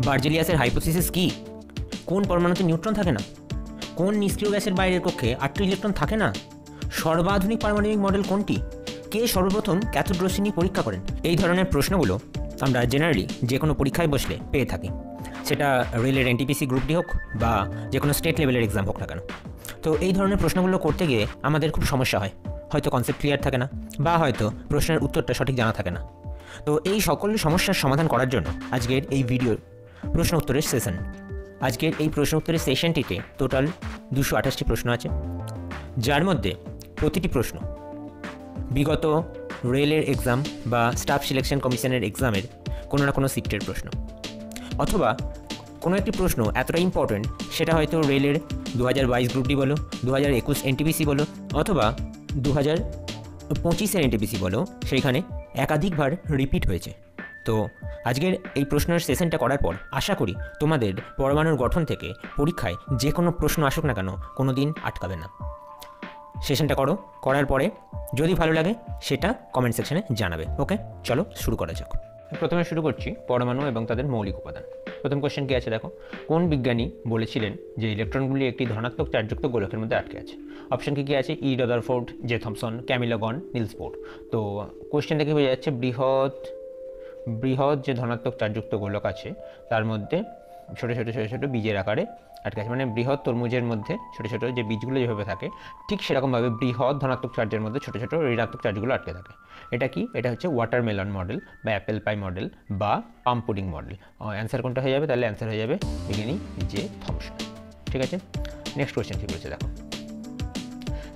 বার্জেলিয়াসের hypothesis কি? কোন পরমাণুতে নিউট্রন থাকে না? কোন নিষ্ক্রিয় গ্যাসের বাইরের কক্ষে 8টি ইলেকট্রন থাকে না? সর্বাধুনিক পারমাণবিক মডেল কোনটি? কে সর্বপ্রথম ক্যাথোড রশ্মি পরীক্ষা করেন? এই ধরনের প্রশ্নগুলো আমরা জেনারেলি যে কোনো পরীক্ষায় বসলে পেয়ে থাকি, সেটা রেলের এনটিপিসি গ্রুপ ডি হোক বা যে কোনো স্টেট লেভেলের এক্সাম হোক না কেন। তো এই ধরনের প্রশ্নগুলো করতে গিয়ে আমাদের খুব সমস্যা হয়, হয়তো কনসেপ্ট ক্লিয়ার থাকে না বা হয়তো প্রশ্নের উত্তরটা সঠিক জানা থাকে না। তো এই সকল সমস্যার সমাধান করার জন্য আজকের এই ভিডিওর প্রশ্ন উত্তরের সেশন। আজকের এই প্রশ্ন উত্তরের সেশনটিতে টোটাল 228টি প্রশ্ন আছে, যার মধ্যে প্রতিটি প্রশ্ন বিগত রেলের এক্সাম বা স্টাফ সিলেকশন কমিশনের এক্সামের কোনো না কোনো শিফটের প্রশ্ন, অথবা কোনো একটি প্রশ্ন এতটা ইম্পর্টেন্ট সেটা হয়তো রেলের 2022 গ্রুপ ডি বলো, 2021 এনটিপিসি বলো, অথবা 2025-এর এনটিপিসি বলো, সেইখানে একাধিকবার রিপিট হয়েছে। তো আজকের এই প্রশ্নের সেশনটা করার পর আশা করি তোমাদের পরমাণুর গঠন থেকে পরীক্ষায় যে কোনো প্রশ্ন আসুক না কেন কোনো দিন আটকাবে না। সেশনটা করার পরে যদি ভালো লাগে সেটা কমেন্ট সেকশনে জানাবে। ওকে, চলো শুরু করা যাক। প্রথমে শুরু করছি পরমাণু এবং তাদের মৌলিক উপাদান। প্রথম কোশ্চেন কি আছে দেখো, কোন বিজ্ঞানী বলেছিলেন যে ইলেকট্রনগুলি একটি ধনাত্মক চার্জযুক্ত গোলকের মধ্যে আটকে আছে? অপশন কি আছে? ই রাদারফোর্ড, জে থমসন, ক্যামিলো গন, নিলস বোর। তো কোশ্চেন থেকে বোঝা যাচ্ছে বৃহৎ যে ধনাত্মক চার্জযুক্ত গোলক আছে তার মধ্যে ছোটো ছোটো বীজের আকারে আটকে আছে, মানে বৃহৎ তরমুজের মধ্যে ছোটো ছোটো যে বীজগুলো যেভাবে থাকে ঠিক সেরকমভাবে বৃহৎ ধনাত্মক চার্জের মধ্যে ছোটো ছোটো ঋণাত্মক চার্জগুলো আটকে থাকে। এটা কি? এটা হচ্ছে ওয়াটারমেলন মডেল বা অ্যাপেল পাই মডেল বা পাম পুডিং মডেল। অ্যান্সার কোনটা হয়ে যাবে? তাহলে অ্যান্সার হয়ে যাবে বিজ্ঞানী জে থমসন। ঠিক আছে, নেক্সট কোয়েশ্চেন কী বলেছে দেখো,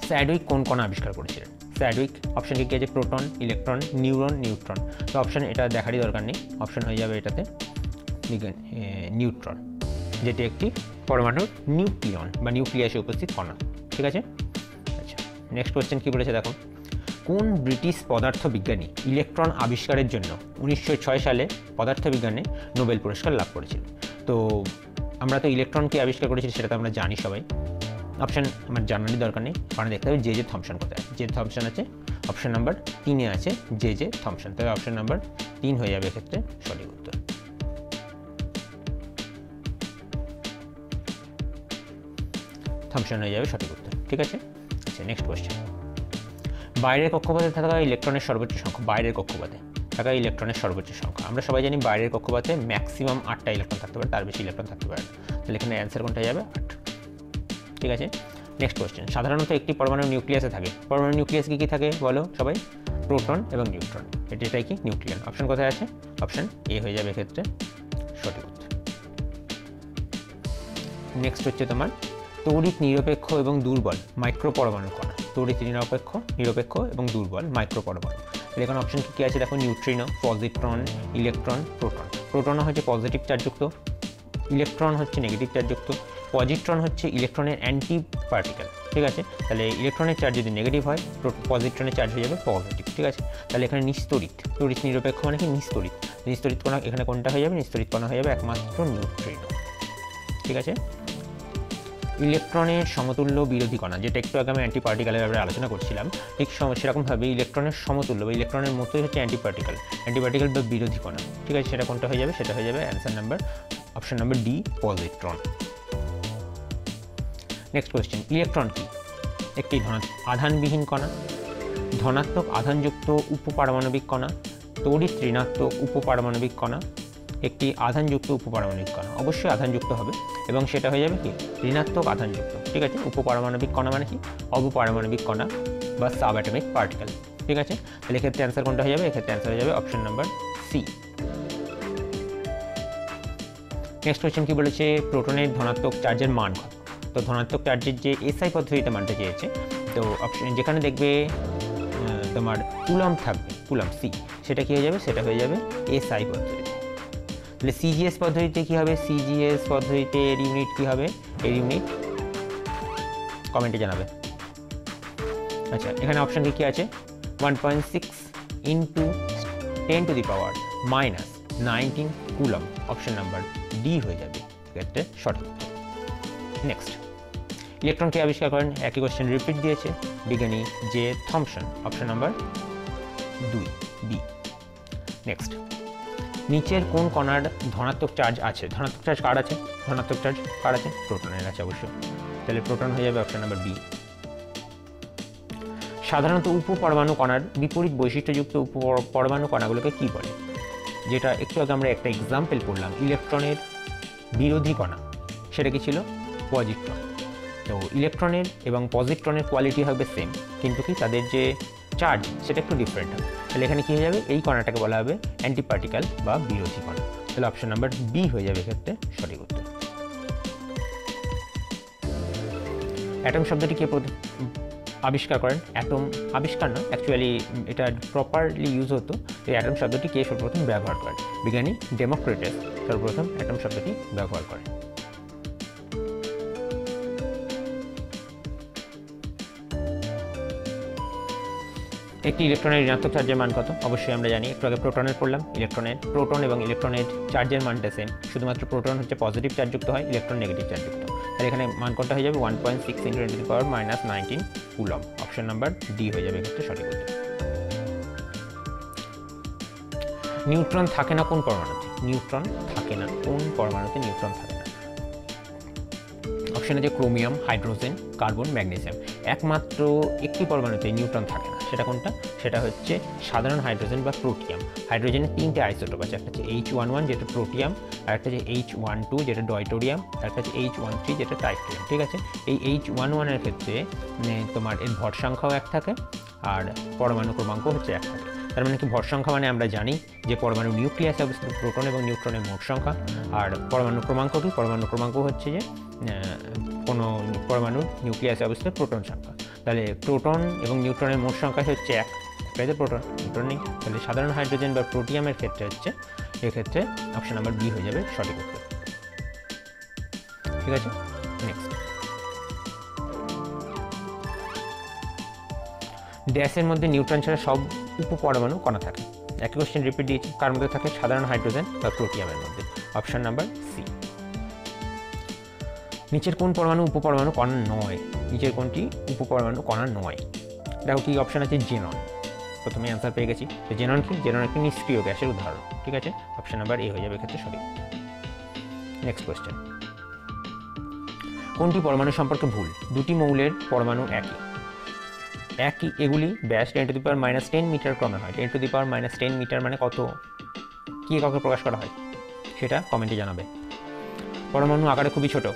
স্যাডউইক কোন কণা আবিষ্কার করেছিলেন? স্যাডউইক অপশন কি আছে? Proton, electron, neutron. তো অপশন এটা দেখারই দরকার নেই, অপশন হয়ে যাবে এটাতে নিউট্রন, যেটি একটি পরমাণুর নিউক্লিয়ন বা নিউক্লিয়াসে উপস্থিত কণা। ঠিক আছে, আচ্ছা নেক্সট কোয়েশ্চেন কী বলেছে দেখো, কোন ব্রিটিশ পদার্থবিজ্ঞানী ইলেকট্রন আবিষ্কারের জন্য 1906 সালে পদার্থবিজ্ঞানে নোবেল পুরস্কার লাভ করেছিল? তো আমরা তো ইলেকট্রনকে আবিষ্কার করেছি সেটা তো আমরা জানি সবাই, অপশান আমার জানারই দরকার নেই, কারণ দেখতে হবে জে থমসন কোথায়। জে থমসন আছে অপশান নাম্বার 3-এ আছে জে থমসন, তবে অপশান নাম্বার 3 হয়ে যাবে এক্ষেত্রে সঠিক উত্তর। থমসন হয়ে যাবে সঠিক উত্তর। ঠিক আছে, আচ্ছা নেক্সট কোয়েশ্চেন, বাইরের কক্ষপথে থাকা ইলেকট্রনের সর্বোচ্চ সংখ্যা। বাইরের কক্ষপথে থাকা ইলেকট্রনের সর্বোচ্চ সংখ্যা আমরা সবাই জানি, বাইরের কক্ষপথে ম্যাক্সিমাম 8টা ইলেকট্রন থাকতে পারে, তার বেশি ইলেকট্রন থাকতে পারে না। তাহলে এখানে অ্যান্সার কোনটা যাবে? 8। ঠিক আছে, নেক্সট কোয়েশ্চেন, সাধারণত একটি পরমাণু নিউক্লিয়াসে থাকে। পরমাণু নিউক্লিয়াস কী থাকে বলো সবাই? প্রোটন এবং নিউট্রন, এটাই কি নিউক্লিয়ান। অপশন কোথায় আছে? অপশন এ হয়ে যাবে এক্ষেত্রে সঠিক উত্তর। নেক্সট হচ্ছে তোমার তড়িৎ নিরপেক্ষ এবং দুর্বল মাইক্রো পরমাণু কণা। তড়িৎ নিরপেক্ষ এবং দুর্বল মাইক্রো পরমাণু। এখানে অপশন কী আছে দেখো, নিউট্রিনো, পজিট্রন, ইলেকট্রন, প্রোটন। প্রোটনও হচ্ছে পজিটিভ চার্জযুক্ত, ইলেকট্রন হচ্ছে নেগেটিভ চার্জযুক্ত, পজিট্রন হচ্ছে ইলেকট্রনের অ্যান্টি পার্টিকেল। ঠিক আছে, তাহলে ইলেকট্রনের চার্জ যদি নেগেটিভ হয় পজিট্রনের চার্জ হয়ে যাবে পজিটিভ। ঠিক আছে, তাহলে এখানে নিস্তড়িত, তড়িৎ নিরপেক্ষ মানে কি? নিস্তড়িত কণা এখানে কোনটা হয়ে যাবে? নিস্তড়িত কণা হয়ে যাবে একমাত্র নিউট্রিনো। ঠিক আছে, ইলেকট্রনের সমতুল্য বিরোধী কণা, যেটা একটু আগে আমি অ্যান্টি পার্টিকেলের ব্যাপারে আলোচনা করছিলাম, ঠিক সেরকমভাবে ইলেকট্রনের সমতুল্য বা ইলেকট্রনের মতোই হচ্ছে অ্যান্টি পার্টিকেল বা বিরোধী কণা। ঠিক আছে, সেটা কোনটা হয়ে যাবে? সেটা হয়ে যাবে answer number option number D, positron. Next question, electron কি? একটি আধানবিহীন কণা, ধনাত্মক আধানযুক্ত উপপারমাণবিক কণা, তড়িৎ ঋণাত্মক উপপারমাণবিক কণা, একটি আধানযুক্ত উপপারমাণবিক কণা। অবশ্যই আধানযুক্ত হবে এবং সেটা হয়ে যাবে কি? ঋণাত্মক আধানযুক্ত। ঠিক আছে, উপপারমাণবিক কণা মানে কি? অবপারমাণবিক কণা বা সাব অ্যাটমিক পার্টিকেল। ঠিক আছে, তাহলে এক্ষেত্রে অ্যান্সার কোনটা হয়ে যাবে? এক্ষেত্রে অ্যান্সার হয়ে যাবে option number C. Next question কি বলেছে, প্রোটনের ধনাত্মক চার্জের মান কত? তো ধনাত্মক চার্জের যে এসআই পদ্ধতিতে মানটা চেয়েছে, তো অপশন যেখানে দেখবে তোমার কুলম্ব থাকবে, কুলম্ব সি, সেটা কী হয়ে যাবে? সেটা হয়ে যাবে এসআই পদ্ধতিতে। তাহলে সিজিএস পদ্ধতিতে কী হবে? সিজিএস পদ্ধতিতে এর ইউনিট কী হবে? এর ইউনিট কমেন্টে জানাবে। আচ্ছা, এখানে অপশন কী আছে? 1.6 into 10⁻⁻19 coulomb. Option number D হয়ে যাবে এক্ষেত্রে সঠিক। নেক্সট, ইলেকট্রনকে আবিষ্কার করেন? একই কোয়েশ্চেন রিপিট দিয়েছে, বিজ্ঞানী J Thomson. Option number 2 B. Next, নিচের কোন কণার ধনাত্মক চার্জ আছে? ধনাত্মক চার্জ কার আছে? ধনাত্মক চার্জ কার আছে? প্রোটনের আছে অবশ্যই। তাহলে প্রোটন হয়ে যাবে অপশন নাম্বার বি। সাধারণত উপপরমাণু কণার বিপরীত বৈশিষ্ট্যযুক্ত উপপরমাণু কণাগুলোকে কি বলে? যেটা একটু আগে আমরা একটা এক্সাম্পল পড়লাম, ইলেকট্রনের বিরোধী কণা, সেটা কি ছিল? পজিট্রন। তো ইলেকট্রনের এবং পজিট্রনের কোয়ালিটি হবে সেম, কিন্তু কি তাদের যে চার্জ সেটা একটু ডিফারেন্ট হবে। তাহলে এখানে কী হয়ে যাবে? এই কণাটাকে বলা হবে অ্যান্টিপার্টিক্যাল বা বিরোধী কণা। তাহলে অপশন নাম্বার বি হয়ে যাবে এক্ষেত্রে সঠিক উত্তর। অ্যাটম শব্দটি কে আবিষ্কার করেন? অ্যাটম আবিষ্কার না, অ্যাকচুয়ালি এটা প্রপারলি ইউজ হতো। এই অ্যাটম শব্দটি কে সর্বপ্রথম ব্যবহার করেন? বিজ্ঞানী ডেমোক্রিটাস সর্বপ্রথম অ্যাটম শব্দটি ব্যবহার করেন। একটি ইলেকট্রনের ঋণাত্মক চার্জের মান কত? অবশ্যই আমরা জানি, একটু আগে প্রোটনের পড়লাম। প্রোটন এবং ইলেকট্রনের চার্জের মানটা সেম, শুধুমাত্র প্রোটন হচ্ছে পজিটিভ চার্জযুক্ত হয়, ইলেকট্রন নেগেটিভ চার্জযুক্ত। তাহলে এখানে মান কোনটা হয়ে যাবে? 1.6 × 10⁻⁹ কুলম্ব। অপশন নাম্বার ডি হয়ে যাবে এক্ষেত্রে সঠিক উত্তর। নিউট্রন থাকে না কোন পরমাণুতে? নিউট্রন থাকে না কোন পরমাণুতে? নিউট্রন থাকে না। অপশন আছে ক্রোমিয়াম, হাইড্রোজেন, কার্বন, ম্যাগনেসিয়াম। একমাত্র একটি পরমাণুতে নিউট্রন থাকে না, সেটা কোনটা? সেটা হচ্ছে সাধারণ হাইড্রোজেন বা প্রোটিয়াম। হাইড্রোজেনের 3টে আইসোটোপ আছে, একটা হচ্ছে H11 যেটা প্রোটিয়াম, আর একটা হচ্ছে H12 যেটা ডয়টোরিয়াম, আর একটা হচ্ছে H13 যেটা টাইটেরিয়াম। ঠিক আছে, এই H11 এর ক্ষেত্রে তোমার এর ভর সংখ্যাও 1 থাকে আর পরমাণু ক্রমাঙ্ক হচ্ছে 1 থাকে। তার মানে কি ভর সংখ্যা মানে আমরা জানি যে পরমাণু নিউক্লিয়াসে অবস্থিত প্রোটন এবং নিউট্রনের মোট সংখ্যা, আর পরমাণু ক্রমাঙ্ক কি? পরমাণু ক্রমাঙ্ক হচ্ছে যে কোনো পরমাণুর নিউক্লিয়াসে অবস্থিত প্রোটন সংখ্যা। তাহলে প্রোটন এবং নিউট্রনের মোট সংখ্যা হচ্ছে 1, তাইতে প্রোটন নিউট্রন নেই। তাহলে সাধারণ হাইড্রোজেন বা প্রোটিয়ামের ক্ষেত্রে হচ্ছে এক্ষেত্রে অপশন নাম্বার বি হয়ে যাবে সঠিক উত্তর। ঠিক আছে, নেক্সট। ড্যাশের মধ্যে নিউট্রন ছাড়া সব উপপরমাণু কণা থাকে। একই কোশ্চেন রিপিট দিয়েছি, কার মধ্যে থাকে? সাধারণ হাইড্রোজেন বা প্রোটিয়ামের মধ্যে। Option number C. নিচের কোন পরমাণু উপপরমাণু কণা নয়? নিচের কোনটি উপপরমাণু কণা নয়? দেখো কি অপশন আছে? জেনন। প্রথমে অ্যান্সার পেয়ে গেছি। তো জেনন কি? জেনন একটি নিষ্ক্রিয় গ্যাসের উদাহরণ। ঠিক আছে, অপশন নাম্বার এ হয়ে যাবে এক্ষেত্রে সঠিক। Next question. কোনটি পরমাণু সম্পর্কে ভুল? দুটি মৌলের পরমাণু একই, এগুলি ব্যাস 10⁻⁻10 মিটার ক্রমে হয়। 10⁻⁻10 মিটার মানে কত? কী এককে প্রকাশ করা হয় সেটা কমেন্টে জানাবে। পরমাণু আকারে খুবই ছোট,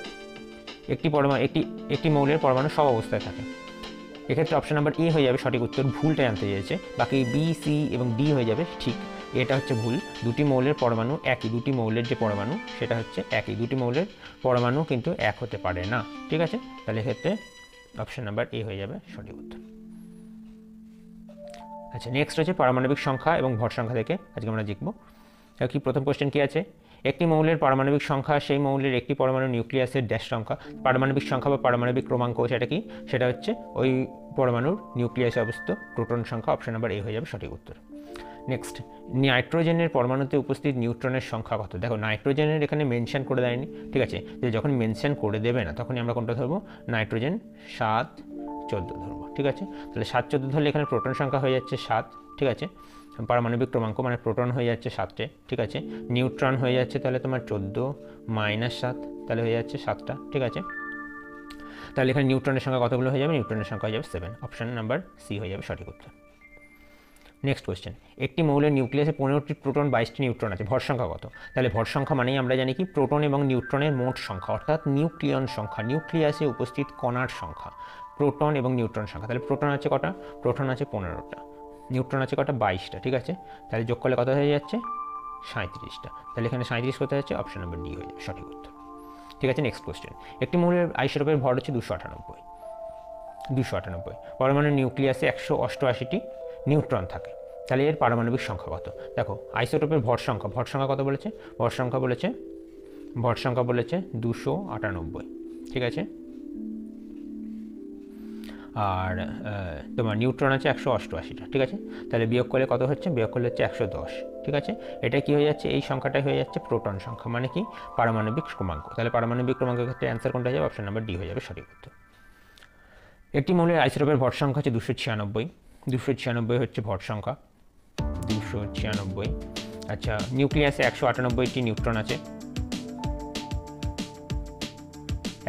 একটি মৌলের পরমাণু সব অবস্থায় থাকে। এক্ষেত্রে অপশন নাম্বার এ হয়ে যাবে সঠিক উত্তর। ভুলটা জানতে চেয়েছে, বাকি বি, সি এবং ডি হয়ে যাবে ঠিক। এটা হচ্ছে ভুল। দুটি মৌলের পরমাণু একই, দুটি মৌলের যে পরমাণু সেটা হচ্ছে একই, দুটি মৌলের পরমাণু কিন্তু এক হতে পারে না। ঠিক আছে, তাহলে এক্ষেত্রে অপশন নাম্বার এ হয়ে যাবে সঠিক উত্তর। আচ্ছা, নেক্সট হচ্ছে পারমাণবিক সংখ্যা এবং ভর সংখ্যা থেকে আজকে আমরা দেখব। কি প্রথম কোশ্চেন কি আছে? একটি মৌলের পারমাণবিক সংখ্যা সেই মৌলের একটি পরমাণু নিউক্লিয়াসের ড্যাশ সংখ্যা। পারমাণবিক সংখ্যা বা পারমাণবিক ক্রমাঙ্ক সেটা কি? সেটা হচ্ছে ওই পরমাণুর নিউক্লিয়াসে অবস্থিত প্রোটন সংখ্যা। অপশন নাম্বার এ হয়ে যাবে সঠিক উত্তর। নেক্সট, নাইট্রোজেনের পরমাণুতে উপস্থিত নিউট্রনের সংখ্যা কত? দেখো নাইট্রোজেনের এখানে মেনশন করে দেয়নি। ঠিক আছে, যে যখন মেনশন করে দেবে না তখনই আমরা কোনটা ধরবো? নাইট্রোজেন 7, 14 ধরবো। ঠিক আছে, তাহলে 7, 14 ধরলে এখানে প্রোটন সংখ্যা হয়ে যাচ্ছে 7। ঠিক আছে, পারমাণবিক ক্রমাঙ্ক মানে প্রোটন হয়ে যাচ্ছে 7টে। ঠিক আছে, নিউট্রন হয়ে যাচ্ছে তাহলে তোমার 14 - 7, তাহলে হয়ে যাচ্ছে 7টা। ঠিক আছে, তাহলে এখানে নিউট্রনের সংখ্যা কতগুলো হয়ে যাবে? নিউট্রনের সংখ্যা হয়ে যাবে 7। অপশন নাম্বার সি হয়ে যাবে সঠিক উত্তর। নেক্সট কোয়েশ্চেন, একটি মৌলের নিউক্লিয়াসে 15টি প্রোটন 22টি নিউট্রন আছে, ভর সংখ্যা কত? তাহলে ভর সংখ্যা মানেই আমরা জানি কি? প্রোটন এবং নিউট্রনের মোট সংখ্যা, অর্থাৎ নিউক্লিয়ন সংখ্যা, নিউক্লিয়াসে উপস্থিত কণার সংখ্যা, প্রোটন এবং নিউট্রন সংখ্যা। তাহলে প্রোটন আছে কটা? প্রোটন আছে 15টা, নিউট্রন আছে কটা? 22টা। ঠিক আছে, তাহলে যোগ করলে কত হয়ে যাচ্ছে? 37টা। তাহলে এখানে 37 কোথায় যাচ্ছে? অপশন নাম্বার ডি হয়ে যাবে সঠিক উত্তর। ঠিক আছে, নেক্সট কোয়েশ্চেন, একটি মৌলের আইসোটোপের ভর হচ্ছে 298। পরমাণুর নিউক্লিয়াসে 188টি নিউট্রন থাকে, তাহলে এর পারমাণবিক সংখ্যা কত? দেখো আইসোটোপের ভর সংখ্যা কত বলেছে? ভর সংখ্যা বলেছে 298। ঠিক আছে, আর তোমার নিউট্রন আছে 188টা। ঠিক আছে, তাহলে বিয়োগ করলে কত হচ্ছে? বিয়োগ করলে হচ্ছে 110। ঠিক আছে, এটা কি হয়ে যাচ্ছে? এই সংখ্যাটাই হয়ে যাচ্ছে প্রোটন সংখ্যা, মানে কি? পারমাণবিক ক্রমাঙ্ক। তাহলে পারমাণবিক ক্রমাঙ্কের ক্ষেত্রে অ্যান্সার কোনটা হয়ে যাবে? অপশন নাম্বার ডি হয়ে যাবে সঠিক উত্তর। একটি মৌলের আইসোটোপের ভর সংখ্যা হচ্ছে 296 হচ্ছে ভর সংখ্যা, 296। আচ্ছা, নিউক্লিয়াসে 198টি নিউট্রন আছে,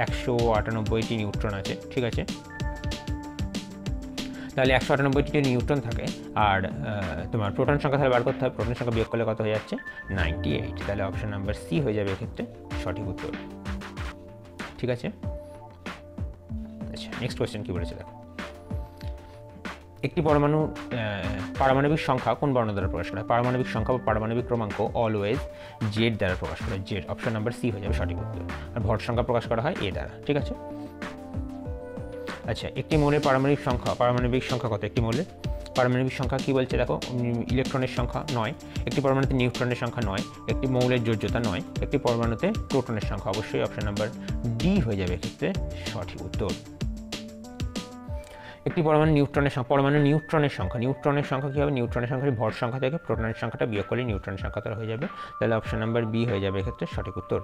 198টি নিউট্রন আছে, ঠিক আছে। তাহলে 198টি নিউট্রন থাকে, আর তোমার প্রোটন সংখ্যা তাহলে বার করতে হবে। প্রোটন সংখ্যা বিয়োগ করলে কত হয়ে যাচ্ছে? 98। তাহলে অপশন নাম্বার সি হয়ে যাবে এক্ষেত্রে সঠিক উত্তর, ঠিক আছে। আচ্ছা, নেক্সট কোয়েশ্চেন কী বলেছে দেখো। একটি পারমাণবিক সংখ্যা কোন বর্ণ দ্বারা প্রকাশ করা হয়? পারমাণবিক সংখ্যা বা পারমাণবিক ক্রমাঙ্ক অলওয়েজ জেড দ্বারা প্রকাশ করা হয়, জেড। অপশন নাম্বার সি হয়ে যাবে সঠিক উত্তর। আর ভর সংখ্যা প্রকাশ করা হয় এ দ্বারা, ঠিক আছে। আচ্ছা, একটি মৌলের পারমাণবিক সংখ্যা কত? একটি মৌলের পারমাণবিক সংখ্যা কী বলছে দেখো, ইলেকট্রনের সংখ্যা 9, একটি পরমাণুতে নিউট্রনের সংখ্যা 9, একটি মৌলের যোজ্যতা 9, একটি পরমাণুতে প্রোটনের সংখ্যা। অবশ্যই অপশন নাম্বার ডি হয়ে যাবে এক্ষেত্রে সঠিক উত্তর। একটি পরমাণু নিউট্রনের সংখ্যা কী হবে? নিউট্রনের সংখ্যা ভর সংখ্যা থেকে প্রোটনের সংখ্যাটা বিয়োগ করলে নিউট্রনের সংখ্যা তারা হয়ে যাবে। তাহলে অপশন নাম্বার বি হয়ে যাবে এক্ষেত্রে সঠিক উত্তর।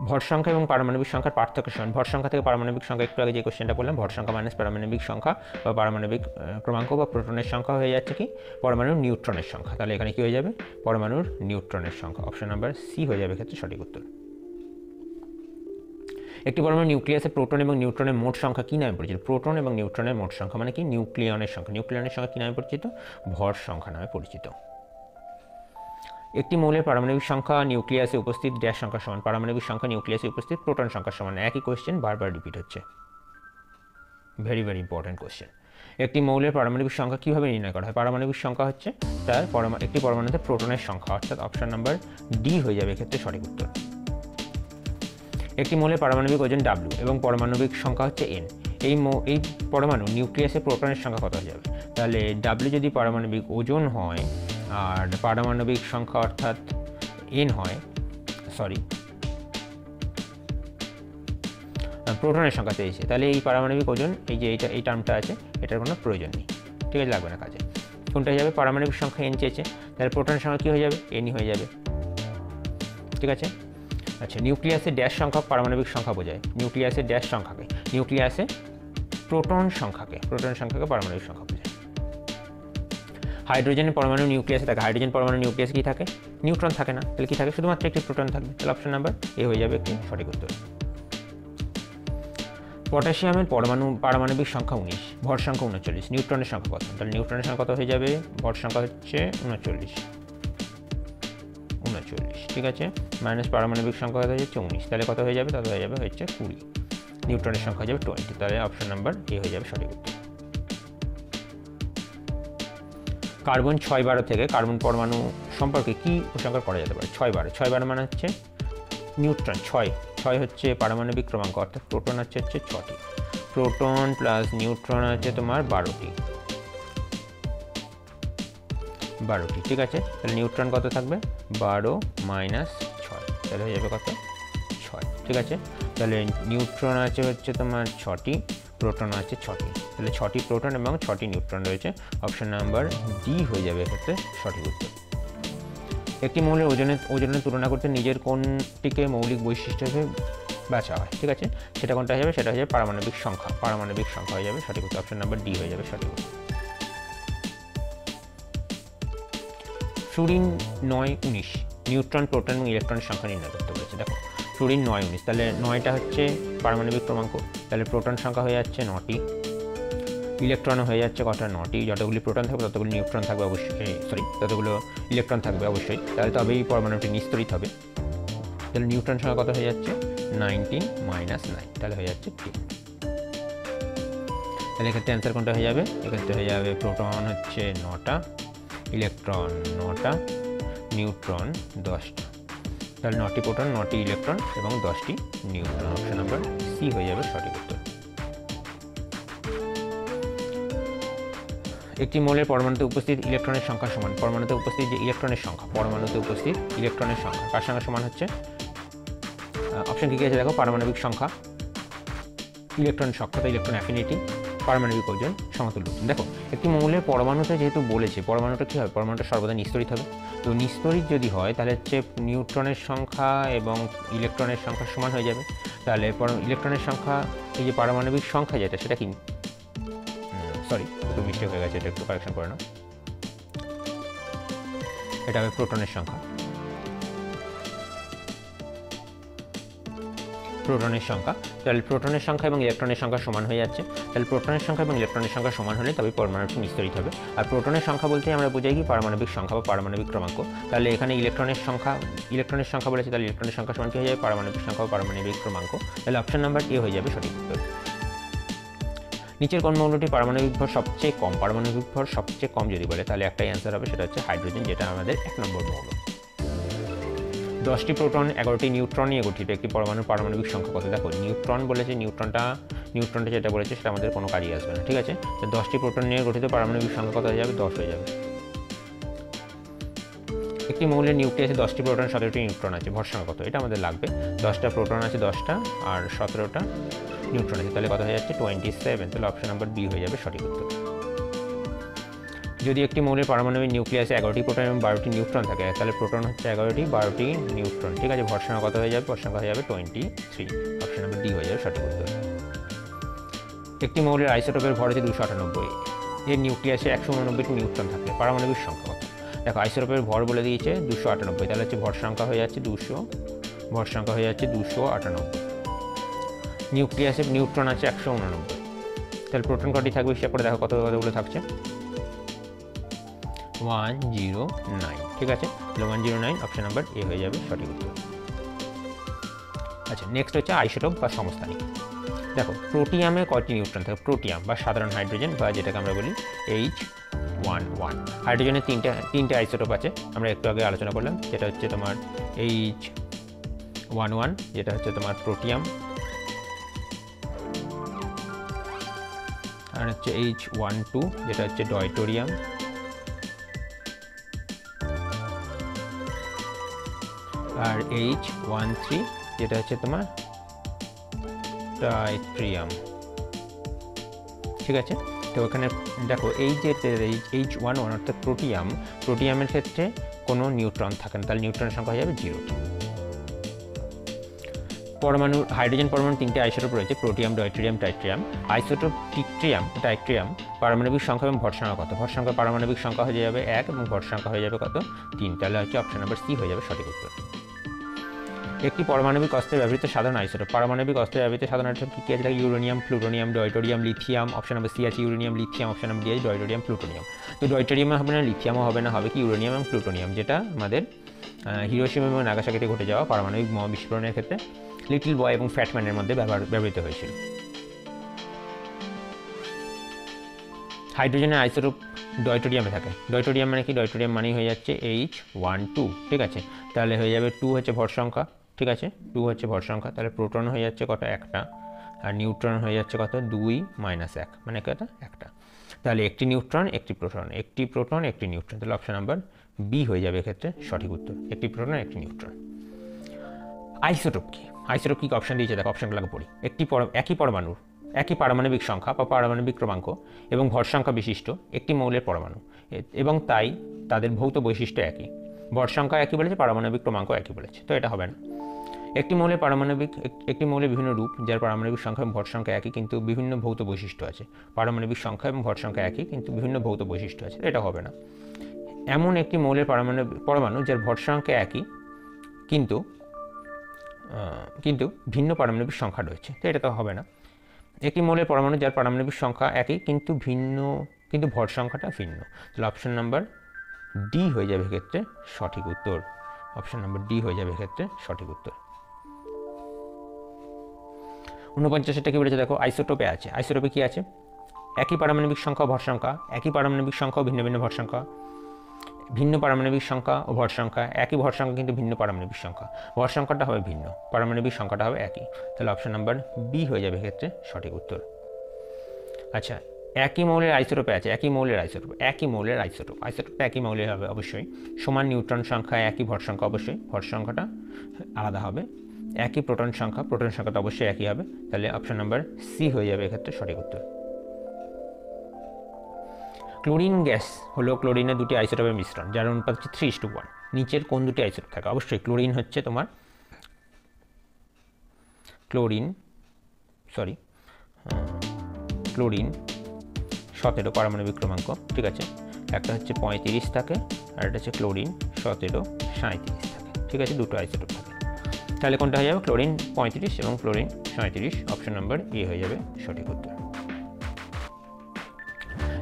ভর সংখ্যা এবং পারমাণবিক সংখ্যার পার্থক্য সমান। ভর সংখ্যা থেকে পারমাণবিক সংখ্যা, একটু আগে যে কোশ্চেনটা বললাম, ভর সংখ্যা মাইনাস পারমাণবিক সংখ্যা বা পারমাণবিক ক্রমাঙ্ক বা প্রোটনের সংখ্যা হয়ে যাচ্ছে কি? পরমাণুর নিউট্রনের সংখ্যা। তাহলে এখানে কী হয়ে যাবে? পরমাণুর নিউট্রনের সংখ্যা। অপশন নাম্বার সি হয়ে যাবে এক্ষেত্রে সঠিক উত্তর। একটি পরমাণু নিউক্লিয়াসে প্রোটন এবং নিউট্রনের মোট সংখ্যা কী নামে পরিচিত? প্রোটন এবং নিউট্রনের মোট সংখ্যা মানে কি? নিউক্লিয়নের সংখ্যা। নিউক্লিয়নের সংখ্যা কী নামে পরিচিত? ভর সংখ্যা নামে পরিচিত। একটি মৌলের পারমাণবিক সংখ্যা নিউক্লিয়াসে উপস্থিত ড্যাশ সংখ্যা সমান। পারমাণবিক সংখ্যা নিউক্লিয়াসে উপস্থিত প্রোটন সংখ্যা সমান। একই কোয়েশ্চেন বারবার রিপিট হচ্ছে, ভেরি ভেরি ইম্পর্টেন্ট কোয়েশ্চেন। একটি মৌলের পারমাণবিক সংখ্যা কীভাবে নির্ণয় করা হয়? পারমাণবিক সংখ্যা হচ্ছে তার একটি পরমাণুতে প্রোটনের সংখ্যা, অর্থাৎ অপশন নাম্বার ডি হয়ে যাবে এক্ষেত্রে সঠিক উত্তর। একটি মৌলের পারমাণবিক ওজন ডাব্লিউ এবং পারমাণবিক সংখ্যা হচ্ছে এন। এই পরমাণু নিউক্লিয়াসে প্রোটনের সংখ্যা কত হয়ে যাবে? তাহলে ডাব্লিউ যদি পারমাণবিক ওজন হয় আর পারমাণবিক সংখ্যা অর্থাৎ এন হয়, প্রোটনের সংখ্যা চেয়েছে, তাহলে এই পারমাণবিক ওজন, এই যে এই টার্মটা আছে, এটার কোনো প্রয়োজন নেই, ঠিক আছে, লাগবে না কাজে। কোনটা হয়ে যাবে? পারমাণবিক সংখ্যা এন চেয়েছে, তাহলে প্রোটনের সংখ্যা কী হয়ে যাবে? এনই হয়ে যাবে, ঠিক আছে। আচ্ছা, নিউক্লিয়াসে ড্যাশ সংখ্যক পারমাণবিক সংখ্যা বোঝায়। নিউক্লিয়াসের ড্যাশ সংখ্যাকে, নিউক্লিয়াসে প্রোটনের সংখ্যাকে পারমাণবিক সংখ্যা বোঝায়। হাইড্রোজেনের পরমাণু নিউক্লিয়াসে থাকে, হাইড্রোজেন পরমাণু নিউক্লিয়াসে কী থাকে? নিউট্রন থাকে না, তাহলে কী থাকে? শুধুমাত্র একটি প্রোটন থাকবে। তাহলে অপশন নাম্বার এ হয়ে যাবে একটি সঠিক উত্তর। পটাশিয়ামের পারমাণবিক সংখ্যা 19, ভর সংখ্যা 39, নিউট্রনের সংখ্যা কত? তাহলে নিউট্রনের সংখ্যা কত হয়ে যাবে? ভর সংখ্যা হচ্ছে 39, ঠিক আছে, মাইনাস পারমাণবিক সংখ্যা হয়ে যাচ্ছে 19, তাহলে কত হয়ে যাবে? তাহলে হয়ে যাবে হচ্ছে 20, নিউট্রনের সংখ্যা হয়ে যাবে 20, তাহলে অপশন নাম্বার এ হয়ে যাবে সঠিক উত্তর। কার্বন 612 থেকে কার্বন পরমাণু সম্পর্কে কী উপসংহার করা যেতে পারে? 612 মানে হচ্ছে নিউট্রন, 6 হচ্ছে পারমাণবিক ক্রমাঙ্ক, অর্থাৎ প্রোটন হচ্ছে 6টি, প্রোটন প্লাস নিউট্রন আছে তোমার 12টি, ঠিক আছে। তাহলে নিউট্রন কত থাকবে? 12 মাইনাস 6, তাহলে হয়ে যাবে কত? 6, ঠিক আছে। তাহলে নিউট্রন আছে হচ্ছে তোমার 6টি, প্রোটন আছে 6টি, তাহলে 6টি প্রোটন এবং 6টি নিউট্রন রয়েছে। অপশন নাম্বার ডি হয়ে যাবে এক্ষেত্রে সঠিক উত্তর। একটি মৌলের ওজনের তুলনা করতে নিজের কোনটিকে মৌলিক বৈশিষ্ট্য হিসেবে বাছা হয়, ঠিক আছে, সেটা কোনটা হয়ে যাবে? সেটা হয়ে যাবে পারমাণবিক সংখ্যা হয়ে যাবে সঠিক উত্তর। অপশন নাম্বার ডি হয়ে যাবে সঠিক উত্তর। ফ্লুরিন 9, 19, নিউট্রন, প্রোটন এবং ইলেকট্রনের সংখ্যা নির্ণয় করতে বলেছে। দেখো, ফ্লুরিন 9, 19, তাহলে 9টা হচ্ছে পারমাণবিক ক্রমাঙ্ক, তাহলে প্রোটন সংখ্যা হয়ে যাচ্ছে 9টি, ইলেকট্রনও হয়ে যাচ্ছে কটা? 9টি। যতগুলি প্রোটন থাকবে ততগুলি নিউট্রন থাকবে অবশ্যই, ততগুলো ইলেকট্রন থাকবে অবশ্যই, তাহলে তবেই পরমাণুটি নিস্তরিত হবে। তাহলে নিউট্রন সংখ্যা কত হয়ে যাচ্ছে? 19 মাইনাস 9, তাহলে হয়ে যাচ্ছে 3। তাহলে এক্ষেত্রে অ্যান্সার কোনটা হয়ে যাবে? এক্ষেত্রে হয়ে যাবে প্রোটন হচ্ছে 9টা, ইলেকট্রন 9টা, নিউট্রন 10টা, তাহলে 9টি প্রোটন, 9টি ইলেকট্রন এবং 10টি নিউট্রন। অপশন নাম্বার সি হয়ে যাবে সঠিক উত্তর। একটি মৌলের পরমাণুতে উপস্থিত ইলেকট্রনের সংখ্যা সমান, পরমাণুতে উপস্থিত যে ইলেকট্রনের সংখ্যা, কার সঙ্গে সমান হচ্ছে? অপশন কী আছে দেখো, পারমাণবিক সংখ্যা, ইলেকট্রন সক্ষতা, ইলেকট্রন অ্যাফিনিটি, পারমাণবিক ওজন, সমতুল্য। দেখো, একটি মৌলের পরমাণুতে যেহেতু বলেছে, পরমাণুটা কী হবে? পরমাণুটা সর্বদা নিস্তরিত হবে। তো নিস্তরিত যদি হয় তাহলে হচ্ছে নিউট্রনের সংখ্যা এবং ইলেকট্রনের সংখ্যা সমান হয়ে যাবে। তাহলে ইলেকট্রনের সংখ্যা, এই যে পারমাণবিক সংখ্যা যেটা, সেটা কি, একটু মিস্টেক হয়ে গেছে, এটা একটু কারেকশন করে নাও। এটা হবে প্রোটনের সংখ্যা। তাহলে প্রোটনের সংখ্যা এবং ইলেকট্রনের সংখ্যা সমান হয়ে যাচ্ছে। তাহলে প্রোটনের সংখ্যা এবং ইলেকট্রনের সংখ্যা সমান হলে তবে পরমাণুটি নিস্তরিত হবে। আর প্রোটনের সংখ্যা বলতে আমরা বুঝাই কি পারমাণবিক সংখ্যা বা পারমাণবিক ক্রমাঙ্ক। তাহলে এখানে ইলেকট্রনের সংখ্যা বলেছে, তাহলে ইলেকট্রনের সংখ্যা সমান কি হয়ে যাবে, পারমাণবিক সংখ্যা বা পারমাণবিক ক্রমাঙ্ক। তাহলে অপশন নাম্বার এ হয়ে যাবে সঠিক উত্তর। নিচের কোন মৌলটির পারমাণবিক ভর সবচেয়ে কম? পারমাণবিক ভর সবচেয়ে কম যদি বলে তাহলে একটাই অ্যান্সার হবে, সেটা হচ্ছে হাইড্রোজেন, যেটা আমাদের 1 নম্বর মৌল। 10টি প্রোটন 11টি নিউট্রন নিয়ে গঠিত একটি পরমাণুর পারমাণবিক সংখ্যা কত? দেখো নিউট্রন বলেছে, নিউট্রনটা যেটা বলেছে সেটা আমাদের কোনো কাজে আসবে না, ঠিক আছে। তো 10টি প্রোটন নিয়ে গঠিত পারমাণবিক সংখ্যা কত হয়ে যাবে? 10 হয়ে যাবে। একটি মৌলের নিউক্লিয়াসে 10টি প্রোটন 17টি নিউট্রন আছে, ভর সংখ্যা কত? এটা আমাদের লাগবে। 10টা প্রোটন আছে 10টা, আর 17টা নিউট্রন আছে, তাহলে কত হয়ে যাচ্ছে? 27। তাহলে অপশন নাম্বার বি হয়ে যাবে সঠিক উত্তর। যদি একটি মৌলের পারমাণবিক নিউক্লিয়াসে 11টি প্রোটন এবং 12টি নিউট্রন থাকে, তাহলে প্রোটন হচ্ছে 11টি, 12টি নিউট্রন, ঠিক আছে। ভর সংখ্যা কত হয়ে যাবে? ভর সংখ্যা হয়ে যাবে 23। অপশন নাম্বার ডি হয়ে যাবে সঠিক উত্তর। একটি মৌলের আইসোটোপের ভর হচ্ছে 298, এর নিউক্লিয়াসে 189টি নিউট্রন থাকলে পারমাণবিক সংখ্যা কত? দেখো আইসোটোপের ভর বলে দিয়েছে 298, তাহলে হচ্ছে ভর সংখ্যা হয়ে যাচ্ছে 298। নিউক্লিয়াসে নিউট্রন আছে 189, তাহলে প্রোটন কটি থাকবে হিসাব করে দেখো কতগুলো থাকছে? 109, ঠিক আছে। তাহলে 109 অপশন নাম্বার এ হয়ে যাবে সঠিক উত্তর। আচ্ছা, নেক্সট হচ্ছে আইসোটোপ বা সমস্থানিক। দেখো প্রোটিয়ামে কয়টি নিউট্রন থাকে? প্রোটিয়াম বা সাধারণ হাইড্রোজেন বা যেটাকে আমরা বলি H11। হাইড্রোজেনের তিনটে আইসোটোপ আছে, আমরা একটু আগে আলোচনা করলাম, যেটা হচ্ছে তোমার H11, যেটা হচ্ছে তোমার প্রোটিয়াম, আর হচ্ছে H12 যেটা হচ্ছে ডয়টোরিয়াম, আর H13 যেটা হচ্ছে তোমার ট্রাইট্রিয়াম, ঠিক আছে। তো এখানে দেখো এই যে H11 অর্থাৎ প্রোটিয়ামের ক্ষেত্রে কোনো নিউট্রন থাকে না, তাহলে নিউট্রনের সংখ্যা হয়ে যাবে 0। হাইড্রোজেন পরমাণুর 3টে আইসোটোপ রয়েছে, প্রোটিয়াম, ডয়টোরিয়াম, ট্রাইট্রিয়াম। আইসোটোপ পারমাণবিক সংখ্যা এবং ভর সংখ্যা কত? ভর সংখ্যা পারমাণবিক সংখ্যা হয়ে যাবে 1 এবং ভর সংখ্যা হয়ে যাবে কত? 3। তাহলে হচ্ছে অপশন নাম্বার সি হয়ে যাবে সঠিক উত্তর। একটি পারমাণবিক অস্ত্রে ব্যবহৃত সাধারণ আইসোটোপ। পারমাণবিক অস্ত্রে ব্যবহৃত সাধারণ আইসোটোপ কী আছে? Uranium, plutonium, deuterium, lithium. Option number C আছে uranium, lithium. Option number D আছে ডয়টোরিয়াম, প্লুটোনিয়াম। তো ডয়টোরিয়ামও হবে না, লিথিয়ামও হবে না, হবে কি ইউরেনিয়াম এবং প্লুটোনিয়াম, যেটা আমাদের হিরোশিমা এবং নাগাসাকিতে ঘটে যাওয়া পারমাণবিক বোমা বিস্ফোরণের ক্ষেত্রে লিটল বয় এবং ফ্যাটম্যানের মধ্যে ব্যবহৃত হয়েছিল। হাইড্রোজেনের আইসোটোপ ডয়টোরিয়ামে থাকে। ডয়টোরিয়াম মানে কি? ডয়টোরিয়াম মানেই হয়ে যাচ্ছে H12, ঠিক আছে। তাহলে হয়ে যাবে 2 হচ্ছে ভর সংখ্যা, ঠিক আছে, 2 হচ্ছে ভর সংখ্যা। তাহলে প্রোটন হয়ে যাচ্ছে কত? একটা, আর নিউট্রন হয়ে যাচ্ছে কত? 2 - 1, মানে কত? একটা। তাহলে একটি নিউট্রন একটি প্রোটন, একটি প্রোটন একটি নিউট্রন, তাহলে অপশন নাম্বার বি হয়ে যাবে এক্ষেত্রে সঠিক উত্তর, একটি প্রোটন একটি নিউট্রন। আইসোটোপ কি? আইসোটোপ কি অপশন দিয়েছে? দেখো অপশনগুলোকে পড়ি। একই পরমাণুর একই পারমাণবিক সংখ্যা বা পারমাণবিক ক্রমাঙ্ক এবং ভর সংখ্যা বিশিষ্ট একটি মৌলের পরমাণু, এবং তাই তাদের ভৌত বৈশিষ্ট্য একই। ভর সংখ্যা একই বলেছে, পারমাণবিক ক্রমাঙ্ক একই বলেছে, তো এটা হবে না। একটি মৌলের বিভিন্ন রূপ, যার পারমাণবিক সংখ্যা এবং ভর সংখ্যা একই কিন্তু বিভিন্ন ভৌত বৈশিষ্ট্য আছে। পারমাণবিক সংখ্যা এবং ভর সংখ্যা একই কিন্তু বিভিন্ন ভৌত বৈশিষ্ট্য আছে, এটা হবে না। এমন একটি মৌলের পরমাণু যার ভর সংখ্যা একই কিন্তু ভিন্ন পারমাণবিক সংখ্যা রয়েছে, তো এটা তো হবে না। একটি মৌলের পরমাণু যার পারমাণবিক সংখ্যা একই কিন্তু ভর সংখ্যাটা ভিন্ন, তাহলে অপশন নাম্বার ডি হয়ে যাবে ক্ষেত্রে সঠিক উত্তর। অপশন নাম্বার ডি হয়ে যাবে ক্ষেত্রে সঠিক উত্তর। 49টা কি বলেছে? দেখো আইসোটোপে আছে। আইসোটোপে কি আছে? একই পারমাণবিক সংখ্যা ভর সংখ্যা, একই পারমাণবিক সংখ্যা ভিন্ন ভিন্ন ভর সংখ্যা, ভিন্ন পারমাণবিক সংখ্যা ও ভর সংখ্যা, একই ভর সংখ্যা কিন্তু ভিন্ন পারমাণবিক সংখ্যা, ভর সংখ্যাটা হবে ভিন্ন, পারমাণবিক সংখ্যাটা হবে একই, তাহলে অপশন নাম্বার বি হয়ে যাবে ক্ষেত্রে সঠিক উত্তর। আচ্ছা, একই মৌলের আইসোটোপে আছে, একই মৌলের আইসোটোপটা একই মৌলের হবে অবশ্যই, সমান নিউট্রন সংখ্যা, একই ভর সংখ্যা, অবশ্যই ভর সংখ্যাটা আলাদা হবে, একই প্রোটন সংখ্যাটা অবশ্যই একই হবে, তাহলে অপশন নাম্বার সি হয়ে যাবে এক্ষেত্রে সঠিক উত্তর। ক্লোরিন গ্যাস হলো ক্লোরিনের দুটি আইসোটোপের মিশ্রণ, যার অনুপাত হচ্ছে 3:1। নিচের কোন দুটি আইসোটোপ থাকে? অবশ্যই ক্লোরিন হচ্ছে তোমার ক্লোরিন 17 পারমাণবিক ক্রমাঙ্ক, ঠিক আছে, একটা হচ্ছে 35 থাকে আর একটা হচ্ছে ক্লোরিন 17 37 থাকে। ঠিক আছে, দুটো আইসোটোপ থাকে। তাহলে কোনটা হয়ে যাবে? ক্লোরিন 35 এবং ক্লোরিন 37। অপশন নাম্বার এ হয়ে যাবে সঠিক উত্তর।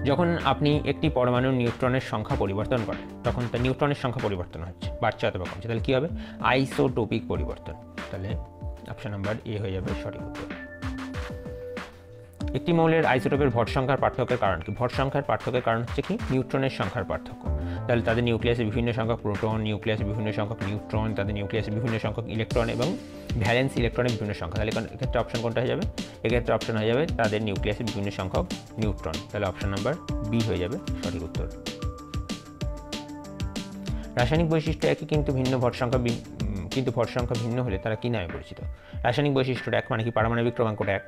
যখন আপনি একটি পরমাণুর নিউট্রনের সংখ্যা পরিবর্তন করেন তখন তার নিউট্রনের সংখ্যা পরিবর্তন হচ্ছে, বাড়ছে অথবা কমছে, তাহলে কী হবে? আইসোটোপিক পরিবর্তন। তাহলে অপশন নাম্বার এ হয়ে যাবে সঠিক উত্তর। একটি মৌলের আইসোটোপের ভর সংখ্যার পার্থক্যের কারণ কি? ভর সংখ্যার পার্থক্যের কারণ হচ্ছে কি? নিউট্রনের সংখ্যার পার্থক্য। তাহলে তাদের নিউক্লিয়াসে বিভিন্ন সংখ্যক প্রোটন, নিউক্লিয়াসে বিভিন্ন সংখ্যক নিউট্রন, তাদের নিউক্লিয়াসে বিভিন্ন সংখ্যক ইলেকট্রন এবং ভ্যালেন্স ইলেকট্রনের বিভিন্ন সংখ্যা। তাহলে এক্ষেত্রে অপশন কোনটা হয়ে যাবে? এক্ষেত্রে অপশন হয়ে যাবে তাদের নিউক্লিয়াসে বিভিন্ন সংখ্যক নিউট্রন। তাহলে অপশন নাম্বার বি হয়ে যাবে সঠিক উত্তর। রাসায়নিক বৈশিষ্ট্য একই কিন্তু ভিন্ন ভর সংখ্যা ভিন্ন হলে তারা কী নামে পরিচিত? রাসায়নিক বৈশিষ্ট্যটা এক মানে কি? পারমাণবিক ক্রমাঙ্কটা এক,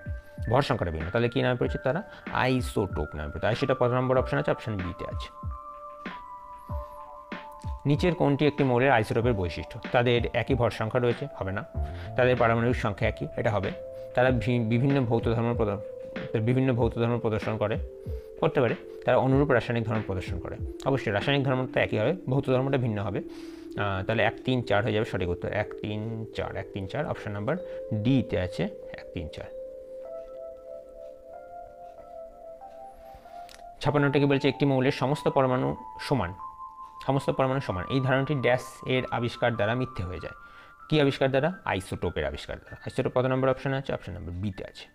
ভর সংখ্যাটা ভিন্ন, তাহলে কী নামে পরিচিত? তারা আইসোটোপ নামে পরিচিত। সেটা 1 নম্বর অপশন আছে, অপশন বিতে আছে। নিচের কোনটি একটি মৌলের আইসোটোপের বৈশিষ্ট্য? তাদের একই ভর সংখ্যা রয়েছে, হবে না। তাদের পারমাণবিক সংখ্যা একই, এটা হবে। তারা বিভিন্ন ভৌত ধর্ম প্রদর্শন করতে পারে। তারা অনুরূপ রাসায়নিক ধর্ম প্রদর্শন করে। অবশ্যই রাসায়নিক ধর্মটা একই হবে, ভৌত ধর্মটা ভিন্ন হবে। তাহলে 1, 3, 4 হয়ে যাবে সঠিক উত্তর। 1, 3, 4 অপশন নাম্বার ডিতে আছে 1, 3, 4। 56টা কি বলছে? একটি মৌলের সমস্ত পরমাণু সমান। এই ধারণাটি ড্যাশ এর আবিষ্কার দ্বারা মিথ্যে হয়ে যায়। কি আবিষ্কার দ্বারা? আইসোটোপের আবিষ্কার দ্বারা। আইসোটোপ কত নম্বর অপশন আছে? অপশন নাম্বার বিতে আছে।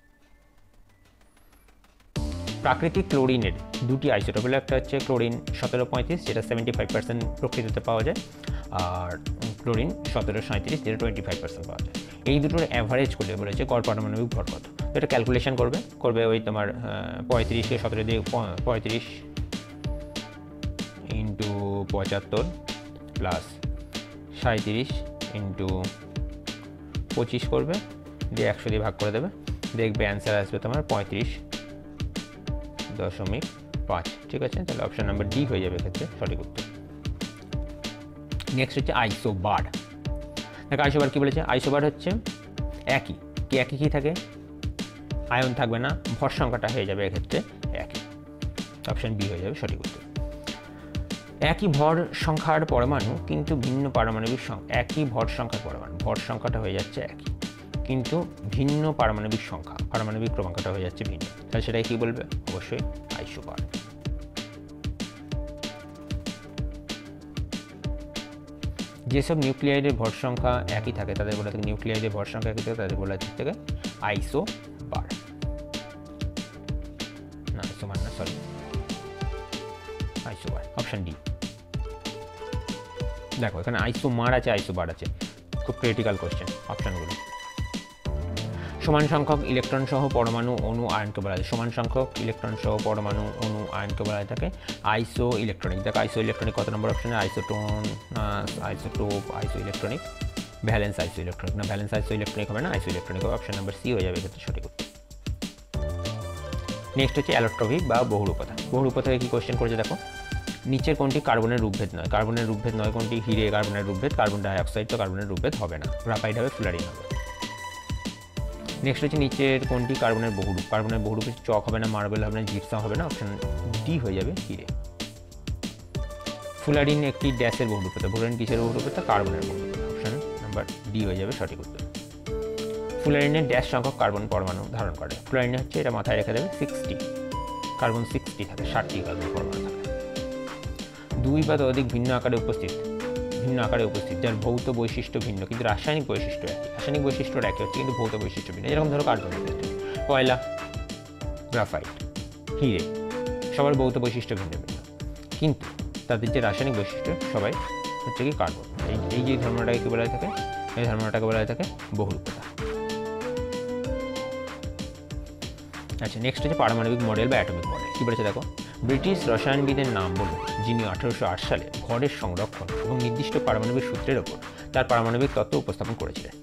প্রাকৃতিক ক্লোরিনের দুটি আইসোটোপ হলো, একটা হচ্ছে ক্লোরিন 1735 যেটা 75% প্রকৃতিতে পাওয়া যায়, আর ক্লোরিন 1737 যেটা 25% পাওয়া যায়। এই দুটোর অ্যাভারেজ করলে বলেছে গড় পারমাণবিক ভর কত। তো এটা ক্যালকুলেশন করবে ওই তোমার 35কে 17 দিয়ে 35 ইন্টু 75 প্লাস 37 ইন্টু 25 করবে, দিয়ে 100 দিয়ে ভাগ করে দেবে, দেখবে অ্যান্সার আসবে তোমার 35.5। ঠিক আছে, তাহলে অপশন নাম্বার ডি হয়ে যাবে এক্ষেত্রে সঠিক উত্তর। নেক্সট হচ্ছে আইসোবার। দেখো আইসোবার কী বলেছে? আইসোবার হচ্ছে একই কী থাকে? আয়ন থাকবে না, ভর সংখ্যাটা হয়ে যাবে এক্ষেত্রে একই। অপশন বি হয়ে যাবে সঠিক উত্তর। একই ভর সংখ্যার পরমাণু কিন্তু ভিন্ন পারমাণবিক সংখ্যা। একই ভর সংখ্যার পরমাণু, ভর সংখ্যাটা হয়ে যাচ্ছে একই কিন্তু ভিন্ন পারমাণবিক সংখ্যা, পারমাণবিক ক্রমাঙ্কটা হয়ে যাচ্ছে ভিন্ন। তাহলে সেটাই কী বলবে? অবশ্যই আইসোবার। যেসব নিউক্লিয়াইডের ভর সংখ্যা একই থাকে তাদের বলা থাকে নিউক্লিয়াইডের ভর সংখ্যা একই থাকে তাদের বলা থাকে আইসোবার। না আইসোবার না, সরি, আইসোবার। Option D. দেখো এখানে আইসোমার আছে, আইসোবার আছে, খুব ক্রিটিক্যাল কোশ্চেন অপশনগুলো। সমান সংখ্যক ইলেকট্রন সহ পরমাণু অণু আয়নকে বলা যায়। সমান সংখ্যক ইলেকট্রন সহ পরমাণু অণু আয়নকে বলা থাকে আইসো ইলেকট্রনিক। দেখো আইসো ইলেকট্রনিক কত নম্বর অপশনে? আইসোটোন, আইসোটোপ, আইসো ইলেকট্রনিক, ভ্যালেন্স আইসো ইলেকট্রনিক। না, ভ্যালেন্স আইসো ইলেকট্রনিক হবে না, আইসো ইলেকট্রনিক হবে। অপশন নাম্বার সি হয়ে যাবে এক্ষেত্রে সঠিক উত্তর। নেক্সট হচ্ছে অ্যালোট্রপিক বা বহুরূপতা। বহুরূপতাকে কি কোশ্চেন করেছে দেখো, নিচের কোনটি কার্বনের রূপভেদ নয়? কার্বনের রূপভেদ নয় কোনটি? হিরে কার্বনের রূপভেদ, কার্বন ডাইঅক্সাইড তো কার্বনের রূপভেদ হবে না, গ্রাফাইট হবে, ফ্লুরিন হবে। নেক্সট হচ্ছে নিচের কোনটি কার্বনের বহুরূপ? কার্বনের বহুরূপে চক হবে না, মার্বেল হবে না, জিপসাম হবে না, অপশন ডি হয়ে যাবে হিরে। ফ্লুরিন একটি ড্যাশের বহুরূপতা। ফ্লুরিন কিসের বহুরূপতা? কার্বনের বহুরূপতা। অপশন নাম্বার ডি হয়ে যাবে সঠিক উত্তর। ফ্লুরিনের ড্যাশ সংখ্যক কার্বন পরমাণু ধারণ করে। ফ্লুরিন হচ্ছে, এটা মাথায় রেখে দেবে, 60 কার্বন 60 থাকে, 60টি কার্বন পরমাণু থাকে। দুই বা ততোধিক ভিন্ন আকারে উপস্থিত যার ভৌত বৈশিষ্ট্য ভিন্ন কিন্তু রাসায়নিক বৈশিষ্ট্য একই। রাসায়নিক বৈশিষ্ট্যটা একই হচ্ছে কিন্তু ভৌত বৈশিষ্ট্য ভিন্ন। যেরকম ধরো কার্বনের ক্ষেত্রে কয়লা, গ্রাফাইট, হিরে, সবার ভৌত বৈশিষ্ট্য ভিন্ন ভিন্ন কিন্তু তাদের যে রাসায়নিক বৈশিষ্ট্য সবাই হচ্ছে কি কার্বন। এই যে ধর্মটাকে কী বলা থাকে? এই ধর্মটাকে বলা থাকে বহুরূপতা। আচ্ছা, নেক্সট হচ্ছে পারমাণবিক মডেল বা অ্যাটমিক মডেল। কী বলেছে দেখো, ব্রিটিশ রসায়নবিদের নাম বলুন যিনি 1808 সালে ভরের সংরক্ষণ এবং নির্দিষ্ট পারমাণবিক সূত্রের ওপর তার পারমাণবিক তত্ত্ব উপস্থাপন করেছিলেন।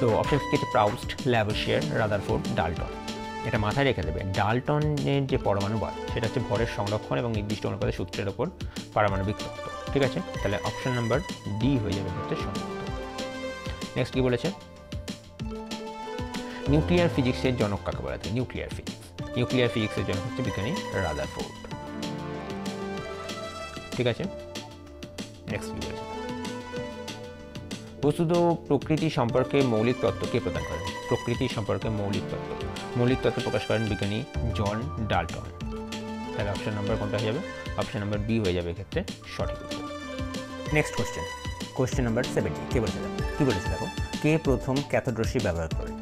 তো অপশন কি আছে? Proust, Lavoisier, Rutherford, Dalton. এটা মাথায় রেখে দেবে, ডাল্টনের যে পরমাণুবাদ সেটা হচ্ছে ভরের সংরক্ষণ এবং নির্দিষ্ট অনুপাতের সূত্রের ওপর পারমাণবিক তত্ত্ব। ঠিক আছে, তাহলে অপশন নাম্বার ডি হয়ে যাবে হচ্ছে সঠিক উত্তর। নেক্সট কি বলেছে? নিউক্লিয়ার ফিজিক্সের জনক কাকে বলা যায়? নিউক্লিয়ার ফিজিক্সের জনক হচ্ছে বিজ্ঞানী রাদারফোর্ড। ঠিক আছে, নেক্সট কি বলেছে, বস্তুত প্রকৃতি সম্পর্কে মৌলিক তত্ত্ব কে প্রদান করেন? প্রকৃতি সম্পর্কে মৌলিক তত্ত্ব প্রকাশ করেন বিজ্ঞানী জন ডাল্টন। তাহলে অপশন নাম্বার কোনটা হয়ে যাবে? অপশন নাম্বার বি হয়ে যাবে এক্ষেত্রে সঠিক উত্তর। নেক্সট কোশ্চেন নাম্বার 70 কি বলেছে দেখো, কে প্রথম ক্যাথোড রশ্মি ব্যবহার করেন?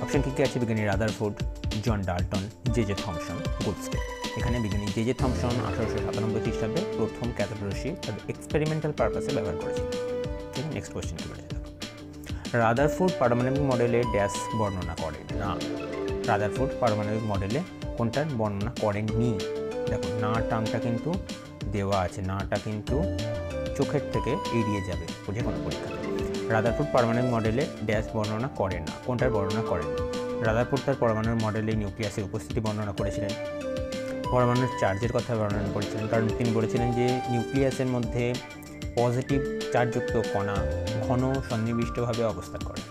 অপশন কি আছে? বিজ্ঞানী Rutherford, John Dalton, J Thomson, গুডস্টেড। এখানে বিজ্ঞানী জে থমসন 1897 খ্রিস্টাব্দে প্রথম ক্যাথোড রশ্মি তাদের এক্সপেরিমেন্টাল পারপাসে ব্যবহার করেছিলেন। নেক্সট কোশ্চেন কি বলেছে দেখো, রাদারফোর্ড পারমাণবিক মডেলে ড্যাশ বর্ণনা করেন না? রাদারফোর্ড পারমাণবিক মডেলে কোনটার বর্ণনা করেননি? দেখো না টার্মটা কিন্তু দেওয়া আছে, নাটা কিন্তু চোখের থেকে এড়িয়ে যাবে যে কোনো পরীক্ষা। রাদারফোর্ড পারমাণবিক মডেলে ড্যাশ বর্ণনা করেন না, কোনটার বর্ণনা করেন? রাদারফোর্ড তার পরমাণুর মডেলে নিউক্লিয়াসের উপস্থিতি বর্ণনা করেছিলেন, পরমাণুর চার্জের কথা বর্ণনা করেছিলেন, কারণ তিনি বলেছিলেন যে নিউক্লিয়াসের মধ্যে পজিটিভ চার্জযুক্ত কণা ঘন সন্নিবিষ্টভাবে অবস্থান করে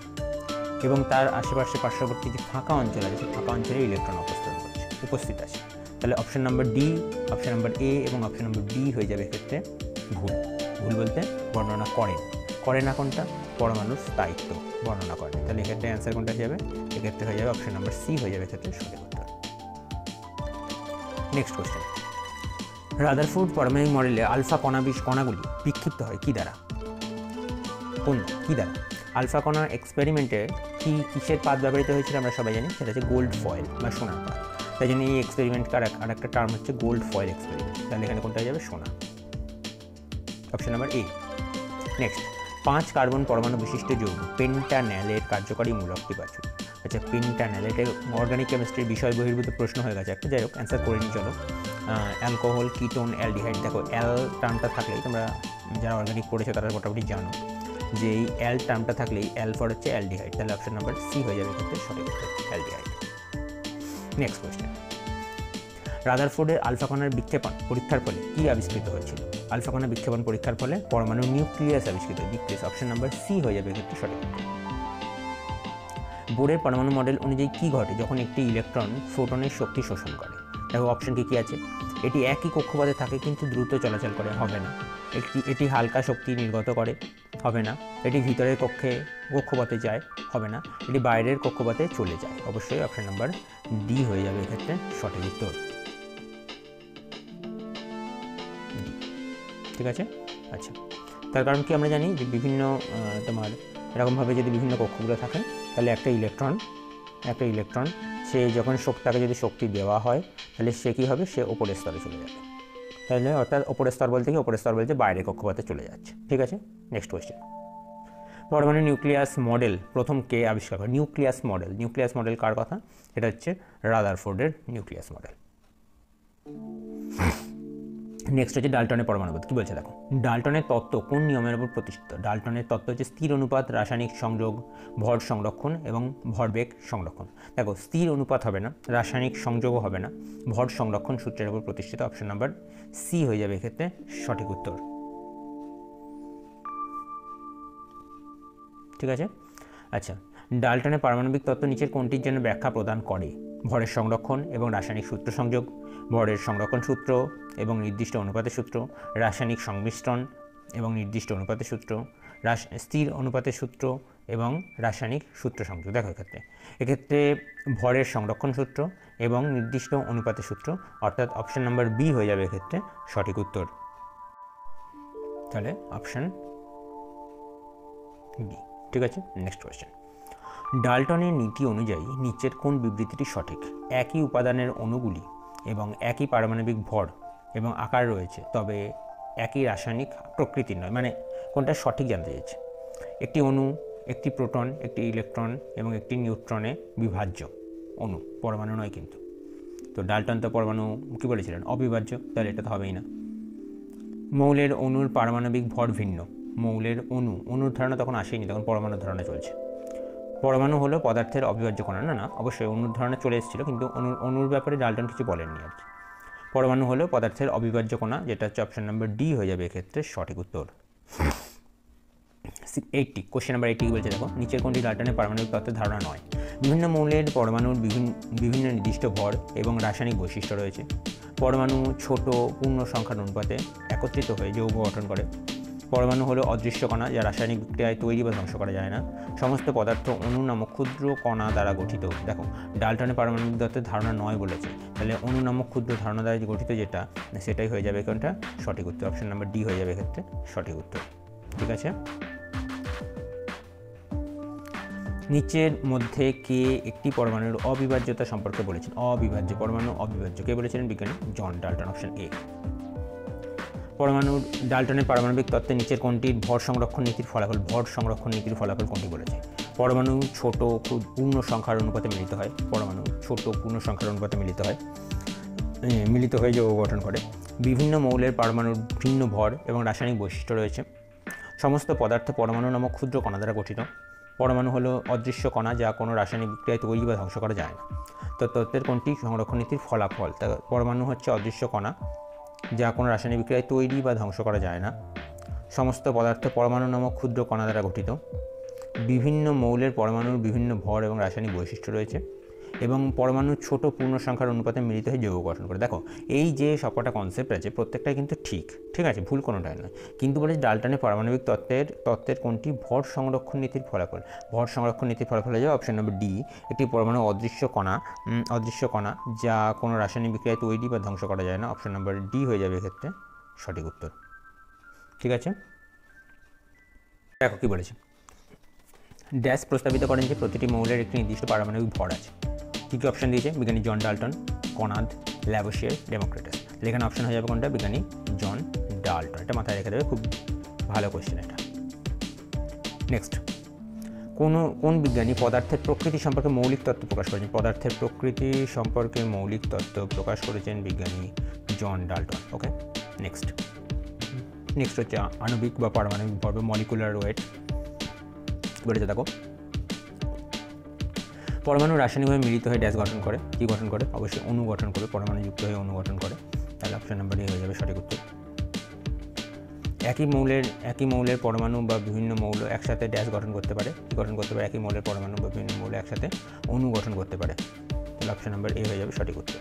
এবং তার আশেপাশে পার্শ্ববর্তী যে ফাঁকা অঞ্চল আছে সেই ফাঁকা অঞ্চলে ইলেকট্রন উপস্থিত আছে। তাহলে option number D, option number এ এবং অপশন নাম্বার ডি হয়ে যাবে এক্ষেত্রে ভুল বলতে বর্ণনা করে না কোনটা? পরমাণুর স্থায়িত্ব বর্ণনা করে। তাহলে এক্ষেত্রে অ্যান্সার কোনটা হয়ে যাবে? এক্ষেত্রে হয়ে যাবে অপশন নাম্বার সি হয়ে যাবে এক্ষেত্রে সঠিক উত্তর। নেক্সট কোশ্চেন, রাদারফোর্ড পারমাণবিক মডেলে আলফা কণাগুলি বিক্ষিপ্ত হয় কি দ্বারা? কি দ্বারা? আলফা কণা এক্সপেরিমেন্টে কিসের পাত ব্যবহৃত হয়েছিল আমরা সবাই জানি, সেটা হচ্ছে গোল্ড ফয়েল বা সোনার পাত। তাই জন্য এই এক্সপেরিমেন্টকার আর একটা টার্ম হচ্ছে গোল্ড ফয়েল এক্সপেরিমেন্ট। তাহলে এখানে কোনটা হয়ে যাবে? সোনা, অপশন নাম্বার এ। নেক্সট, 5 কার্বন পরমাণু বিশিষ্ট যৌগ পেন্টান্যালের কার্যকরী মূলকটি বাছুন। আচ্ছা, পেন্টান্যাল এটা অর্গানিক কেমিস্ট্রির বিষয় বহির্ভূত প্রশ্ন হয়ে গেছে একটা, যাই হোক অ্যান্সার করে নিই চলো। Alcohol, ketone, aldehyde. দেখো অ্যাল টার্মটা থাকলেই তোমরা যারা অর্গানিক পড়েছো তারা মোটামুটি জানো যে এই অ্যাল টার্মটা থাকলেই অ্যাল ফর হচ্ছে অ্যালডিহাইড। তাহলে অপশন নাম্বার সি হয়ে যাবে ক্ষেত্রে সঠিক উত্তর, অ্যালডিহাইড। নেক্সট কোয়েশ্চেন, রাদারফোর্ডের আলফা কণার বিক্ষেপণ পরীক্ষার ফলে কি আবিষ্কৃত হয়েছিল? আলফা কণা বিক্ষেপণ পরীক্ষার ফলে পরমাণু নিউক্লিয়াস আবিষ্কৃত, নিউক্লিয়াস। অপশন নাম্বার সি হয়ে যাবে ক্ষেত্রে সঠিক উত্তর। বোরের পরমাণু মডেল অনুযায়ী কী ঘটে যখন একটি ইলেকট্রন ফোটনের শক্তি শোষণ করে? দেখো অপশন কী আছে, এটি একই কক্ষপথে থাকে কিন্তু দ্রুত চলাচল করে, হবে না। এটি হালকা শক্তি নির্গত করে, হবে না। এটি ভিতরের কক্ষপথে যায়, হবে না। এটি বাইরের কক্ষপথে চলে যায়, অবশ্যই অপশন নাম্বার ডি হয়ে যাবে এক্ষেত্রে সঠিক উত্তর। ঠিক আছে, আচ্ছা। তার কারণ কি আমরা জানি যে বিভিন্ন তোমার এরকমভাবে যদি বিভিন্ন কক্ষগুলো থাকে তাহলে একটা ইলেকট্রন সে যখন তাকে যদি শক্তি দেওয়া হয় তাহলে সে কী হবে, সে ওপরের স্তরে চলে যাবে। তাহলে অর্থাৎ ওপরের স্তর বলতে বাইরের কক্ষপথে চলে যাচ্ছে। ঠিক আছে, নেক্সট কোয়েশ্চেন, পরমাণু নিউক্লিয়াস মডেল প্রথম কে আবিষ্কার করে? নিউক্লিয়াস মডেল কার কথা? এটা হচ্ছে রাদারফোর্ডের নিউক্লিয়াস মডেল। নেক্সট হচ্ছে ডাল্টনের পরমাণুবোধ। কী বলছে দেখো, ডাল্টনের তত্ত্ব কোন নিয়মের উপর প্রতিষ্ঠিত? ডাল্টনের তত্ত্ব হচ্ছে স্থির অনুপাত, রাসায়নিক সংযোগ, ভর সংরক্ষণ এবং ভরবেগ সংরক্ষণ। দেখো স্থির অনুপাত হবে না, রাসায়নিক সংযোগও হবে না, ভর সংরক্ষণ সূত্রের উপর প্রতিষ্ঠিত। অপশন নাম্বার সি হয়ে যাবে এক্ষেত্রে সঠিক উত্তর। ঠিক আছে, আচ্ছা। ডাল্টনের পারমাণবিক তত্ত্ব নিচের কোনটির জন্য ব্যাখ্যা প্রদান করে? ভরের সংরক্ষণ এবং রাসায়নিক সূত্র সংযোগ, ভরের সংরক্ষণ সূত্র এবং নির্দিষ্ট অনুপাতের সূত্র, রাসায়নিক সংমিশ্রণ এবং নির্দিষ্ট অনুপাতের সূত্র, স্থির অনুপাতের সূত্র এবং রাসায়নিক সূত্র সংযোগ। দেখো এক্ষেত্রে ভরের সংরক্ষণ সূত্র এবং নির্দিষ্ট অনুপাতের সূত্র, অর্থাৎ অপশন নাম্বার বি হয়ে যাবে এক্ষেত্রে সঠিক উত্তর। তাহলে অপশন বি। ঠিক আছে, নেক্সট কোয়েশ্চেন, ডাল্টনের নীতি অনুযায়ী নিচের কোন বিবৃতিটি সঠিক? একই উপাদানের অণুগুলি এবং একই পারমাণবিক ভর এবং আকার রয়েছে, তবে একই রাসায়নিক প্রকৃতির নয়। মানে কোনটা সঠিক জানতে চাইছে। একটি অণু, একটি প্রোটন, একটি ইলেকট্রন এবং একটি নিউট্রনে বিভাজ্য অণু, পরমাণু নয় কিন্তু। তো ডাল্টন তো পরমাণু কী বলেছিলেন? অবিভাজ্য, তাহলে এটা তো হবেই না। মৌলের অণুর পারমাণবিক ভর ভিন্ন। মৌলের অণুর ধারণা তখন আসেনি, তখন পরমাণুর ধারণা চলছে। পরমাণু হলো পদার্থের অবিভাজ্য কণা। না অবশ্যই অণুর ধারণা চলে এসেছিলো, কিন্তু অণুর ব্যাপারে ডাল্টন কিছু বলেননি আর কি। পরমাণু হলো পদার্থের অবিভাজ্য কণা, যেটা হচ্ছে অপশন নাম্বার ডি হয়ে যাবে এক্ষেত্রে সঠিক উত্তর। 80 কোশ্চেন নাম্বার 80 বলছে দেখো, নিচের কোনটি ডাল্টনের পারমাণবিক তত্ত্বের ধারণা নয়? বিভিন্ন মৌলের পরমাণুর বিভিন্ন নির্দিষ্ট ভর এবং রাসায়নিক বৈশিষ্ট্য রয়েছে। পরমাণু ছোট পূর্ণ সংখ্যার অনুপাতে একত্রিত হয়ে যৌগ গঠন করে। পরমাণু হলো অদৃশ্য কণা যা রাসায়নিক বিক্রিয়ায় তৈরি বা ধ্বংস করা যায় না। সমস্ত পদার্থ অণু নামক ক্ষুদ্র কণা দ্বারা গঠিত। দেখো ডাল্টনের পারমাণবিক তত্ত্বের ধারণা 9 বলেছে, তাহলে অণু নামক ক্ষুদ্র ধারণা দ্বারা গঠিত যেটা সেটাই হয়ে যাবে কোনটা সঠিক উত্তর, অপশন নাম্বার ডি হয়ে যাবে এক্ষেত্রে সঠিক উত্তর। ঠিক আছে, নিচের মধ্যে কে একটি পরমাণুর অবিভাজ্যতা সম্পর্কে বলেছেন? অবিভাজ্য পরমাণু অবিভাজ্য কে বলেছিলেন? বিজ্ঞানী জন ডাল্টন, অপশন এ। পরমাণুর ডাল্টনের পারমাণবিক তত্ত্বে নিচের কোনটির ভর সংরক্ষণ নীতির ফলাফল? ভর সংরক্ষণ নীতির ফলাফল কোনটি বলেছে? পরমাণু ছোট পূর্ণ সংখ্যার অনুপাতে মিলিত হয়। পরমাণু ছোট পূর্ণ সংখ্যার অনুপাতে মিলিত হয়ে যৌগ গঠন করে। বিভিন্ন মৌলের পারমাণুর ভিন্ন ভর এবং রাসায়নিক বৈশিষ্ট্য রয়েছে। সমস্ত পদার্থ পরমাণু নামক ক্ষুদ্র কণা দ্বারা গঠিত। পরমাণু হলো অদৃশ্য কণা যা কোনো রাসায়নিক বিক্রিয়ায় তৈরি বা ধ্বংস করা যায় না। তো তত্ত্বের কোনটি সংরক্ষণ নীতির ফলাফল? তা পরমাণু হচ্ছে অদৃশ্য কণা যা কোনো রাসায়নিক বিক্রিয়ায় তৈরি বা ধ্বংস করা যায় না। সমস্ত পদার্থ পরমাণু নামক ক্ষুদ্র কণা দ্বারা গঠিত। বিভিন্ন মৌলের পরমাণুর বিভিন্ন ভর এবং রাসায়নিক বৈশিষ্ট্য রয়েছে এবং পরমাণু ছোট পূর্ণ সংখ্যার অনুপাতে মিলিত হয়ে যৌগ গঠন করে। দেখো এই যে সবকটা কনসেপ্ট আছে প্রত্যেকটাই কিন্তু ঠিক আছে, ভুল কোনোটাই নয়, কিন্তু বলে ডাল্টনের পারমাণবিক তত্ত্বের কোনটি ভর সংরক্ষণ নীতির ফলাফল? ভর সংরক্ষণ নীতির ফলাফল হয়ে যাবে অপশন নম্বর ডি, একটি পরমাণু অদৃশ্য কণা যা কোনো রাসায়নিক বিক্রিয়ায় তৈরি বা ধ্বংস করা যায় না। অপশন নম্বর ডি হয়ে যাবে এক্ষেত্রে সঠিক উত্তর। ঠিক আছে, দেখো কি বলেছে। ড্যাশ প্রস্তাবিত করেন যে প্রতিটি মৌলের একটি নির্দিষ্ট পারমাণবিক ভর আছে। কী কী অপশন দিয়েছে? বিজ্ঞানী জন ডাল্টন, কনাদ, ল্যাভোসিয়ার, ডেমোক্রিটাস। এখানে অপশন হয়ে যাবে কোনটা? বিজ্ঞানী জন ডাল্টন। এটা মাথায় রেখে দেবে, খুব ভালো কোশ্চেন এটা। নেক্সট, কোন বিজ্ঞানী পদার্থের প্রকৃতি সম্পর্কে মৌলিক তত্ত্ব প্রকাশ করেছেন? পদার্থের প্রকৃতি সম্পর্কে মৌলিক তত্ত্ব প্রকাশ করেছেন বিজ্ঞানী জন ডাল্টন। ওকে, নেক্সট হচ্ছে আণবিক বা পারমাণবিক ভর, মলিকুলার ওয়েট বলেছে। দেখো পরমাণু রাসায়নিকভাবে মিলিত হয়ে ড্যাশ গঠন করে। কী গঠন করে? অবশ্যই অণু গঠন করে, পরমাণু যুক্ত হয়ে অণু গঠন করে। তাহলে অপশন নাম্বার এ হয়ে যাবে সঠিক উত্তর। একই মৌলের পরমাণু বা বিভিন্ন মৌল একসাথে ড্যাশ গঠন করতে পারে। কী গঠন করতে পারে? একই মৌলের পরমাণু বা বিভিন্ন মৌল একসাথে অণু গঠন করতে পারে। তাহলে অপশন নাম্বার এ হয়ে যাবে সঠিক উত্তর।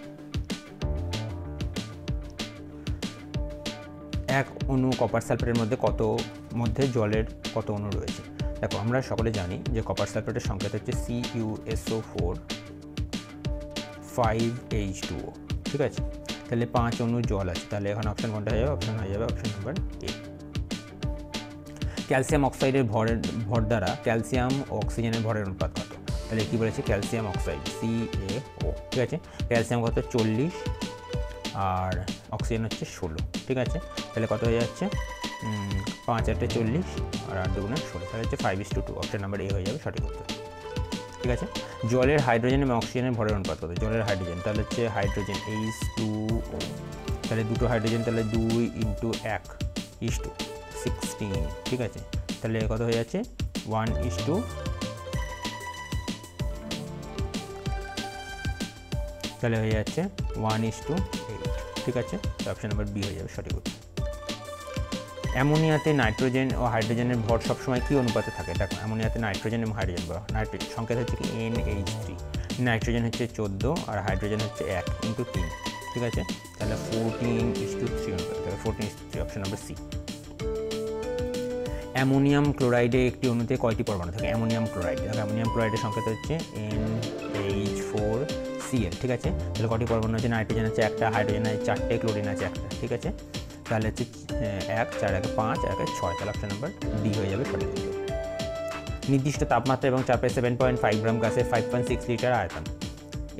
এক অণু কপার সালফেটের মধ্যে জলের কত অণু রয়েছে? দেখো আমরা সকলে জানি যে কপার সালফেটের সংকেত হচ্ছে CuSO4 5H2O। ঠিক আছে, তাহলে 5 অণু জল আছে। তাহলে এখন অপশন কোনটা হয়ে যাবে? অপশন হয়ে যাবে অপশন নাম্বার এ। ক্যালসিয়াম অক্সাইডের ভর দ্বারা ক্যালসিয়াম ও অক্সিজেনের ভরের অনুপাত কত? তাহলে কী বলেছে? Calcium oxide CaO। ঠিক আছে, ক্যালসিয়াম কত? 40 আর অক্সিজেন হচ্ছে 16। ঠিক আছে, তাহলে কত হয়ে যাচ্ছে? 5 × 8 = 40 আর 8 × 2 = 16। তাহলে হচ্ছে 5:2। অপশন নাম্বার এ হয়ে যাবে সঠিক উত্তর। ঠিক আছে, জলের হাইড্রোজেন এবং অক্সিজেনের ভরের অনুপাত কত? জলের হাইড্রোজেন তাহলে হচ্ছে হাইড্রোজেন H2O, তাহলে দুটো হাইড্রোজেন, তাহলে 2 × 1 = 16। ঠিক আছে, তাহলে কত হয়ে যাচ্ছে? 1:, তাহলে হয়ে যাচ্ছে 1:8। ঠিক আছে, অপশন নাম্বার বি হয়ে যাবে সঠিক উত্তর। অ্যামোনিয়াতে নাইট্রোজেন ও হাইড্রোজেনের ভর সবসময় কী অনুপাতে থাকে? দেখো অ্যামোনিয়াতে নাইট্রোজেন এবং হাইড্রোজেন নাইট্রোজেন সংকেত হচ্ছে কি NH3, নাইট্রোজেন হচ্ছে 14 আর হাইড্রোজেন হচ্ছে 1 × 3। ঠিক আছে, তাহলে 14:3 অনুপাত, তাহলে 14:3 অপশন নাম্বার সি। অ্যামোনিয়াম ক্লোরাইডে একটি অণুতে কয়টি পরমাণু থাকে? অ্যামোনিয়াম ক্লোরাইডের সংকেত হচ্ছে NH4Cl। ঠিক আছে, তাহলে কটি পরমাণু আছে? নাইট্রোজেন আছে 1টা, হাইড্রোজেন আছে 4টে, ক্লোরিন আছে 1টা। ঠিক আছে, তাহলে হচ্ছে 1, 4, 1, 5, 1, 6। তাহলে অপশন নাম্বার ডি হয়ে যাবে সঠিক উত্তর। নির্দিষ্ট তাপমাত্রা এবং চাপে 7.5 গ্রাম গ্যাসের 5.6 লিটার আয়তন।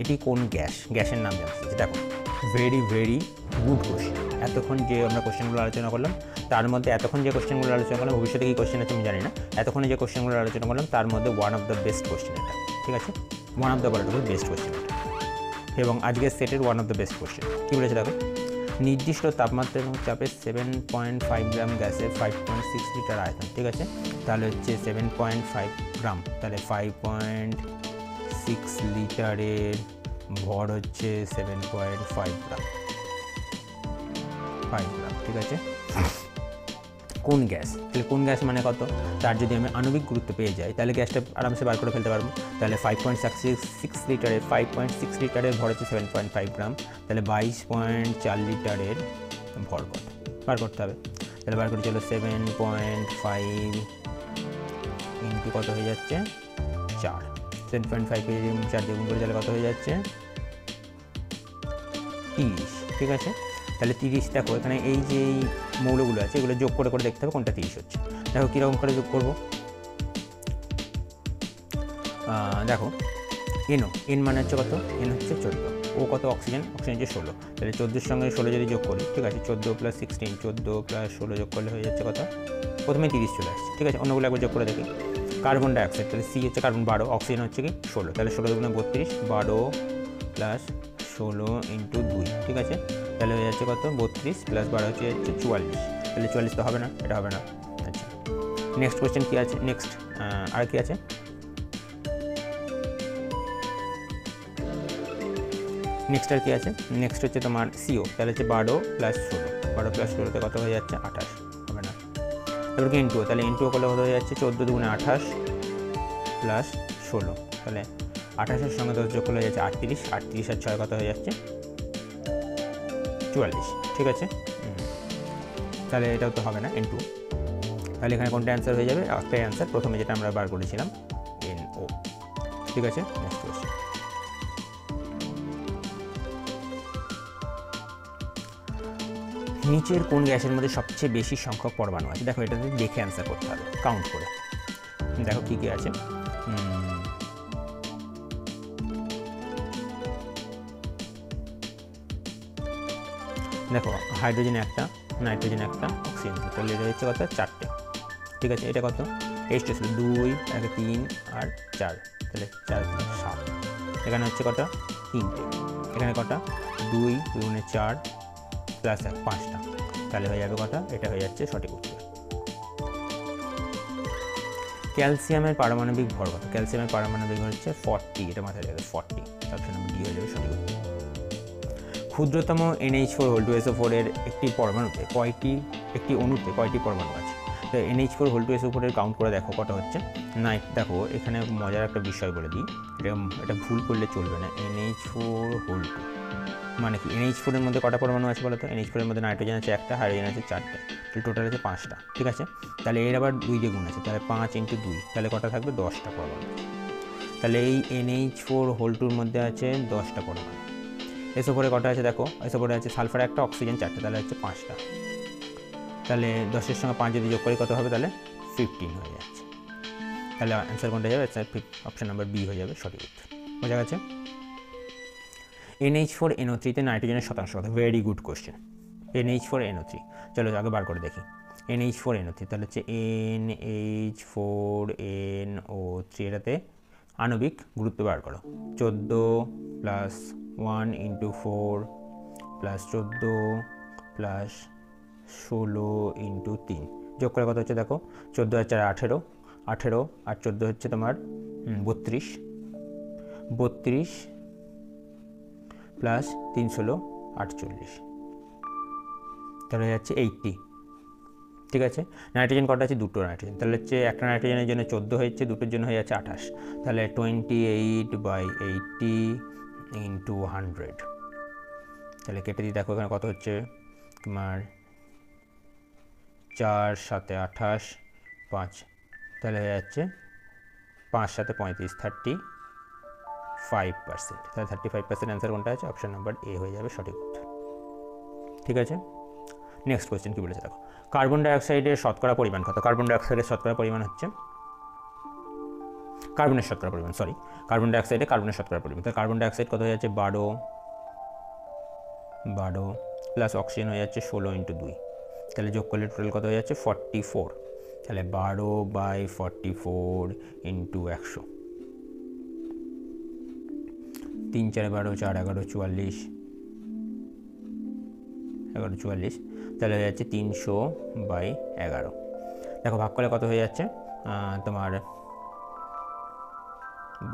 এটি কোন গ্যাসের নাম জানতে? দেখো ভেরি গুড কোশ্চেন। এতক্ষণ যে আমরা কোশ্চেনগুলো আলোচনা করলাম তার মধ্যে ভবিষ্যতে কী কোশ্চেন আছে আমি জানি না, এতক্ষণে যে কোশ্চেনগুলো আলোচনা করলাম তার মধ্যে one of the best question এটা। ঠিক আছে, one of the best question এটা, এবং আজকের সেটের one of the best question. কী বলেছে দেখো? নির্দিষ্ট তাপমাত্রা এবং চাপে 7.5 গ্রাম গ্যাসের 5.6 লিটার আয়তন। ঠিক আছে, তাহলে হচ্ছে 7.5 গ্রাম, তাহলে 5.6 লিটারের ভর হচ্ছে 7.5 গ্রাম, 5 গ্রাম। ঠিক আছে, কোন গ্যাস? তাহলে কোন গ্যাস মানে কত? তার যদি আমি আণবিক গুরুত্ব পেয়ে যাই তাহলে গ্যাসটা আরামসে বার করে ফেলতে পারবো। তাহলে 5.6 লিটারের ভর হচ্ছে 7.5 গ্রাম, তাহলে 22.4 লিটারের ভর কত বার করতে হবে। তাহলে বার করে চলো 7.5 ইন্টু কত হয়ে যাচ্ছে 4, 7.5 4 দিয়ে গুণ করে তাহলে কত হয়ে যাচ্ছে 30। ঠিক আছে, তাহলে 30 দেখো এখানে এই যে মৌলগুলো আছে এগুলো যোগ করে করে দেখতে হবে কোনটা 30 হচ্ছে। দেখো কীরকম করে যোগ করবো, দেখো এন মানে হচ্ছে কত, এন হচ্ছে 14, ও কত অক্সিজেন হচ্ছে 16, তাহলে 14 সঙ্গে 16 যদি যোগ করি, ঠিক আছে 14 + 16, 14 + 16 যোগ করলে হয়ে যাচ্ছে কত, প্রথমে 30 চলে আসছে। ঠিক আছে, অন্যগুলো একবার যোগ করে দেখি। কার্বন ডাইঅক্সাইড, তাহলে সি হচ্ছে কার্বন 12, অক্সিজেন হচ্ছে কি 16, তাহলে 16 × 32, 12 + 16 × 2, ঠিক আছে, তাহলে হয়ে যাচ্ছে কত 32 + 12 হচ্ছে 44, তাহলে 44 তো হবে না, এটা হবে না। আচ্ছা, নেক্সট কোয়েশ্চেন কী আছে, নেক্সট আর কি আছে, নেক্সট আর কি আছে, নেক্সট হচ্ছে তোমার সিও, তাহলে হচ্ছে 12 + 16, 12 + 16তে কত হয়ে যাচ্ছে 28, হবে না। তারপর কি N2, তাহলে N2 করলে কত হয়ে যাচ্ছে 14 × 28 + 16, তাহলে 28-এর সঙ্গে 10 যোগ করলে হয়ে যাচ্ছে 38, 38 আর 6 কত হয়ে যাচ্ছে 44, ঠিক আছে। তাহলে এটাও তো হবে না N2, তাহলে এখানে কোনটা অ্যান্সার হয়ে যাবে, একটাই অ্যান্সার, প্রথমে যেটা আমরা বার করেছিলাম NO, ঠিক আছে। নেক্সট কোয়েশ্চেন, নিচের কোন গ্যাসের মধ্যে সবচেয়ে বেশি সংখ্যক পরমাণু আছে, দেখো এটা দেখে অ্যান্সার করতে হবে, কাউন্ট করে। দেখো কী কী আছে, দেখো হাইড্রোজেন একটা, নাইট্রোজেন একটা, অক্সিজেন, তাহলে এটা হচ্ছে কত 4টে, ঠিক আছে। এটা কত H2 ছিল 2, 3 আর 4, তাহলে 4 × 7, এখানে হচ্ছে কত 3টে, এখানে কটা 2 × 4 + 1 5টা, তাহলে হয়ে যাবে কটা, এটা হয়ে যাচ্ছে সঠিক উত্তর। ক্যালসিয়ামের পারমাণবিক ভর কত, ক্যালসিয়ামের পারমাণবিক ভর হচ্ছে 40, এটা মাথায় রাখবে 40, অপশন নম্বর ডি হয়ে যাবে সঠিক উত্তর। ক্ষুদ্রতম NH4 এর একটি পরমাণুতে একটি অণুতে কয়টি পরমাণু আছে, তো NH4 এর কাউন্ট করে দেখো কটা হচ্ছে। দেখো এখানে মজার একটা বিষয় বলে দিই, এটা ভুল করলে চলবে না। NH4 মানে কি, NH4 এর মধ্যে কটা পরমাণু আছে বলো তো, NH4 এর মধ্যে নাইট্রোজেন আছে একটা, হাইড্রোজেন আছে 4টে, তাহলে টোটাল আছে 5টা, ঠিক আছে। তাহলে এর আবার 2 দিয়ে গুণ আছে, তাহলে 5 × 2, তাহলে কটা থাকবে 10টা পরমাণু, তাহলে এই NH4 মধ্যে আছে 10টা পরমাণু। SO4 কটা আছে দেখো, SO4 আছে সালফার একটা, অক্সিজেন 4টে, তাহলে হচ্ছে 5টা, তাহলে 10-এর সঙ্গে 5 যদি যোগ করি কত হবে, তাহলে 15 হয়ে যাচ্ছে। তাহলে অ্যান্সার কোনটা যাবে, অপশন নাম্বার বি হয়ে যাবে সঠিক উত্তর। বোঝা গেছে। NH4NO3 নাইট্রোজেনের শতাংশ কত, ভেরি গুড কোয়েশ্চেন। NH4NO3, চলো আগে বার করে দেখি। NH4NO3 তাহলে হচ্ছে NH4NO3, এটাতে আণবিক গুরুত্ব বার করো, 14 + 1 × 4 + 14 + 16 × 3 যোগ করে কত হচ্ছে দেখো, 14 আর 4 18, 18 আর 14 হচ্ছে তোমার 32, 32 + 3 16 48, তাহলে হয়ে যাচ্ছে 80, ঠিক আছে। নাইট্রোজেন কটা আছে, দুটো নাইট্রোজেন, তাহলে হচ্ছে একটা নাইট্রোজেনের জন্য 14 হয়েছে, দুটোর জন্য হয়ে যাচ্ছে 28, তাহলে 28/80 × 100, তাহলে কেটে দিই, দেখো এখানে কত হচ্ছে তোমার 4 7 28 5, তাহলে হয়ে যাচ্ছে 5 7 35, 35%, তাহলে 35% অ্যান্সার কোনটা আছে, অপশন নাম্বার এ হয়ে যাবে সঠিক উত্তর, ঠিক আছে। নেক্সট কোয়েশ্চেন কী বলেছে দেখো, কার্বন ডাইঅক্সাইডের শতকরা পরিমাণ কত, কার্বন ডাইঅক্সাইডের শতকরা পরিমাণ হচ্ছে, কার্বনের শতকরা পরিমাণ, কার্বন ডাইঅক্সাইডে কার্বনের শতকরা পরিমাণ, তাহলে কার্বন ডাইঅক্সাইড কত হয়ে যাচ্ছে 12 প্লাস অক্সিজেন হয়ে যাচ্ছে 16 × 2, তাহলে যোগ করলে টোটাল কত হয়ে যাচ্ছে 44, তাহলে 12/44 × 100, 3 4 12 4 11 44, 11 44, তাহলে হয়ে যাচ্ছে 300/11, দেখো ভাগ করলে কত হয়ে যাচ্ছে তোমার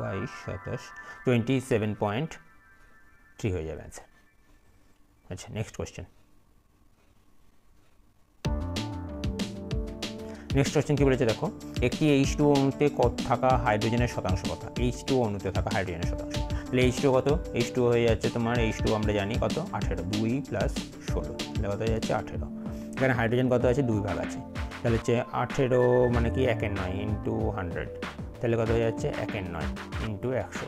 22 27 27.3 হয়ে যাবে অ্যান্সার। আচ্ছা, নেক্সট কোয়েশ্চেন, কী বলেছে দেখো, একটি H2O অণুতে থাকা হাইড্রোজেনের শতাংশ কত, H2O অণুতে থাকা হাইড্রোজেনের শতাংশ, তাহলে H2O কত, H2O হয়ে যাচ্ছে তোমার, H2O আমরা জানি কত 18, 2 + 16, তাহলে কত হয়ে যাচ্ছে 18, এখানে হাইড্রোজেন কত আছে, 2 ভাগ আছে, তাহলে হচ্ছে 18 মানে কি 1/9 ইন্টু 100, তাহলে কত হয়ে যাচ্ছে 1/9 ইন্টু 100,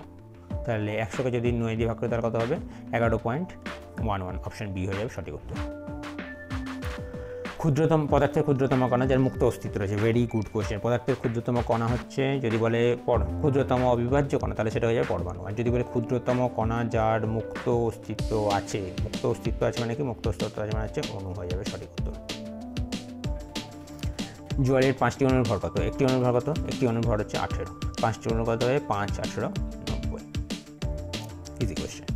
তাহলে 100কে যদি 9 দিয়ে ভাগ করে তাহলে কত হবে 11.11, অপশান বি হয়ে যাবে সঠিক উত্তর। ক্ষুদ্রতম পদার্থের ক্ষুদ্রতম কণা যার মুক্ত অস্তিত্ব রয়েছে, ভেরি গুড কোয়েশ্চেন। পদার্থের ক্ষুদ্রতম কণা হচ্ছে, যদি বলে ক্ষুদ্রতম অবিভাজ্য কণা তাহলে সেটা হয়ে যাবে পরমাণু, আর যদি বলে ক্ষুদ্রতম কণা যার মুক্ত অস্তিত্ব আছে, মুক্ত অস্তিত্ব আছে মানে কি, মুক্ত অস্তিত্ব আছে মানে হচ্ছে অণু হয়ে যাবে সঠিক উত্তর। জলের 5টি অণুর ভর কত? একটি অণুর ভর কত? একটি অণুর ভর হচ্ছে 18, 5টি অণুর কত হবে 5, 18, 90। Easy question.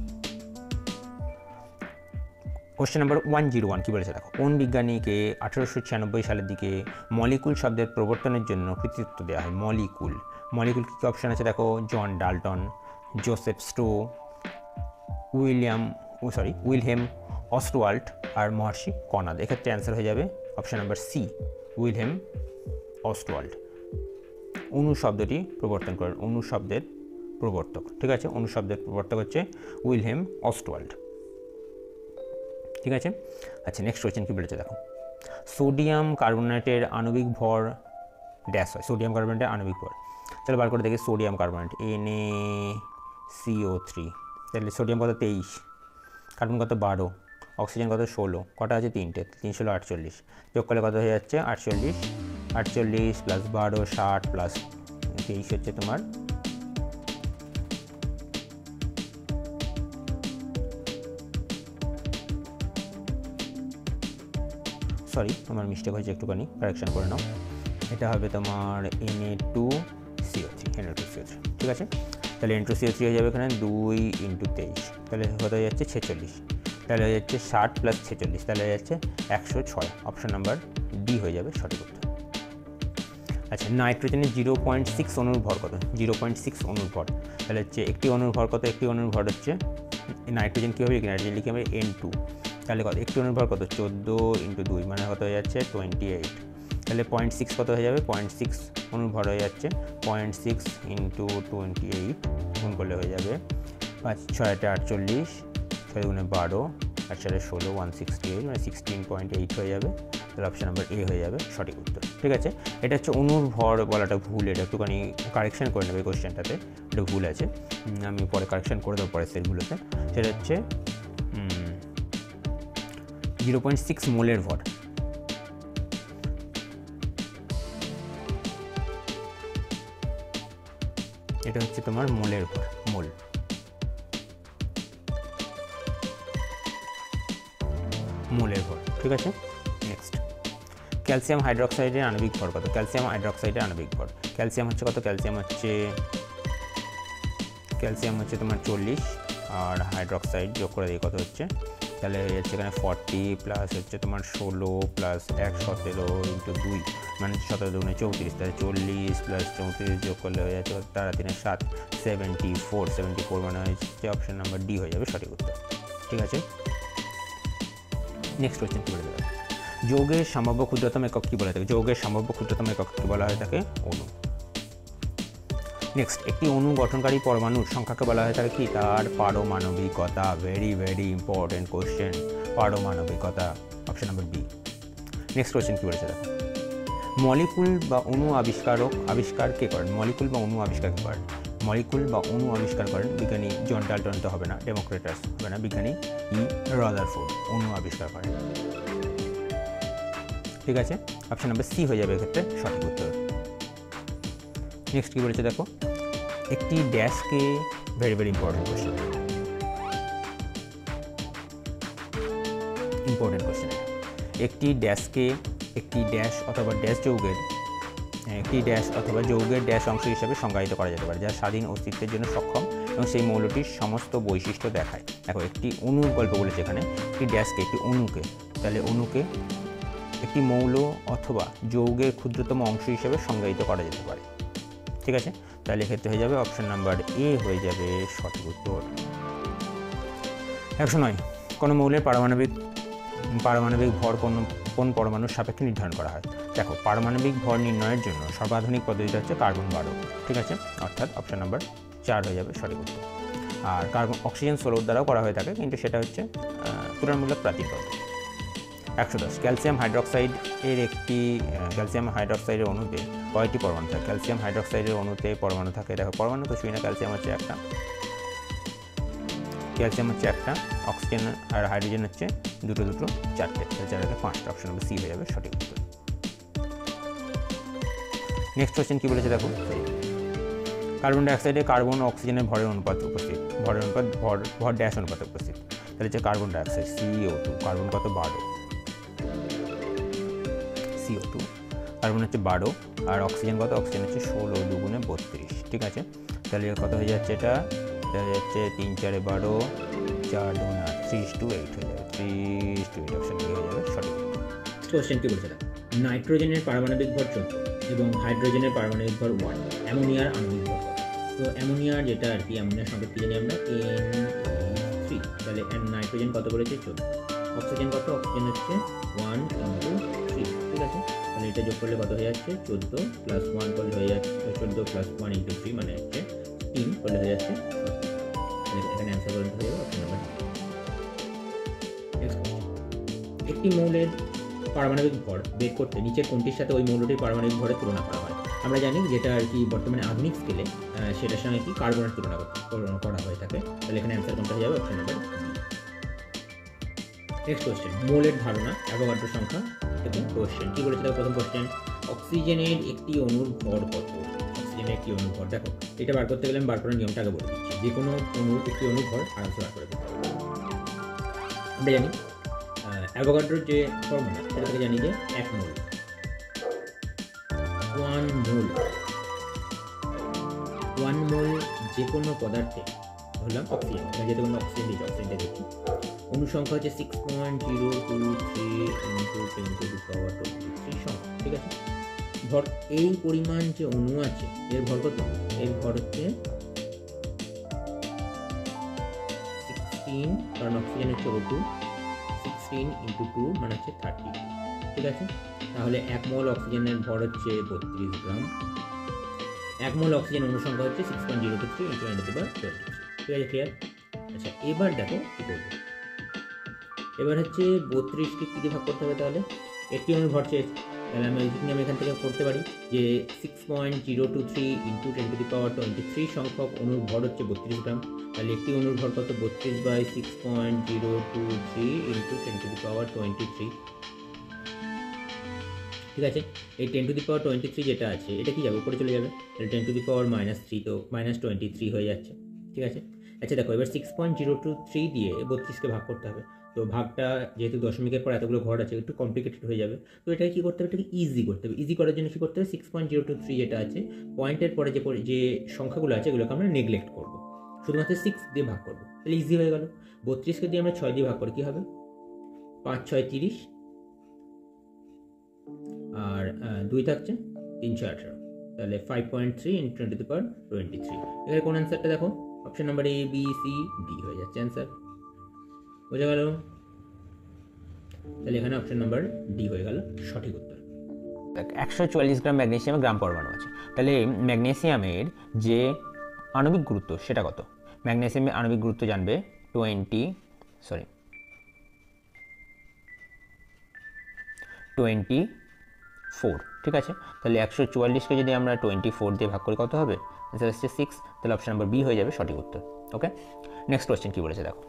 কোশ্চেন নাম্বার 101 কী বলেছে দেখো, কোন বিজ্ঞানীকে 1896 সালের দিকে মলিকুল শব্দের প্রবর্তনের জন্য কৃতিত্ব দেওয়া হয়? মলিকুল, মলিকুল কী কী অপশান আছে দেখো, জন ডাল্টন, জোসেফ স্টো, উইলহেম অস্টওয়াল্ড আর মহর্ষি কনাদ। এক্ষেত্রে অ্যান্সার হয়ে যাবে অপশান নাম্বার সি, উইলহেম অস্টওয়াল্ড। অণু শব্দটি প্রবর্তন করেন, অণু শব্দের প্রবর্তক, ঠিক আছে, অণু শব্দের প্রবর্তক হচ্ছে উইলহেম অস্টওয়াল্ড, ঠিক আছে। আচ্ছা, নেক্সট কোয়েশ্চেন কী বলেছে দেখো, সোডিয়াম কার্বনেটের আণবিক ভর ড্যাশ হয়, সোডিয়াম কার্বনেটের আণবিক ভর, চলো বার করে দেখি। সোডিয়াম কার্বনেট NaCO3, তাহলে সোডিয়াম কত 23, কার্বন কত 12, অক্সিজেন কত 16, কটা আছে 3টে, 3 × 48, যোগ করলে কত হয়ে যাচ্ছে 48, 48 + 12 60 + 23 হচ্ছে তোমার তোমার মিস্টেক হয়েছে, একটুখানি কারেকশন করে নাও, এটা হবে তোমার Na2CO3, ঠিক আছে। তাহলে N2CO3 হয়ে যাবে এখানে 2 × 23, তাহলে কত হয়ে যাচ্ছে 46, তাহলে হয়ে যাচ্ছে 60 + 46, তাহলে হয়ে যাচ্ছে 106, অপশান নাম্বার ডি হয়ে যাবে সঠিক উত্তর। আচ্ছা, নাইট্রোজেনের 0.6 অণুর ভর কত? 0.6 অণুর ভর, তাহলে হচ্ছে একটি অণুর ভর কত? একটি অণুর ভর হচ্ছে নাইট্রোজেন কী হবে, নাইট্রোজেন লিখে হবে N2, তাহলে কত একটি অণুর ভর কত 14 × 2 মানে কত হয়ে যাচ্ছে 28, তাহলে 0.6 কত হয়ে যাবে 0.6 অণুর ভর হয়ে যাচ্ছে 0.6 × 28 গুণ করলে হয়ে যাবে 5 6 48, 6 × 12 আর 4 16, 168 মানে 16.8 হয়ে যাবে, তাহলে অপশান নাম্বার এ হয়ে যাবে সঠিক উত্তর, ঠিক আছে। এটা হচ্ছে অণুর ভর বলাটা ভুল, এটা একটুখানি কারেকশান করে নেবে কোয়েশ্চেনটাতে, এটা ভুল আছে, আমি পরে কারেকশান করে দেবো পরের সেটগুলোতে। সেটা হচ্ছে 0.6 মোলের ভর, এটা হচ্ছে তোমার মোলের ভর, মোলের ভর, ঠিক আছে। নেক্সট, ক্যালসিয়াম হাইড্রোক্সাইডের আণবিক ভর কত? ক্যালসিয়াম হাইড্রোক্সাইডের আণবিক ভর, ক্যালসিয়াম হচ্ছে কত? ক্যালসিয়াম হচ্ছে তোমার 40 আর হাইড্রোক্সাইড যোগ করে দিই কত হচ্ছে, তাহলে হয়ে যাচ্ছে এখানে 40 প্লাস হচ্ছে তোমার 16 প্লাস 117 × 2 মানে 17 × 2 = 34, তাহলে 40 প্লাস 34 যোগ করলে হয়ে যাচ্ছে তারা 3 × 7 74 মানে হচ্ছে অপশান নাম্বার ডি হয়ে যাবে সঠিক উত্তর, ঠিক আছে। নেক্সট কোয়েশ্চেন কী বলে দেবে, যৌগের সম্ভাব্য ক্ষুদ্রতম একক কী বলা থাকে? যৌগের সম্ভাব্য ক্ষুদ্রতম একক কী বলা হয়ে থাকে? অণু। নেক্সট, একটি অণু গঠনকারী পরমাণুর সংখ্যাকে বলা হয়ে থাকে কি? তার পারমাণবিকতা, ভেরি ভেরি ইম্পর্টেন্ট কোয়েশ্চেন, পারমাণবিকতা, option number B. Next question কী বলেছে দেখো, মলিকুল বা অণু আবিষ্কার কে করেন? মলিকুল বা অণু আবিষ্কার কে করেন? মলিকুল বা অণু আবিষ্কার করেন বিজ্ঞানী জন ডাল্টন, তো হবে না, ডেমোক্রিটাস হবে না, বিজ্ঞানী রাদারফোর্ড অণু আবিষ্কার করেন, ঠিক আছে, অপশান নাম্বার সি হয়ে যাবে এক্ষেত্রে সঠিক উত্তর। নেক্সট কী বলেছে দেখো, একটি ড্যাশকে, ভেরি ভেরি ইম্পর্টেন্ট কোয়েশ্চেন, একটি ড্যাশকে একটি ড্যাশ অথবা যৌগের ড্যাশ অংশ হিসাবে সংজ্ঞায়িত করা যেতে পারে, যা স্বাধীন অস্তিত্বের জন্য সক্ষম এবং সেই মৌলটির সমস্ত বৈশিষ্ট্য দেখায়। দেখো, একটি অণুর গল্প বলেছে এখানে, একটি ড্যাশকে, একটি অণুকে, তাহলে অণুকে একটি মৌল অথবা যৌগের ক্ষুদ্রতম অংশ হিসাবে সংজ্ঞায়িত করা যেতে পারে, ঠিক আছে, তাহলে এক্ষেত্রে হয়ে যাবে অপশান নাম্বার এ হয়ে যাবে সঠিক উত্তর। 109, কোনো মৌলের পারমাণবিক ভর কোন পরমাণুর সাপেক্ষে নির্ধারণ করা হয়? দেখো, পারমাণবিক ভর নির্ণয়ের জন্য সর্বাধুনিক পদ্ধতিটা হচ্ছে কার্বন 12, ঠিক আছে, অর্থাৎ অপশান নাম্বার 4 হয়ে যাবে সঠিক উত্তর। আর অক্সিজেন 16 দ্বারাও করা হয়ে থাকে, কিন্তু সেটা হচ্ছে তুলনামূলক প্রাচীন পদ্ধতি। 110 ক্যালসিয়াম হাইড্রক্সাইড এর একটি ক্যালসিয়াম হাইড্রক্সাইডের অণুতে কয়টি পরমাণু থাকে? ক্যালসিয়াম হাইড্রক্সাইডের অণুতে পরমাণু থাকে, দেখো পরমাণু কিছুই না, ক্যালসিয়াম হচ্ছে একটা, অক্সিজেন আর হাইড্রোজেন হচ্ছে দুটো চারটে, চারটে 5টা, অপশন নম্বর সি হয়ে যাবে সঠিক উত্তর। নেক্সট কোশ্চেন কী বলেছে দেখো, কার্বন ডাইঅক্সাইডে কার্বন ও অক্সিজেনের ভরের অনুপাত উপস্থিত, ভর ড্যাশ অনুপাতে উপস্থিত, তাহলে হচ্ছে কার্বন ডাইঅক্সাইড CO2, কার্বন কত 12, CO2 কার্বন হচ্ছে 12 আর অক্সিজেন কত, অক্সিজেন হচ্ছে 16 2 × 32, ঠিক আছে, তাহলে কত হয়ে যাচ্ছে, এটা হয়ে যাচ্ছে 3 4 12 4 2 3:8 হয়ে যাবে, 3:8 অপশন হয়ে যাবে সঠিক। কোশ্চেন কি বলছে দেখো, নাইট্রোজেনের পারমাণবিক ভর 14 এবং হাইড্রোজেনের পারমাণবিক ভর 1, অ্যামোনিয়ার আণবিক ভর কত? তো অ্যামোনিয়ার যেটা আর কি, অ্যামোনিয়ার সংকেত কি জানি আমরা NH3, তাহলে নাইট্রোজেন কত বলেছে 14, অক্সিজেন কত, অক্সিজেন হচ্ছে 1 × 3, ঠিক আছে, তাহলে এটা যোগ করলে কত হয়ে যাচ্ছে 14 + 1 করলে হয়ে যাচ্ছে 14 + 1 × 3 মানে হচ্ছে 3 করলে হয়ে যাচ্ছে, এখানে অ্যান্সার করতে হয়ে যাবে অপশন নাম্বার। একটি মৌলের পারমাণবিক ভর বের করতে নিচের কোনটির সাথে ওই মৌলটির পারমাণবিক ভরের তুলনা করা হয়? আমরা জানি যেটা আর কি বর্তমানে আধুনিক স্কেলে সেটার সঙ্গে কি কার্বনের তুলনা করা হয়ে থাকে, তাহলে এখানে অ্যান্সার কোনটা হয়ে যাবে option number B. Next question, মৌলের ধারণা অ্যাভোগাড্রো সংখ্যা থেকে কোশ্চেন কি বলেছে দেখো, প্রথম কোশ্চেন, অক্সিজেনের একটি অণুর ভর কত? অক্সিজেনের একটি অণুর ভর, দেখো এটা বার করতে গেলে আমি বার করার নিয়মটা আগে বলে দিচ্ছি, যে কোনো অণুর একটি অণুর ভর আরামসে বার করে দিতে হবে। আমরা জানি অ্যাভোগাড্রোর যে ফর্মুলা সেটা থেকে জানি যে 1 মোল, 1 মোল যে কোনো পদার্থে, ধরলাম অক্সিজেন, যেহেতু কোনো অক্সিজেন দিচ্ছি, অক্সিজেনটা দিচ্ছি, অনুসংখ্যা হচ্ছে 6.023 × 10⁻23 সংখ্যা, ঠিক আছে, ভর এই পরিমাণ যে অণু আছে এর ভর কত? এর ভর হচ্ছে 16, কারণ অক্সিজেন হচ্ছে O2, 16 × 2 মানে হচ্ছে 30, ঠিক আছে, তাহলে 1 মোল অক্সিজেনের ভর হচ্ছে 32 গ্রাম, 1 মোল অক্সিজেন অনুসংখ্যা হচ্ছে 6.023 × 10⁻23, ঠিক আছে, ক্লিয়ার। আচ্ছা এবার দেখো কী করবো, এবার হচ্ছে 32কে কী দিয়ে ভাগ করতে হবে, তাহলে একটি অণুর ভর চেয়েছে, তাহলে আমি এখান থেকে করতে পারি যে 6.023 × 10⁻23 সংখ্যক অণুর ভর হচ্ছে 32 গ্রাম, তাহলে একটি অণুর ভর কত, 32/6.023 × 10⁻23, ঠিক আছে, এই 10⁻23 যেটা আছে এটা কি যাবে, উপরে চলে যাবে, তাহলে 10⁻³ তো -23 হয়ে যাচ্ছে, ঠিক আছে। আচ্ছা দেখো এবার 6.023 দিয়ে 32কে ভাগ করতে হবে, তো ভাগটা যেহেতু দশমিকের পর এতগুলো ঘর আছে একটু কমপ্লিকেটেড হয়ে যাবে, তো এটাকে কী করতে হবে, এটাকে ইজি করতে হবে, ইজি করার জন্য কী করতে হবে, 6.023 যেটা আছে পয়েন্টের পরে যে সংখ্যাগুলো আছে এগুলোকে আমরা নেগলেক্ট করবো, শুধুমাত্র 6 দিয়ে ভাগ করবো, তাহলে ইজি হয়ে গেল। 32কে দিয়ে আমরা 6 দিয়ে ভাগ করি কী হবে, 5 6 30, আর 2 থাকছে 3 6 18, তাহলে 5.3 × 10⁻23, এখানে কোন অ্যান্সারটা দেখো, option number A B C D হয়ে যাচ্ছে অ্যান্সার, বোঝা গেল, তাহলে এখানে অপশন নাম্বার ডি হয়ে গেল সঠিক উত্তর। 144 গ্রাম ম্যাগনেসিয়ামের গ্রাম পরমাণু আছে, তাহলে ম্যাগনেসিয়ামের যে আণবিক গুরুত্ব সেটা কত? ম্যাগনেসিয়ামের আণবিক গুরুত্ব জানবে 24, ঠিক আছে, তাহলে 144কে যদি আমরা 24 দিয়ে ভাগ করি কত হবে, অ্যান্সার হচ্ছে 6, তাহলে অপশন নাম্বার বি হয়ে যাবে সঠিক উত্তর। ওকে, নেক্সট কোয়েশ্চেন কী বলেছে দেখো,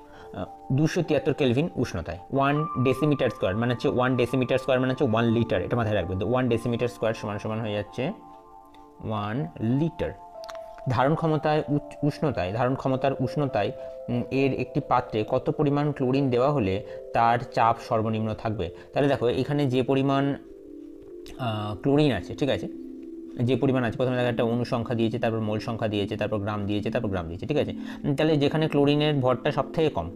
273 কেলভিন উষ্ণতায় 1 ডেসিমিটার স্কোয়ার মানে হচ্ছে 1 ডেসিমিটার স্কোয়ার মানে হচ্ছে 1 লিটার, এটা মাথায় রাখবেন, তো 1 ডেসিমিটার স্কোয়ার সমান হয়ে যাচ্ছে 1 লিটার। ধারণ ক্ষমতার উষ্ণতায় এর একটি পাত্রে কত পরিমাণ ক্লোরিন দেওয়া হলে তার চাপ সর্বনিম্ন থাকবে? তাহলে দেখো এখানে যে পরিমাণ ক্লোরিন আছে, ঠিক আছে, যে পরিমাণ আছে, প্রথমে একটা অনুসংখ্যা দিয়েছে, তারপর মোল সংখ্যা দিয়েছে, তারপর গ্রাম দিয়েছে, ঠিক আছে, তাহলে যেখানে ক্লোরিনের ভরটা সবথেকে কম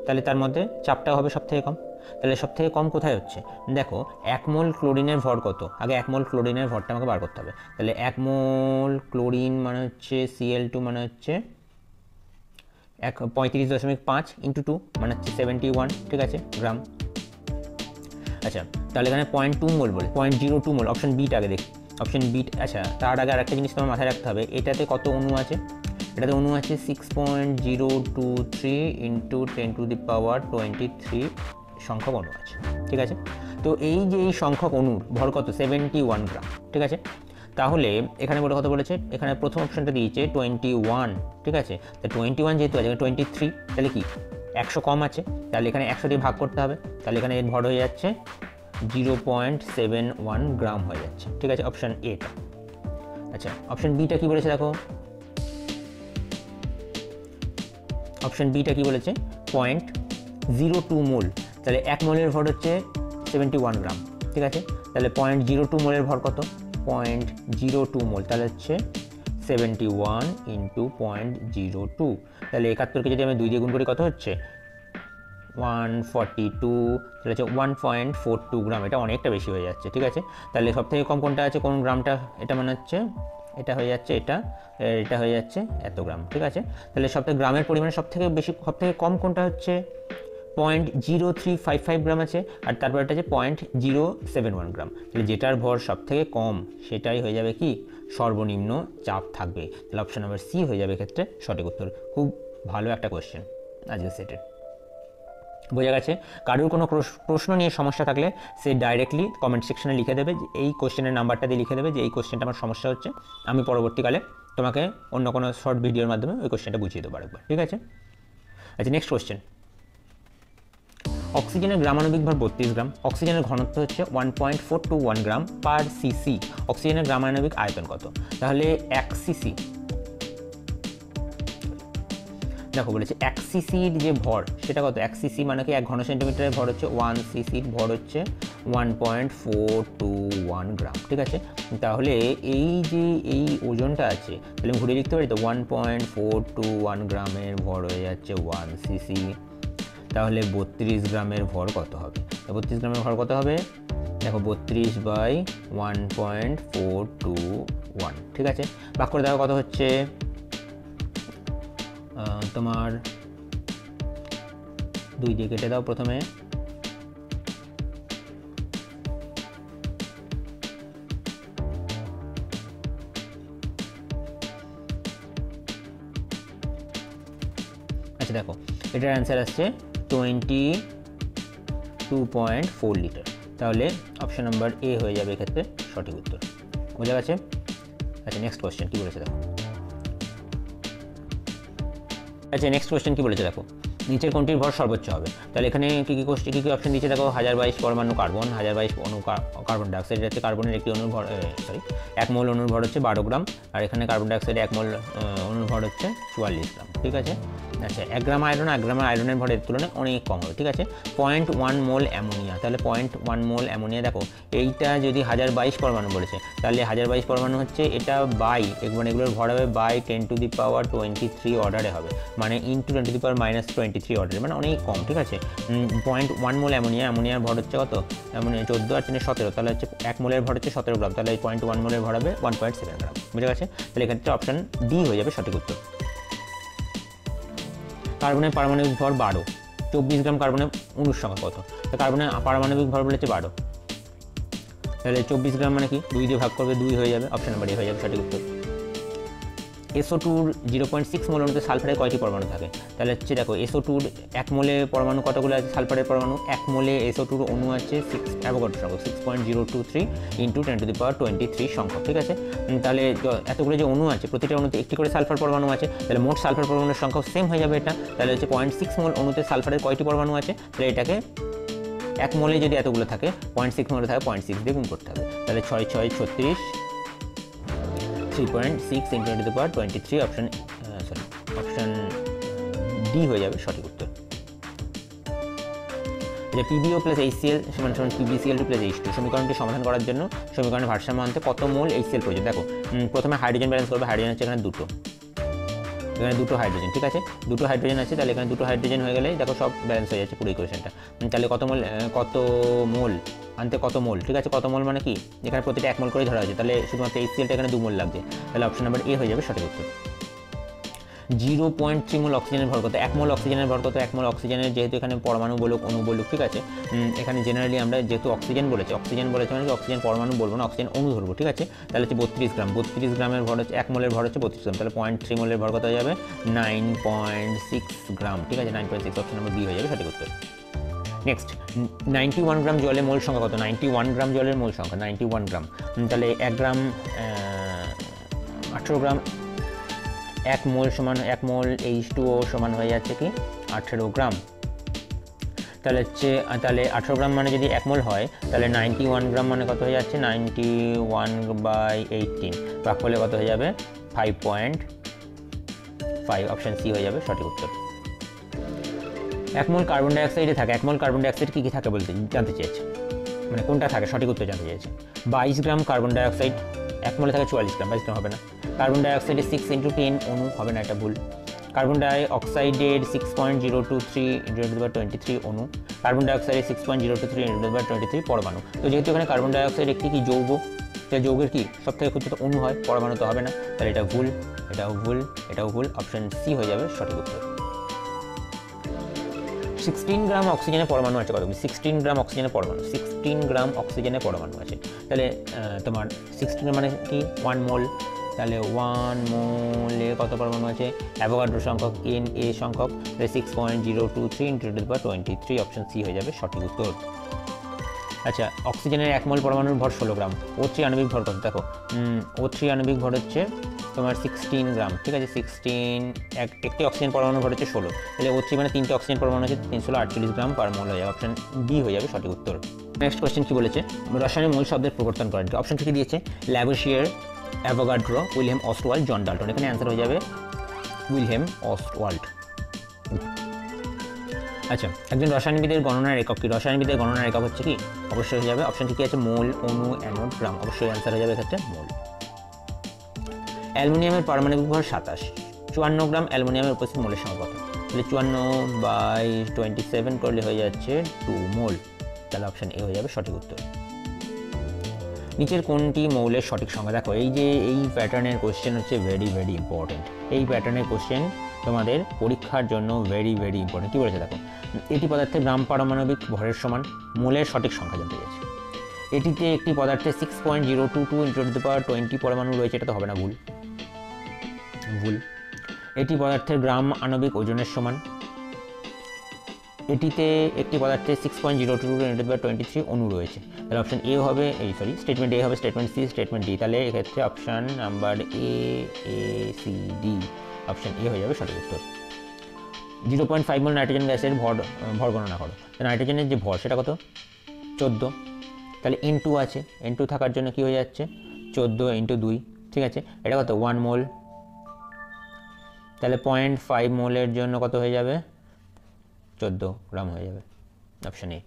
তাহলে তার মধ্যে চাপটাও হবে সবথেকে কম, তাহলে সবথেকে কম কোথায় হচ্ছে, দেখো 1 মোল ক্লোরিনের ভর কত, আগে 1 মোল ক্লোরিনের ভরটা আমাকে বার করতে হবে, তাহলে 1 মোল ক্লোরিন মানে হচ্ছে Cl2 মানে হচ্ছে 35.5 × 2 মানে হচ্ছে 71, ঠিক আছে, গ্রাম। আচ্ছা তাহলে এখানে 0.2 মোল বলে 0.02 মোল, অপশন বিটা আগে দেখি, অপশন বি। আচ্ছা তার আগে আরেকটা জিনিস তোমার মাথায় রাখতে হবে, এটাতে কত অণু আছে, এটাতে অণু আছে 6.023 × 10⁻23 সংখ্যক অণু আছে, ঠিক আছে। তো এই যে এই সংখ্যক অণুর ভর কত 71 গ্রাম, ঠিক আছে। তাহলে এখানে বলে কত বলেছে, এখানে প্রথম অপশনটা দিয়েছে 21, ঠিক আছে। তো 21 যেহেতু আছে 23, তাহলে কি 100 কম আছে, তাহলে এখানে 100 দিয়ে ভাগ করতে হবে, তাহলে এখানে এর ভর হয়ে যাচ্ছে 0.71 গ্রাম হয়ে যাচ্ছে, ঠিক আছে, অপশন এটা। আচ্ছা, অপশন বিটা কি বলেছে দেখো, অপশন বিটা কি বলেছে 0.02 মোল, তাহলে 1 মোলের ভর হচ্ছে 71 গ্রাম, ঠিক আছে। তাহলে 0.02 মোলের ভর কত, 0.02 মোল, তাহলে হচ্ছে 71 ইন্টু 0.02, তাহলে 71কে যদি আমি 2 দিয়ে গুণ করি কত হচ্ছে 142, তাহলে হচ্ছে 1.42 গ্রাম, এটা অনেকটা বেশি হয়ে যাচ্ছে, ঠিক আছে। তাহলে সবথেকে কম কোনটা আছে, কোন গ্রামটা, এটা মানে হচ্ছে এটা হয়ে যাচ্ছে, এটা হয়ে যাচ্ছে এত গ্রাম, ঠিক আছে। তাহলে সবথেকে গ্রামের পরিমাণে সবথেকে বেশি, সবথেকে কম কোনটা হচ্ছে 0.0355 গ্রাম আছে, আর তারপর এটা হচ্ছে 0.071 গ্রাম, তাহলে যেটার ভর সবথেকে কম সেটাই হয়ে যাবে কি সর্বনিম্ন চাপ থাকবে, তাহলে অপশন নাম্বার সি হয়ে যাবে ক্ষেত্রে সঠিক উত্তর। খুব ভালো একটা কোয়েশ্চেন আজকে সেটের, বোঝা গেছে। কারোর কোনো প্রশ্ন নিয়ে সমস্যা থাকলে সে ডাইরেক্টলি কমেন্ট সেকশনে লিখে দেবে, যে এই কোশ্চেনের নাম্বারটা দিয়ে লিখে দেবে যে এই কোশ্চেনটা আমার সমস্যা হচ্ছে, আমি পরবর্তীকালে তোমাকে অন্য কোনো শর্ট ভিডিওর মাধ্যমে ওই কোশ্চেনটা বুঝিয়ে দেবো আরেকবার, ঠিক আছে। আচ্ছা, নেক্সট কোশ্চেন, অক্সিজেনের গ্রামাণবিক ভর 32 গ্রাম, অক্সিজেনের ঘনত্ব হচ্ছে 1.421 গ্রাম পার সিসি, অক্সিজেনের গ্রামাণবিক আয়তন কত, তাহলে 1 সিসি, দেখো বলেছে 1 সিসির যে ভর সেটা কত, 1 সিসি মানে কি 1 ঘন সেন্টিমিটারের ভর হচ্ছে 1 সিসির ভর হচ্ছে 1.421 গ্রাম, ঠিক আছে। তাহলে এই যে এই ওজনটা আছে, তাহলে আমি ঘুরে লিখতে পারি তো 1.421 গ্রামের ভর হয়ে যাচ্ছে 1 সিসি, তাহলে 32 গ্রামের ভর কত হবে, 32 গ্রামের ভর কত হবে, দেখো 32/1.421, ঠিক আছে। ভাগ করে দেখো কত হচ্ছে, তোমার 2 দিয়ে কেটে দাও প্রথমে, আচ্ছা দেখো এটার অ্যান্সার আসছে 22.4 লিটার, তাহলে অপশন নাম্বার এ হয়ে যাবে এক্ষেত্রে সঠিক উত্তর, বোঝা গেছে। আচ্ছা, নেক্সট কোয়েশ্চেন কি বলেছে দেখো, আচ্ছা নেক্সট কোয়েশ্চেন কি বলেছে দেখো, নিচের কোনটির ভর সর্বোচ্চ হবে, তাহলে এখানে কী কী অপশন দিচ্ছে দেখো, 1022 পরমাণু কার্বন, 1022 অণু কার্বন ডাইঅক্সাইড, যাচ্ছে কার্বনের একটি অণুর ভর 1 মোল অণুর ভর হচ্ছে 12 গ্রাম, আর এখানে কার্বন ডাইঅক্সাইড 1 মোল অণুর ভর হচ্ছে 44 গ্রাম, ঠিক আছে। আচ্ছা, 1 গ্রাম আয়রন 1 গ্রাম আয়রনের ভরের তুলনায় অনেক কম হবে, ঠিক আছে। 0.1 মোল অ্যামোনিয়া, তাহলে 0.1 মোল অ্যামোনিয়া, দেখো এইটা যদি 1022 পরমাণু বলেছে, তাহলে 1022 পরমাণু হচ্ছে এটা বাই, মানে এগুলোর ভর হবে বাই 10⁻23 অর্ডারে হবে, মানে ইন্টু 10⁻23 অর্ডারে, মানে অনেক কম, ঠিক আছে। 0.1 মোল অ্যামোনিয়ার ভর হচ্ছে কত, অ্যামোনিয়া 14 আর 17, তাহলে হচ্ছে 1 মোলের ভর হচ্ছে 17 গ্রাম, তাহলে 0.1 মোলের ভর হবে 1.7 গ্রাম, বুঝে গেছে। তাহলে এক্ষেত্রে অপশন ডি হয়ে যাবে সঠিক উত্তর। কার্বনের পারমাণবিক ভর 12, 24 গ্রাম কার্বনের অণুর সংখ্যা কত, তো কার্বনের পারমাণবিক ভর বলেছে 12, তাহলে 24 গ্রাম মানে কি 2 দিয়ে ভাগ করবে 2 হয়ে যাবে, অপশন নাম্বার এ হয়ে যাবে সঠিক উত্তর। SO2-র 0.6 মোল অণুতে সালফারের কয়টি পরমাণু থাকে, তাহলে হচ্ছে দেখো SO2-র 1 মোলে পরমাণু কতগুলো আছে, সালফারের পরমাণু 1 মোলে SO2-র অণু আছে 6 অ্যাভোগাড্রো সংখ্যক 6.023 × 10⁻23 সংখ্যক, ঠিক আছে। তাহলে এতগুলো যে অণু আছে প্রতিটা অণুতে একটি করে সালফার পরমাণু আছে, তাহলে মোট সালফার পরমাণুর সংখ্যাও সেম হয়ে যাবে এটা, তাহলে হচ্ছে 0.6 মোল অণুতে সালফারের কয়টি পরমাণু আছে, তাহলে এটাকে 1 মোলে যদি এতগুলো থাকে 0.6 মোলে থাকে 0.6 দিয়ে গুণ করতে হবে, তাহলে 6 6 36, 3.6 × 10⁻23, অপশন ডি হয়ে যাবে সঠিক উত্তর। এটা PbO + HCl = PbCl2 + H2, সমীকরণটি সমাধান করার জন্য সমীকরণের ভারসাম্য আনতে কত মোল HCl প্রয়োজন, দেখো প্রথমে হাইড্রোজেন ব্যালেন্স করবে, হাইড্রোজেন আছে এখানে দুটো, এখানে দুটো হাইড্রোজেন, ঠিক আছে, দুটো হাইড্রোজেন আছে, তাহলে এখানে দুটো হাইড্রোজেন হয়ে গেলে দেখো সব ব্যালেন্স হয়ে যাচ্ছে পুরো ইকুয়েশনটা, তাহলে কত মোল আনতে কত মোল, ঠিক আছে, কত মোল মানে কি এখানে প্রতিটা 1 মোল করে ধরা হয়েছে, তাহলে শুধুমাত্র HClটা এখানে 2 মোল লাগবে, তাহলে অপশন নাম্বার এ হয়ে যাবে সঠিক উত্তর। 0.3 মোল অক্সিজেনের ভর কত, 1 মোল অক্সিজেনের ভর কত, 1 মোল অক্সিজেনের যেহেতু এখানে পরমাণু বলুক অণু বলুক, ঠিক আছে, এখানে জেনারেলি আমরা যেহেতু অক্সিজেন বলেছে মানে অক্সিজেন পরমাণু বলবো না, অক্সিজেন অণু ধরবো, ঠিক আছে, তাহলে হচ্ছে 32 গ্রাম, 32 গ্রামের ভর হচ্ছে 1 মোলের ভর হচ্ছে 32 গ্রাম, তাহলে 0.3 মোলের ভর কত হয়ে যাবে 9.6 গ্রাম, ঠিক আছে, 9.6, অপশন নাম্বার বি হয়ে যাবে সঠিক উত্তর। নেক্সট 91 গ্রাম জলের মোল সংখ্যা কত? 91 গ্রাম জলের মোল সংখ্যা 91 গ্রাম, তাহলে 1 গ্রাম 18 গ্রাম, 1 মোল সমান 1 মোল H2O সমান হয়ে যাচ্ছে কি 18 গ্রাম। তাহলে 18 গ্রাম মানে যদি 1 মোল হয় তাহলে 91 গ্রাম মানে কত হয়ে যাচ্ছে? 91/18 ভাগ করলে কত হয়ে যাবে? 5.5। অপশন সি হয়ে যাবে সঠিক উত্তর। 1 মোল কার্বন ডাইঅক্সাইডে থাকে, 1 মোল কার্বন ডাইঅক্সাইড কী কী থাকে বলতে জানতে চেয়েছে, মানে কোনটা থাকে, সঠিক উত্তর জানতে চেয়েছে। 22 গ্রাম কার্বন ডাইঅক্সাইড, 1 মোলে থাকে 44 গ্রাম, 22 গ্রাম হবে না। কার্বন ডাইঅক্সাইডে 6 × 10 অণু হবে না, এটা ভুল। কার্বন ডাইঅক্সাইডের 6.023 × 1023 অণু, কার্বন ডাইঅক্সাইডের 6.023 × 1023 পরমাণু। তো যেহেতু এখানে কার্বন ডাইঅক্সাইড একটি কি যৌগ, তাহলে যৌগের কি সবথেকে ক্ষুদ্রতম অণু হয়, পরমাণু তো হবে না, তাহলে এটা ভুল, এটাও ভুল, এটাও ভুল। অপশন সি হয়ে যাবে সঠিক উত্তর। 16 গ্রাম অক্সিজেনের পরমাণু আছে কতগুলি? 16 গ্রাম অক্সিজেনের পরমাণু, 16 গ্রাম অক্সিজেনের পরমাণু আছে। তাহলে তোমার 16 মানে কি 1 মোল, তাহলে 1 মোলে কত পরমাণু আছে? অ্যাভোগাড্রো সংখ্যক Na সংখ্যক, তাহলে 6.023 × 1023। অপশন সি হয়ে যাবে সঠিক উত্তর। আচ্ছা, অক্সিজেনের 1 মোল পরমাণুর ভর 16 গ্রাম। O3 আণবিক ভর কত? দেখো O3 আণবিক ভর হচ্ছে তোমার 16 গ্রাম, ঠিক আছে। 16 একটি অক্সিজেন পরমাণুর ভর হচ্ছে 16, তাহলে O3 মানে 3টে অক্সিজেন পরমাণু আছে, 348 গ্রাম পার মোল হয়ে যাবে। অপশন বি হয়ে যাবে সঠিক উত্তর। নেক্সট কোয়েশ্চেন কি বলেছে? রসায়নের মূল শব্দের প্রবর্তন করেন। অপশন কি দিয়েছে? ল্যাভোসিয়ার, অ্যাভোগাড্রো, উইলহেম অস্টওয়াল্ড, জন ডাল্টন। এখানে অ্যান্সার হয়ে যাবে উইলহেম অস্টওয়াল্ড। আচ্ছা, একজন রসায়নবিদের গণনার একক কি? রসায়নবিদের গণনার একক হচ্ছে কি? অবশ্যই হয়ে যাবে অপশন কি আছে? মোল, অণু, অ্যানোড, গ্রাম। অবশ্যই অ্যান্সার হয়ে যাবে এক্ষেত্রে মোল। অ্যালুমিনিয়ামের পারমাণবিক ভর 27, 54 গ্রাম অ্যালুমিনিয়ামের উপস্থিত মোলের সংখ্যা কত? তাহলে 54/27 করলে হয়ে যাচ্ছে 2 মোল, তাহলে অপশন এ হয়ে যাবে সঠিক উত্তর। নিচের কোনটি মৌলের সঠিক সংখ্যা? দেখো এই যে এই প্যাটার্নের কোশ্চেন হচ্ছে ভেরি ভেরি ইম্পর্টেন্ট। এই প্যাটার্নের কোশ্চেন তোমাদের পরীক্ষার জন্য ভেরি ভেরি ইম্পর্টেন্ট। কী বলেছে দেখো, এটি পদার্থের গ্রাম পারমাণবিক ভরের সমান, মোলের সঠিক সংখ্যা জানতে চাইছে। এটিতে একটি পদার্থের 6.022 × 1020 পরমাণু রয়েছে, এটা তো হবে না, ভুল ভুল। এটি পদার্থের গ্রাম আণবিক ওজনের সমান। এটিতে একটি পদার্থের 6.022 × 1023 অণু রয়েছে, তাহলে অপশন এ হবে, স্টেটমেন্ট এ হবে, স্টেটমেন্ট সি, স্টেটমেন্ট ডি। তাহলে এক্ষেত্রে option number A, C, D, option A হয়ে যাবে সঠিক উত্তর। 0.5 মোল নাইট্রোজেন গ্যাসের ভর গণনা করো। নাইট্রোজেনের যে ভর সেটা কত? 14, তাহলে N2 আছে, N2 থাকার জন্য কি হয়ে যাচ্ছে? 14 × 2, ঠিক আছে। এটা কত? 1 মোল, তাহলে 0.5 মোলের জন্য কত হয়ে যাবে? 14 গ্রাম হয়ে যাবে। Option A.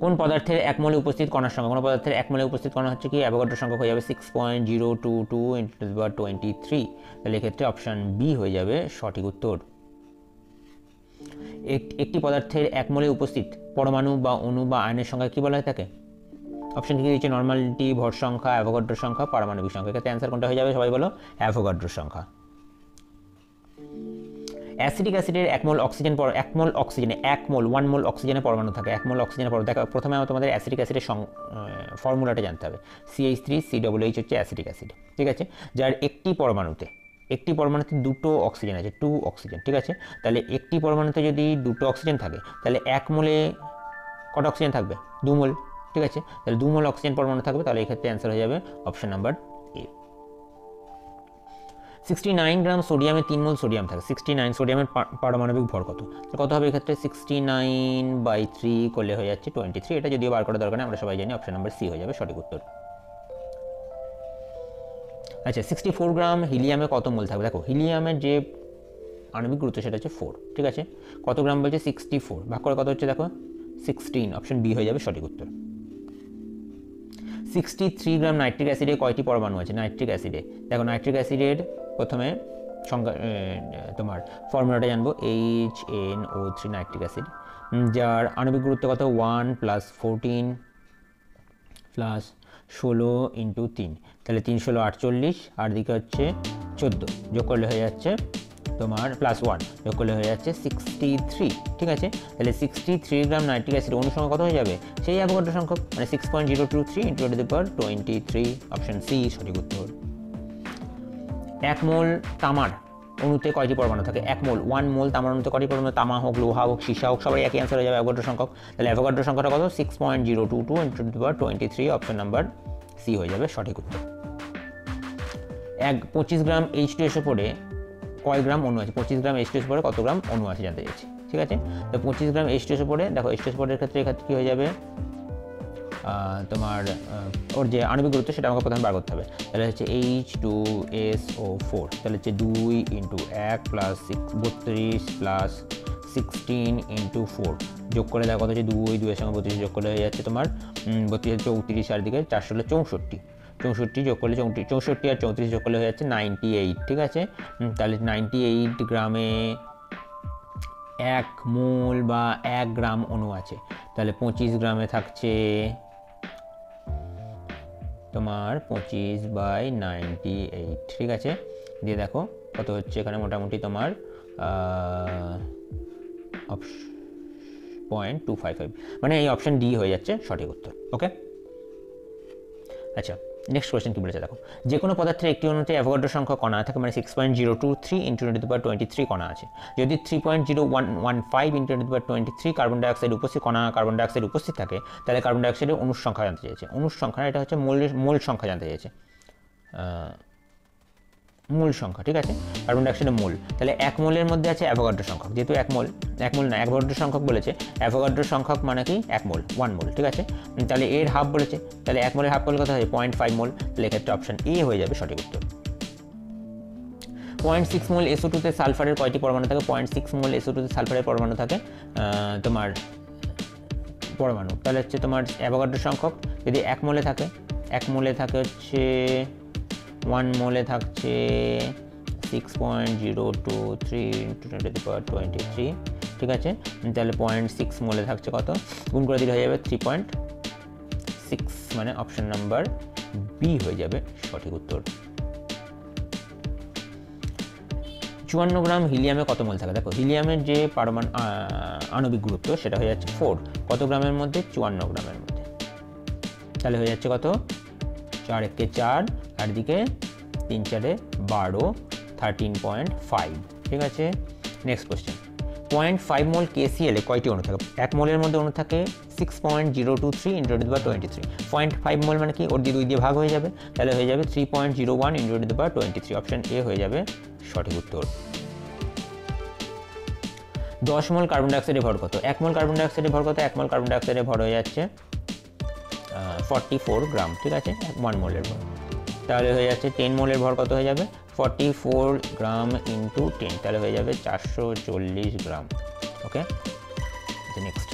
কোন পদার্থের 1 মোলে উপস্থিত কণার সংখ্যা? কোন পদার্থের 1 মোলে উপস্থিত কণা হচ্ছে কি? অ্যাভোগাড্রো সংখ্যক হয়ে যাবে 6.022 × 1023, তাহলে এক্ষেত্রে অপশান বি হয়ে যাবে সঠিক উত্তর। একটি পদার্থের 1 মোলে উপস্থিত পরমাণু বা অণু বা আয়নের সংখ্যা কি বলা হয়ে থাকে? অপশন কি দিয়েছে? নর্মালিটি, ভর সংখ্যা, অ্যাভোগাড্রো সংখ্যা, পারমাণবিক সংখ্যা। এক্ষেত্রে অ্যান্সার কোনটা হয়ে যাবে সবাই বলো? অ্যাভোগাড্রো সংখ্যা। অ্যাসিডিক অ্যাসিডের 1 মোল অক্সিজেন 1 মোল অক্সিজেনের পরমাণু থাকে, 1 মোল অক্সিজেনের পরমাণু। দেখো প্রথমে তোমাদের অ্যাসিডিক অ্যাসিডের ফর্মুলাটা জানতে হবে। CH3COOH হচ্ছে অ্যাসিডিক অ্যাসিড, ঠিক আছে, যার একটি পরমাণুতে দুটো অক্সিজেন আছে, 2 অক্সিজেন, ঠিক আছে। তাহলে একটি পরমাণুতে যদি 2টো অক্সিজেন থাকে তাহলে 1 মোলে কত অক্সিজেন থাকবে? 2 মোল, ঠিক আছে। তাহলে 2 মোল অক্সিজেন পরমাণু থাকবে, তাহলে এক্ষেত্রে অ্যান্সার হয়ে যাবে অপশন নাম্বার এ। 69 গ্রাম সোডিয়ামে 3 মোল সোডিয়াম থাকে। 69 সোডিয়ামের পারমাণবিক ভর কত? কত হবে এক্ষেত্রে? 69/3 করলে হয়ে যাচ্ছে 23। এটা যদিও বার করা দরকার নেই, আমরা সবাই জানি। অপশন নাম্বার সি হয়ে যাবে সঠিক উত্তর। আচ্ছা, 64 গ্রাম হিলিয়ামে কত মোল থাকবে? দেখো হিলিয়ামের যে আণবিক গুরুত্ব সেটা হচ্ছে 4, ঠিক আছে। কত গ্রাম বলছে? 64, ভাগ করে কত হচ্ছে দেখো? 16। অপশন বি হয়ে যাবে সঠিক উত্তর। 63 গ্রাম নাইট্রিক অ্যাসিডে কয়টি পরমাণু আছে? নাইট্রিক অ্যাসিডে দেখো, নাইট্রিক অ্যাসিডের প্রথমে সংখ্যা তোমার ফর্মুলাটা জানবো। HNO3 নাইট্রিক অ্যাসিড, যার আণবিক গুরুত্ব কত? 1 + 14 + 16 × 3, তাহলে 3 × 16 48, আর দিকে হচ্ছে 14, যোগ করলে হয়ে যাচ্ছে তোমার +1, যোগ করলে হয়ে যাচ্ছে 63, ঠিক আছে। তাহলে 63 গ্রাম নাইট্রিক অ্যাসিড অণু সংখ্যা কত হয়ে যাবে? সেই অ্যাভোগাড্রো সংখ্যক, মানে 6.023 × 1023। অপশন সি সঠিক উত্তর। 1 মোল তামার অণুতে কয়টি পরমাণু থাকে? 1 মোল। 1 মোল তামার অণুতে কয়টি পরমাণু? তামা হোক, লোহা হোক, সীসা হোক, সবারই একই অ্যান্সার হয়ে যাবে অ্যাভোগাড্রো সংখ্যক। তাহলে অ্যাভোগাড্রো সংখ্যাটা কত? 6.022 × 10^23। অপশন নাম্বার সি হয়ে যাবে সঠিক উত্তর। 25 গ্রাম H2SO পরে কয় গ্রাম অণু আছে? 25 গ্রাম H2SO পরে কত গ্রাম অণু আছে জানতে চাইছি, ঠিক আছে? তো 25 গ্রাম H2SO পরে দেখো H2SO পরের ক্ষেত্রে এক্ষেত্রে কী হয়ে যাবে, তোমার ওর যে আণবিক গুরুত্ব সেটা আমাকে প্রথমে বার করতে হবে। তাহলে হচ্ছে H2SO4, তাহলে হচ্ছে 2 × 1 + 32 + 16 × 4 যোগ করে দেখো কত হচ্ছে 2 এর সঙ্গে 32 যোগ করলে হয়ে যাচ্ছে তোমার 32 34 আর দিকে 4 হলো 64, 64 যোগ করলে 64 আর 34 যোগ করলে হয়ে যাচ্ছে 98, ঠিক আছে? তাহলে 98 গ্রামে 1 মোল বা 1 গ্রাম অণু আছে। তাহলে 25 গ্রামে থাকছে তোমার 25/98, ঠিক আছে? দিয়ে দেখো কত হচ্ছে এখানে মোটামুটি তোমার 0.255, মানে এই অপশন ডি হয়ে যাচ্ছে সঠিক উত্তর। ওকে, আচ্ছা নেক্সট কোয়েশ্চেন কি বলেছে দেখো, যে কোনো পদার্থের একটি অণুতে অ্যাভোগাড্রো সংখ্যা কণা থাকে, মানে 6.023 × 10^23 কণা আছে। যদি 3.0115 × 10^23 কার্বন ডাইঅক্সাইড উপস্থিত কার্বন ডাইঅক্সাইড উপস্থিত থাকে, তাহলে কার্বন ডাইঅক্সাইডের অণুর সংখ্যা জানতে চেয়েছে। অণুর সংখ্যা এটা হচ্ছে মোল সংখ্যা জানতে চেয়েছে, মোল সংখ্যা, ঠিক আছে? কার্বন ডাইঅক্সাইডের মোল, তাহলে 1 মোলের মধ্যে আছে অ্যাভোগাড্রো সংখ্যক, যেহেতু 1 মোল না অ্যাভোগাড্রো সংখ্যক বলেছে, অ্যাভোগাড্রো সংখ্যক মানে কি 1 মোল, 1 মোল, ঠিক আছে? তাহলে এর হাফ বলেছে, তাহলে 1 মোলের হাফ করলে কত হয়? 0.5 মোল, তাহলে এক্ষেত্রে অপশন এ হয়ে যাবে সঠিক উত্তর। 0.6 মোল SO2 তে সালফারের কয়টি পরমাণু থাকে? 0.6 মোল SO2 তে সালফারের পরমাণু থাকে তোমার পরমাণু, তাহলে হচ্ছে তোমার অ্যাভোগাড্রো সংখ্যক যদি 1 মোলে থাকে, 1 মোলে থাকে হচ্ছে 1 মোলে থাকছে 6.023 × 10^23, ঠিক আছে? তাহলে 0.6 মোলে থাকছে কত? গুণ করে দিলে হয়ে যাবে 3.6, মানে অপশন নাম্বার বি হয়ে যাবে সঠিক উত্তর। 54 গ্রাম হিলিয়ামে কত মোল থাকে? দেখো হিলিয়ামের যে পারমাণু আণবিক গুরুত্ব সেটা হয়ে যাচ্ছে 4, কত গ্রামের মধ্যে? 54 গ্রামের মধ্যে। তাহলে হয়ে যাচ্ছে কত? 4 × 4 আর দিকে 3 × 4 12, 13.5, ঠিক আছে? নেক্সট কোয়েশ্চেন, 0.5 মোল KCl এ কয়টি অণু থাকে? 1 মোলের মধ্যে অণু থাকে 6.023 × 10^23। 0.5 মোল মানে কি? ওর দিয়ে 2 দিয়ে ভাগ হয়ে যাবে, তাহলে হয়ে যাবে 3.01 × 10^23। অপশন এ হয়ে যাবে সঠিক উত্তর। 10 মোল কার্বন ডাইঅক্সাইডের ভর কত? 1 মোল কার্বন ডাইঅক্সাইডের ভর কত? 1 মোল কার্বন ডাইঅক্সাইডের ভর হয়ে যাচ্ছে 44 গ্রাম, ঠিক আছে? 1 মোলের ভর, তাহলে হয়ে যাচ্ছে 10 মোলের ভর কত হয়ে যাবে? 44 গ্রাম × 10, তাহলে হয়ে যাবে 440 গ্রাম। ওকে, নেক্সট,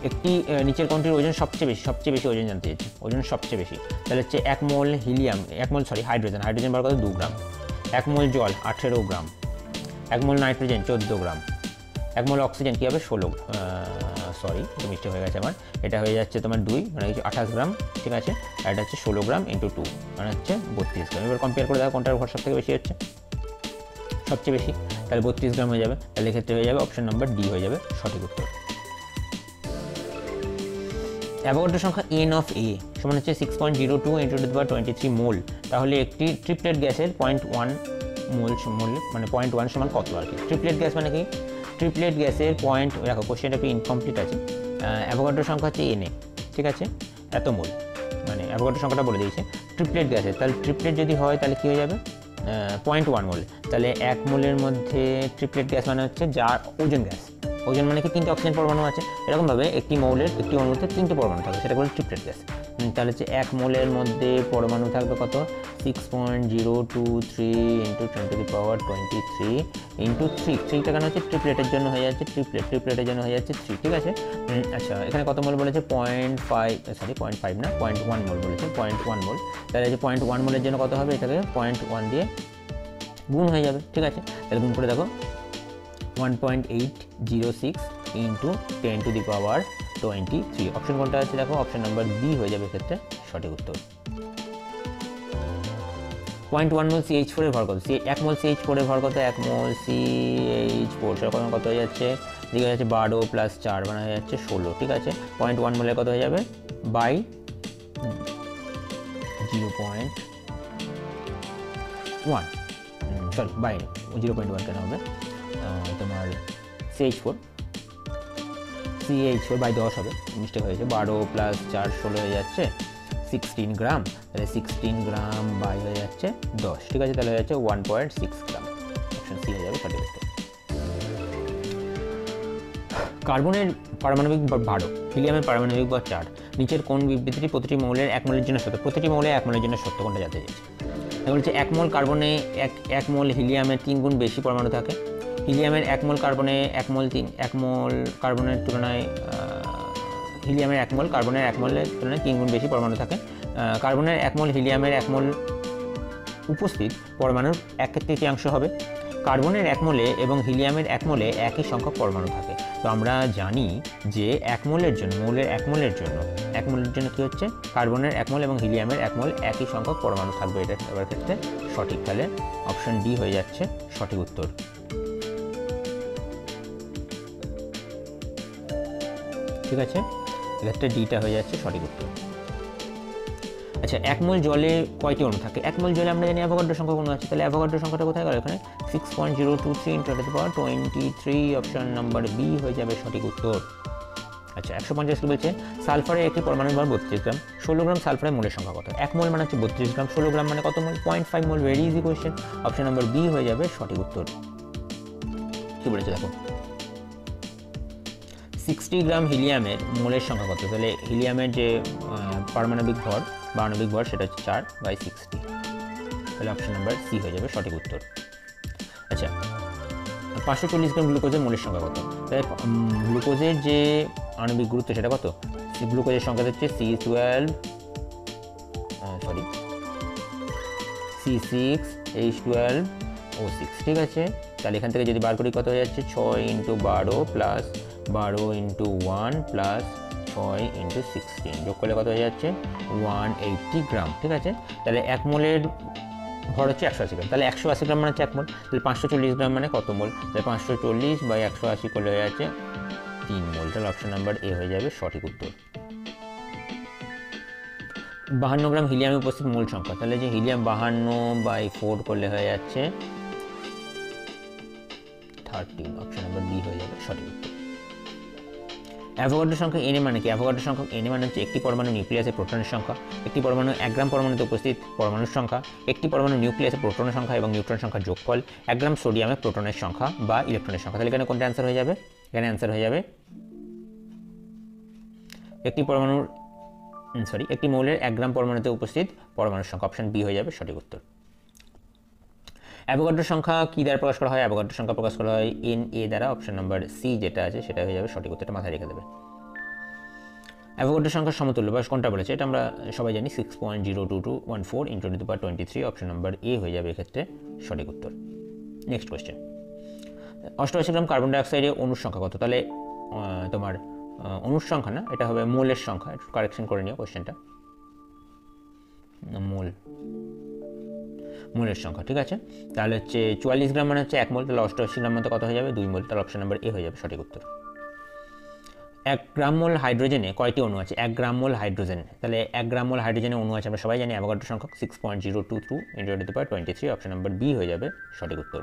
একটি নিচের কোনটির ওজন সবচেয়ে বেশি ওজন জানতে চাইছি, ওজন সবচেয়ে বেশি। তাহলে হচ্ছে 1 মোল হিলিয়াম, 1 মোল হাইড্রোজেন ভর কত? 2 গ্রাম। 1 মোল জল 18 গ্রাম। 1 মোল নাইট্রোজেন 14 গ্রাম। 1 মোল অক্সিজেন কী হবে? 16, সরি একটু মিস্টেক হয়ে গেছে আমার, এটা হয়ে যাচ্ছে তোমার 2 মানে 28 গ্রাম, ঠিক আছে? আর এটা হচ্ছে 16 গ্রাম × 2 মানে হচ্ছে 32 গ্রাম। এবার কম্পেয়ার করে দেখো কোনটার ভর সবথেকে বেশি হচ্ছে, সবচেয়ে বেশি, তাহলে 32 গ্রাম হয়ে যাবে, তাহলে এক্ষেত্রে হয়ে যাবে অপশন নাম্বার ডি হয়ে যাবে সঠিক উত্তর। অ্যাভোগাড্রো সংখ্যা N(A) সমান হচ্ছে 6.02 × 10^23 মোল, তাহলে একটি ট্রিপলেট গ্যাসের 0.1 মোল মানে 0.1 সমান কত আর কি? ট্রিপলেট গ্যাস মানে কি? ট্রিপলেট গ্যাসের দেখো কোশ্চেনটা একটু ইনকমপ্লিট আছে, অ্যাভোগাড্রো সংখ্যা হচ্ছে Na, ঠিক আছে? এত মোল, মানে অ্যাভোগাড্রো সংখ্যাটা বলে দিয়েছে ট্রিপলেট গ্যাসের, তাহলে ট্রিপলেট যদি হয় তাহলে কী হয়ে যাবে? 0.1 মোল, তাহলে 1 মোলের মধ্যে ট্রিপলেট গ্যাস মানে হচ্ছে যার ওজন গ্যাস, ওজন মানে কি 3টে অক্সিজেন পরমাণু আছে, এরকমভাবে একটি অণুতে 3টে পরমাণু থাকবে, সেটা বলে ট্রিপলেট গ্যাস। তাহলে হচ্ছে 1 মোলের মধ্যে পরমাণু থাকবে কত? 6.023 × 10^23 × 3, 3টা কেন হচ্ছে? ট্রিপলেটের জন্য হয়ে যাচ্ছে ট্রিপলেটের জন্য হয়ে যাচ্ছে 3, ঠিক আছে? আচ্ছা এখানে কত মোল বলেছে? 0.5 না 0.1 মোল বলেছে, 0.1 মোল, তাহলে যে 0.1 মোলের জন্য কত হবে? এটাকে 0.1 দিয়ে গুণ হয়ে যাবে, ঠিক আছে? তাহলে গুণ করে দেখো 1.806 × 10^23। অপশন কোনটা আছে দেখো? অপশন নাম্বার বি হয়ে যাবে এক্ষেত্রে সঠিক উত্তর। 0.1 মোল CH4 এর ভর কত? 1 মোল CH4 এর ভর কত? 1 মোল CH4 সেরকম কত হয়ে যাচ্ছে? এদিকে হয়ে যাচ্ছে 12 + 4 মানে হয়ে যাচ্ছে 16, ঠিক আছে? 0.1 মোলে কত হয়ে যাবে? বাই 0.1, সরি বাই 0.1 কেন হবে তোমার CH4 বাই 10 হবে, মিস্টেক হয়েছে, 12 প্লাস 4 16 হয়ে যাচ্ছে 16 গ্রাম, তাহলে 16 গ্রাম বাই হয়ে যাচ্ছে 10, ঠিক আছে, তাহলে হয়ে যাচ্ছে 1.6 গ্রাম, অপশন সি হয়ে যাবে সঠিক উত্তর। কার্বনের পারমাণবিক ভর 12, হিলিয়ামের পারমাণবিক ভর 4, নিচের কোন বিবৃতিটি প্রতিটি মৌলের 1 মোলের জন্য সত্য? প্রতিটি মৌলে 1 মোলের জন্য সত্য, কোনটা জানতে চাইছে? তাহলে হচ্ছে 1 মোল কার্বনে 1 মোল হিলিয়ামের 3 গুণ বেশি পরমাণু থাকে, হিলিয়ামের 1 মোল কার্বনে 1 মোল কার্বনের তুলনায় হিলিয়ামের 1 মোল কার্বনের 1 মোলের তুলনায় 3 গুণ বেশি পরমাণু থাকে, কার্বনের 1 মোল হিলিয়ামের 1 মোল উপস্থিত পরমাণুর 1/3 হবে, কার্বনের 1 মোলে এবং হিলিয়ামের 1 মোলে একই সংখ্যক পরমাণু থাকে। তো আমরা জানি যে 1 মোলের জন্য মৌলের 1 মোলের জন্য কী হচ্ছে, কার্বনের 1 মোল এবং হিলিয়ামের 1 মোল একই সংখ্যক পরমাণু থাকবে, এটা এবার ক্ষেত্রে সঠিক, তাহলে অপশন ডি হয়ে যাচ্ছে সঠিক উত্তর। ঠিক আছে, এক্ষেত্রে ডিটা হয়ে যাচ্ছে সঠিক উত্তর। আচ্ছা, 1 মোল জলে কয়টি অণু থাকে? 1 মোল জলে আমরা জানি অ্যাভোগাড্রো সংখ্যক অণু আছে, তাহলে অ্যাভোগাড্রো সংখ্যাটা কোথায় গেল? এখানে 6.023 × 10⁻23, অপশন নাম্বার বি হয়ে যাবে সঠিক উত্তর। আচ্ছা, 150 বলছে সালফারের একটি পরমাণুর ভর 32 গ্রাম, 16 গ্রাম সালফারের মোলের সংখ্যা কত? 1 মোল মানে হচ্ছে 32 গ্রাম, 16 গ্রাম মানে কত mole? 0.5 mole, very easy question, option number B হয়ে যাবে সঠিক উত্তর। কি বলেছে দেখো, 60 গ্রাম হিলিয়ামের মোলের সংখ্যা কত? তাহলে হিলিয়ামের যে পারমাণবিক ভর বা আণবিক ভর সেটা হচ্ছে 4/60, তাহলে অপশন নাম্বার সি হয়ে যাবে সঠিক উত্তর। আচ্ছা, 540 গ্রাম গ্লুকোজের মোলের সংখ্যা কত? তাহলে গ্লুকোজের যে আণবিক গুরুত্ব সেটা কত? গ্লুকোজের সংখ্যা হচ্ছে C6H12O6, ঠিক আছে, তাহলে এখান থেকে যদি বার করি কত হয়ে যাচ্ছে? 6 × 12 প্লাস 12 × 1 প্লাস 6 × 16, যোগ করলে কত হয়ে যাচ্ছে? 180 গ্রাম, ঠিক আছে, তাহলে 1 মোলের ভর হচ্ছে 180 গ্রাম, তাহলে 180 গ্রাম মানে হচ্ছে 1 মোল, তাহলে 540 গ্রাম মানে কত মোল? তাহলে 540/180 করলে হয়ে যাচ্ছে 3 মোল, তাহলে অপশন নাম্বার এ হয়ে যাবে সঠিক উত্তর। 52 গ্রাম হিলিয়ামে উপস্থিত মোল সংখ্যা, তাহলে যে হিলিয়াম 52/4 করলে হয়ে যাচ্ছে 13, অপশন নাম্বার বি হয়ে যাবে সঠিক উত্তর। অ্যাভোগাড্রো সংখ্যা এন মানে কি? অ্যাভোগাড্রো সংখ্যা এন মানে হচ্ছে একটি পরমাণু নিউক্লিয়াসে প্রোটনের সংখ্যা, একটি পরমাণু 1 গ্রাম পরমাণুতে উপস্থিত পরমাণুর সংখ্যা, একটি পরমাণু নিউক্লিয়াসে প্রোটনের সংখ্যা এবং নিউট্রন সংখ্যার যোগফল, 1 গ্রাম সোডিয়ামে প্রোটনের সংখ্যা বা ইলেকট্রনের সংখ্যা। তাহলে এখানে কোনটা অ্যান্সার হয়ে যাবে? এখানে অ্যান্সার হয়ে যাবে একটি মৌলের 1 গ্রাম পরমাণুতে উপস্থিত পরমাণুর সংখ্যা, অপশন বি হয়ে যাবে সঠিক উত্তর। অ্যাভোগাড্রো সংখ্যা কি দ্বারা প্রকাশ করা হয়? অ্যাভোগাড্রো সংখ্যা প্রকাশ করা হয় Na দ্বারা, অপশন নাম্বার সি যেটা আছে সেটা হয়ে যাবে সঠিক উত্তর, এটা মাথায় রেখে দেবে। অ্যাভোগাড্রো সংখ্যার সমতুল্য বা কোনটা বলেছে? এটা আমরা সবাই জানি 6.02214 × 10⁻23, অপশন নাম্বার এ হয়ে যাবে এক্ষেত্রে সঠিক উত্তর। নেক্সট কোয়েশ্চেন, 88 গ্রাম কার্বন ডাইঅক্সাইডের অণুর সংখ্যা কত? তাহলে তোমার অণুর সংখ্যা না, এটা হবে মোলের সংখ্যা, একটু কারেকশন করে নিও কোয়েশ্চেনটা, মোলের সংখ্যা, ঠিক আছে, তাহলে হচ্ছে 44 গ্রাম মানে হচ্ছে 1 মোল, তাহলে 88 গ্রাম মানে কত হয়ে যাবে? 2 মোল, তাহলে অপশন নাম্বার এ হয়ে যাবে সঠিক উত্তর। 1 গ্রাম মোল হাইড্রোজেনে কয়টি অণু আছে? 1 গ্রাম মোল হাইড্রোজেনে, তাহলে 1 গ্রাম মোল হাইড্রোজেনে অণু আছে আমরা সবাই জানি, অ্যাভোগাড্রো সংখ্যা 6.022 × 10⁻23, অপশন নাম্বার বি হয়ে যাবে সঠিক উত্তর।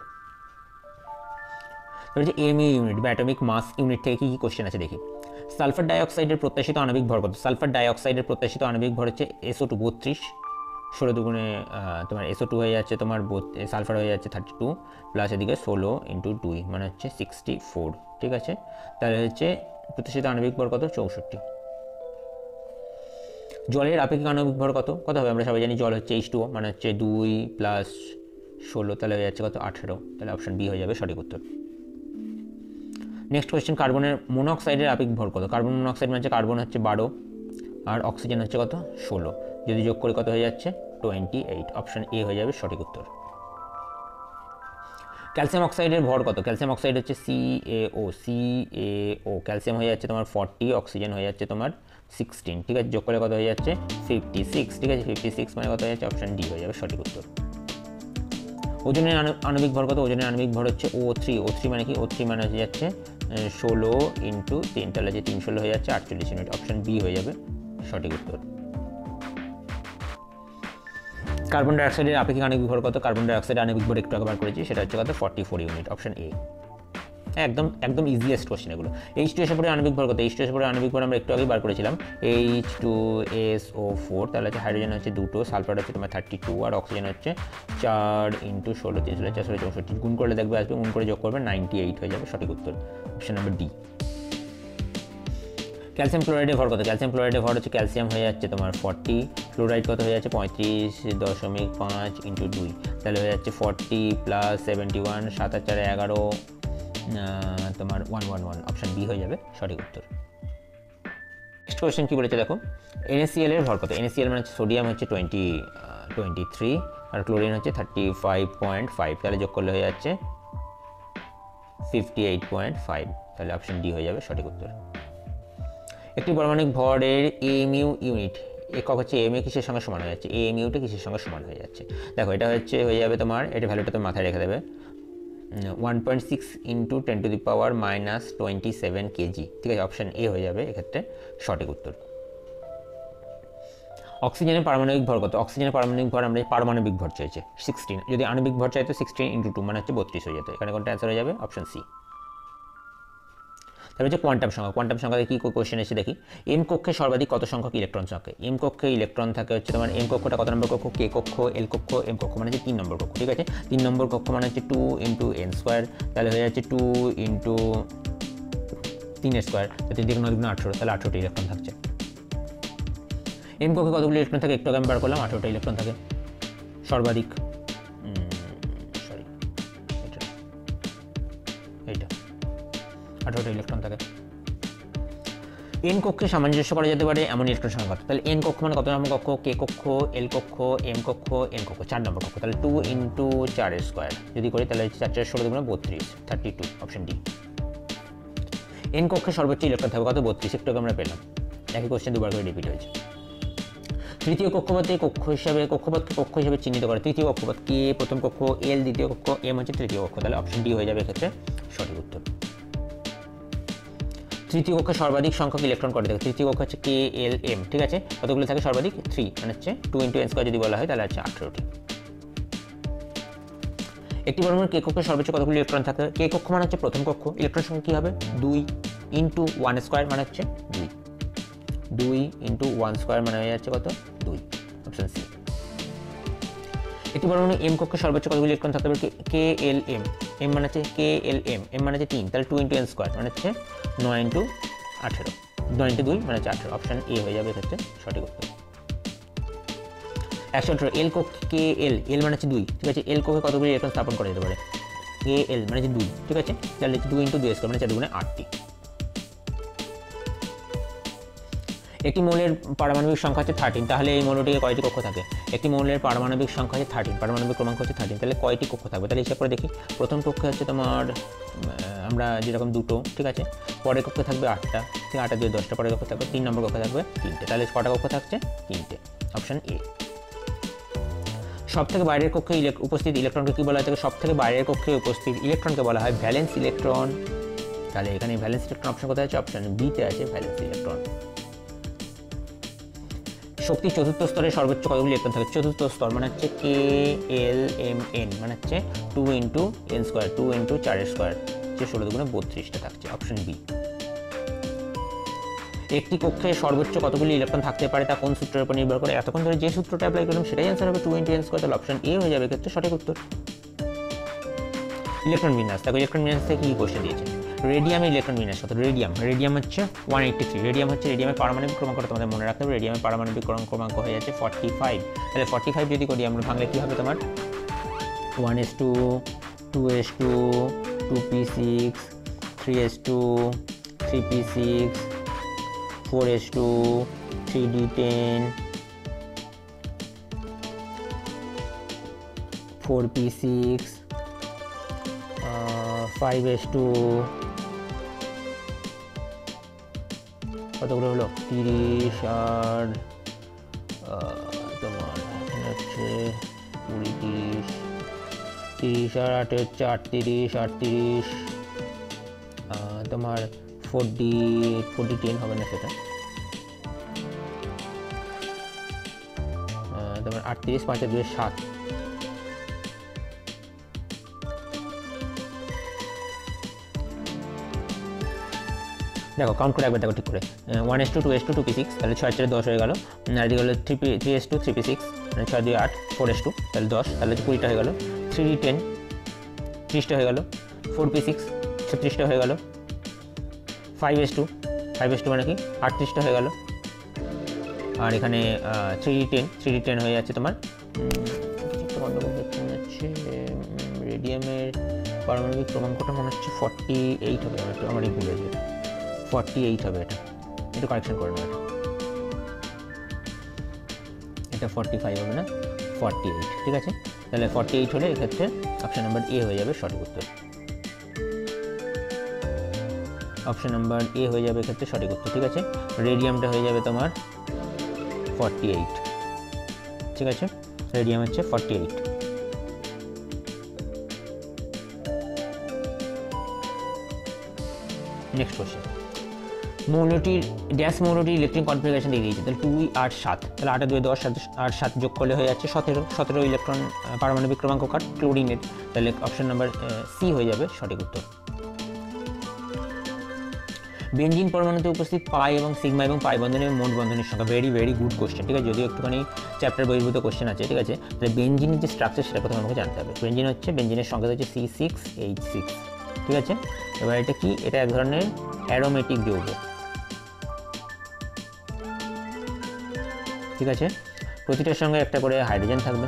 তাহলে যে এমইউ ইউনিট বা অ্যাটমিক মাস ইউনিট থেকে কি কোশ্চেন আছে দেখি। সালফার ডাইঅক্সাইডের প্রত্যাশিত আণবিক ভর কত? সালফার ডাইঅক্সাইডের প্রত্যাশিত আণবিক ভর হচ্ছে SO2 32, 16 দুগুণে তোমার SO2 হয়ে যাচ্ছে তোমার সালফার হয়ে যাচ্ছে 32 প্লাস এদিকে 16 × 2 মানে হচ্ছে 64, ঠিক আছে, তাহলে হচ্ছে প্রত্যাশিত আণবিক ভর কত? 64। জলের আপেক্ষিক আণবিক ভর কত হবে? আমরা সবাই জানি জল হচ্ছে H2O মানে হচ্ছে 2 প্লাস 16, তাহলে হয়ে যাচ্ছে কত? 18, তাহলে অপশন বি হয়ে যাবে সঠিক উত্তর। নেক্সট কোয়েশ্চেন, কার্বনের মনোক্সাইডের আপেক্ষিক ভর কত? কার্বন মনোক্সাইড মানে হচ্ছে কার্বন হচ্ছে 12 আর অক্সিজেন হচ্ছে কত? 16, যদি যোগ করে কত হয়ে যাচ্ছে? 28, অপশন এ হয়ে যাবে সঠিক উত্তর। ক্যালসিয়াম অক্সাইডের ভর কত? ক্যালসিয়াম অক্সাইড হচ্ছে CaO, ক্যালসিয়াম হয়ে যাচ্ছে তোমার 40, অক্সিজেন হয়ে যাচ্ছে তোমার 16, ঠিক আছে, যোগ করে কত হয়ে যাচ্ছে? 56, ঠিক আছে, 56 মানে কত হয়ে যাচ্ছে? অপশন ডি হয়ে যাবে সঠিক উত্তর। ওজনের আণবিক ভর কত? ওজনের আণবিক ভর হচ্ছে O3 মানে কি? O3 মানে হয়ে যাচ্ছে 16 × 3, তাহলে যে 3 16 হয়ে যাচ্ছে 48 ইউনিট, অপশন বি হয়ে যাবে সঠিক উত্তর। কার্বন ডাইঅক্সাইডের আপেক্ষিক আণবিক ভর কত? কার্বন ডাইঅক্সাইডের আণবিক ভর একটু একবার করেছি, সেটা হচ্ছে কত? 44 ইউনিট, অপশন এ। একদম একদম ইজিয়েস্ট কোশ্চেন এগুলো। H2SO4 এর আণবিক ভর কত? H2SO4 এর আণবিক ভর আমরা একটু আগে বার করেছিলাম, H2SO4, তাহলে হচ্ছে হাইড্রোজেন হচ্ছে 2, সালফার হচ্ছে তোমার 32, আর অক্সিজেন হচ্ছে 4 × 16 3 464, গুণ করলে দেখবে আসবে, গুণ করে যোগ করবে 98 হয়ে যাবে, সঠিক উত্তর অপশন নাম্বার ডি। ক্যালসিয়াম ক্লোরাইডের ভর কত? ক্যালসিয়াম ক্লোরাইডের ভর হচ্ছে, ক্যালসিয়াম হয়ে যাচ্ছে তোমার 40, ফ্লোরাইড কত হয়ে যাচ্ছে 35.5 × 2, তাহলে হয়ে যাচ্ছে 40 + 71 7 আর 4 11, তোমার 111, অপশন বি হয়ে যাবে সঠিক উত্তর। নেক্সট কোয়েশ্চেন কি বলেছে দেখো, NaCl এর ভর কত? NaCl মানে হচ্ছে সোডিয়াম হচ্ছে 23 আর ক্লোরিন হচ্ছে 35.5, তাহলে যোগ করলে হয়ে যাচ্ছে 58.5, তাহলে অপশন ডি হয়ে যাবে সঠিক উত্তর। একটি পারমাণবিক ভরের AMU ইউনিট একক হচ্ছে, AMU কিসের সঙ্গে সমান হয়ে যাচ্ছে? AMUটা কিসের সঙ্গে সমান হয়ে যাচ্ছে? দেখো এটা হচ্ছে হয়ে যাবে তোমার, এটা ভ্যালুটা তুমি মাথায় রেখে দেবে, 1.6 × 10⁻⁻27 কেজি, ঠিক আছে, অপশন এ হয়ে যাবে এক্ষেত্রে সঠিক উত্তর। অক্সিজেনের পারমাণবিক ভর কত? অক্সিজেনের পারমাণবিক ভর, আমরা পারমাণবিক ভর চাইছে 16, যদি আণবিক ভর চাইতো 16 × 2 মানে হচ্ছে 32 হয়ে যেত, এখানে কোনটা অ্যান্সার হয়ে যাবে? Option C. তারপর হচ্ছে কোয়ান্টাম সংখ্যা। কোয়ান্টাম সংখ্যাতে কী কোয়েশ্চেন এসে দেখি, এম কক্ষে সর্বাধিক কত সংখ্যক ইলেকট্রন থাকে? এম কক্ষে ইলেকট্রন থাকে হচ্ছে তোমার, এম কক্ষটা কত নম্বর কক্ষ? কে কক্ষ, এল কক্ষ, এম কক্ষ মানে হচ্ছে 3 নম্বর কক্ষ, ঠিক আছে। 3 নম্বর কক্ষ মানে হচ্ছে 2 × n², তাহলে হয়ে যাচ্ছে 2 × 3² 3 × 9 = 18, তাহলে 18টা ইলেকট্রন থাকছে। এম কক্ষে কতগুলো ইলেকট্রন থাকে? একটু আগে আমি বার করলাম, 18টা ইলেকট্রন থাকে সর্বাধিক, এইটা 18টা ইলেকট্রন থাকে। এন কক্ষে সামঞ্জস্য করা যেতে পারে এমন ইলেকট্রন সংখ্যা কত? তাহলে এন কক্ষ মানে কত নম্বর কক্ষ? কে কক্ষ, এল কক্ষ, এম কক্ষ, এন কক্ষ, 4 নম্বর কক্ষ, তাহলে 2 × 4² যদি করি তাহলে 4 × 16 = 32, 32, অপশন ডি। এন কক্ষে সর্বোচ্চ ইলেকট্রন থাকবে কত? 32, একটু আমরা পেলাম, একই কোশ্চেন দুবার করে রিপিট হয়েছে। তৃতীয় কক্ষপথে কক্ষপথকে কক্ষ হিসেবে চিহ্নিত করে, তৃতীয় কক্ষপথ, কে প্রথম কক্ষ, এল দ্বিতীয় কক্ষ, এম হচ্ছে তৃতীয় কক্ষ, তাহলে অপশন ডি হয়ে যাবে এক্ষেত্রে সঠিক উত্তর। তৃতীয় কক্ষে সর্বাধিক সংখ্যক ইলেকট্রন কত থাকে? তৃতীয় কক্ষ হচ্ছে কে, এল, এম, ঠিক আছে, কতগুলো থাকে সর্বাধিক? 3, মানে হচ্ছে 2 × n² যদি বলা হয় তাহলে হচ্ছে 18টি। একটি পরমাণুর কে কক্ষে সর্বোচ্চ কতগুলো ইলেকট্রন থাকে? কে কক্ষ মানে হচ্ছে প্রথম কক্ষ, ইলেকট্রন সংখ্যা কী হবে? 2 × 1² মানে হচ্ছে 2, 2 × 1² মানে হয়ে যাচ্ছে কত? 2, অপশন সি। একটি পরমাণু এম কক্ষে সর্বোচ্চ কতগুলো ইলেকট্রন থাকতে পারে? কে, এল, এম, এম মানে হচ্ছে কে, এল, এম, এম মানে হচ্ছে 3, তাহলে 2 × n² মানে হচ্ছে 9 × 18, 9 × 2 মানে হচ্ছে 18, অপশন এ হয়ে যাবে এক্ষেত্রে সঠিক উত্তর। 118 এল কক্ষে, কে, এল, এল মানে হচ্ছে 2, ঠিক আছে, এল কক্ষে কতগুলো ইলেকট্রন স্থাপন করা যেতে পারে? কে, এল মানে হচ্ছে 2, ঠিক আছে, তাহলে 2 × 2² মানে 4 × 8টি। একটি মৌলের পারমাণবিক সংখ্যা হচ্ছে 13, তাহলে এই মৌলটিকে কয়টি কক্ষ থাকে? একটি মৌলের পারমাণবিক সংখ্যা হচ্ছে 13, পারমাণবিক ক্রমাঙ্ক হচ্ছে 13, তাহলে কয়টি কক্ষ থাকবে? তাহলে হিসাব করে দেখি, প্রথম কক্ষে হচ্ছে তোমার আমরা যেরকম 2টো, ঠিক আছে, পরের কক্ষে থাকবে 8টা, ঠিক, 8টা দিয়ে 10টা, পরের কক্ষে থাকবে 3 নম্বর কক্ষে থাকবে 3টে, তাহলে কটা কক্ষ থাকছে? 3টে, অপশন এ। সব থেকে বাইরের কক্ষে উপস্থিত ইলেকট্রনকে কী বলা হয়? সব থেকে বাইরের কক্ষে উপস্থিত ইলেকট্রনকে বলা হয় ভ্যালেন্স ইলেকট্রন, তাহলে এখানে ভ্যালেন্স ইলেকট্রন অপশন কোথায় আছে? অপশন বিতে আছে ভ্যালেন্স ইলেকট্রন। শক্তি চতুর্থ স্তরে সর্বোচ্চ কতগুলি ইলেকট্রন থাকে? চতুর্থ স্তর মানে হচ্ছে কে, এল, এম, এন মানে হচ্ছে 2 × n², 2 × 4² যে 16 × 32টা থাকছে, অপশন বি। একটি কক্ষে সর্বোচ্চ কতগুলি ইলেকট্রন থাকতে পারে তা কোন সূত্রের উপর নির্ভর করে? এতক্ষণ ধরে যে সূত্রটা অ্যাপ্লাই করলাম সেটাই অ্যান্সার হবে 2 × n², তাহলে অপশন এ হয়ে যাবে ক্ষেত্রে সঠিক উত্তর। ইলেকট্রন বিন্যাস, দেখো ইলেকট্রন বিন্যাস থেকে কী কোশ্চেন দিয়েছে? রেডিয়ামের ইলেকট্রন বিন্যাস কত? রেডিয়াম হচ্ছে 183, রেডিয়ামের পারমাণবিক ক্রমাঙ্কটা তোমাদের মনে রাখতে হবে, রেডিয়ামের পারমাণবিক ক্রমাঙ্ক হয়ে যাচ্ছে 45, তাহলে 45 যদি করি আমরা ভাঙলে কী হবে তোমার? 1s2, 2s2, 2p6, 3s2, 3p6, 4s2, 3d10, 4p6, 5s2, কতগুলো হলো? 30 আর তোমার এখানে হচ্ছে 20, 30 আর 8 হচ্ছে 38, তোমার 40 10 হবে না সেটা, তোমার 38, 5 আর 2 7। দেখো কাউন্ট করে একবার দেখো ঠিক করে, 1s2 2s2 2p6, তাহলে 6 4 10 হয়ে গেল। আর এদিকে হলো 3s2 3p6, 6 2 8, 4s2 তাহলে 10, তাহলে 20টা হয়ে গেল। 3d 10, 30টা হয়ে গেল। 4p6 36টা হয়ে গেল। 5s2 মানে কি 38টা হয়ে গেল। আর এখানে 3d 10 হয়ে যাচ্ছে তোমার, গন্ডগোল দেখতে মনে হচ্ছে রেডিয়ামের পারমাণবিক ক্রমাঙ্কটা মনে হচ্ছে 48 হবে, আমারই ভুল হয়েছে, 48 হবে। এটা কারেকশন করে নাও, এটা 45 হবে না, 48, ঠিক আছে। তাহলে 48 হলে এক্ষেত্রে অপশন নাম্বার এ হয়ে যাবে সঠিক উত্তর। অপশন নাম্বার এ হয়ে যাবে এক্ষেত্রে সঠিক উত্তর, ঠিক আছে। রেডিয়ামটা হয়ে যাবে তোমার 48, ঠিক আছে। রেডিয়াম হচ্ছে 48। নেক্সট কোশ্চেন, মৌলটির ড্যাশ মৌলটির ইলেকট্রনিক কনফিগারেশন দিয়ে দিয়েছে, তাহলে 2 8 7, তাহলে 8 2 10 আর 7 যোগ করলে হয়ে যাচ্ছে 17 ইলেকট্রন পারমাণবিক ক্রমাঙ্ক কার ক্লোরিনের, তাহলে অপশন নাম্বার সি হয়ে যাবে সঠিক উত্তর। বেঞ্জিন পরমাণুতে উপস্থিত পাই এবং সিগমা এবং পাই বন্ধনের মোট বন্ধনের সংখ্যা, ভেরি গুড কোশ্চেন, ঠিক আছে। যদিও একটুখানি চ্যাপ্টার বহির্ভূত কোশ্চেন আছে, ঠিক আছে। তাহলে বেঞ্জিনের যে স্ট্রাকচার সেটা প্রথমে আমাকে জানতে হবে। বেঞ্জিনের সংখ্যা হচ্ছে C6H6, ঠিক আছে। এবার এটা কি, এটা এক ধরনের অ্যারোমেটিক যৌগ, ঠিক আছে। প্রতিটার সঙ্গে একটা করে হাইড্রোজেন থাকবে,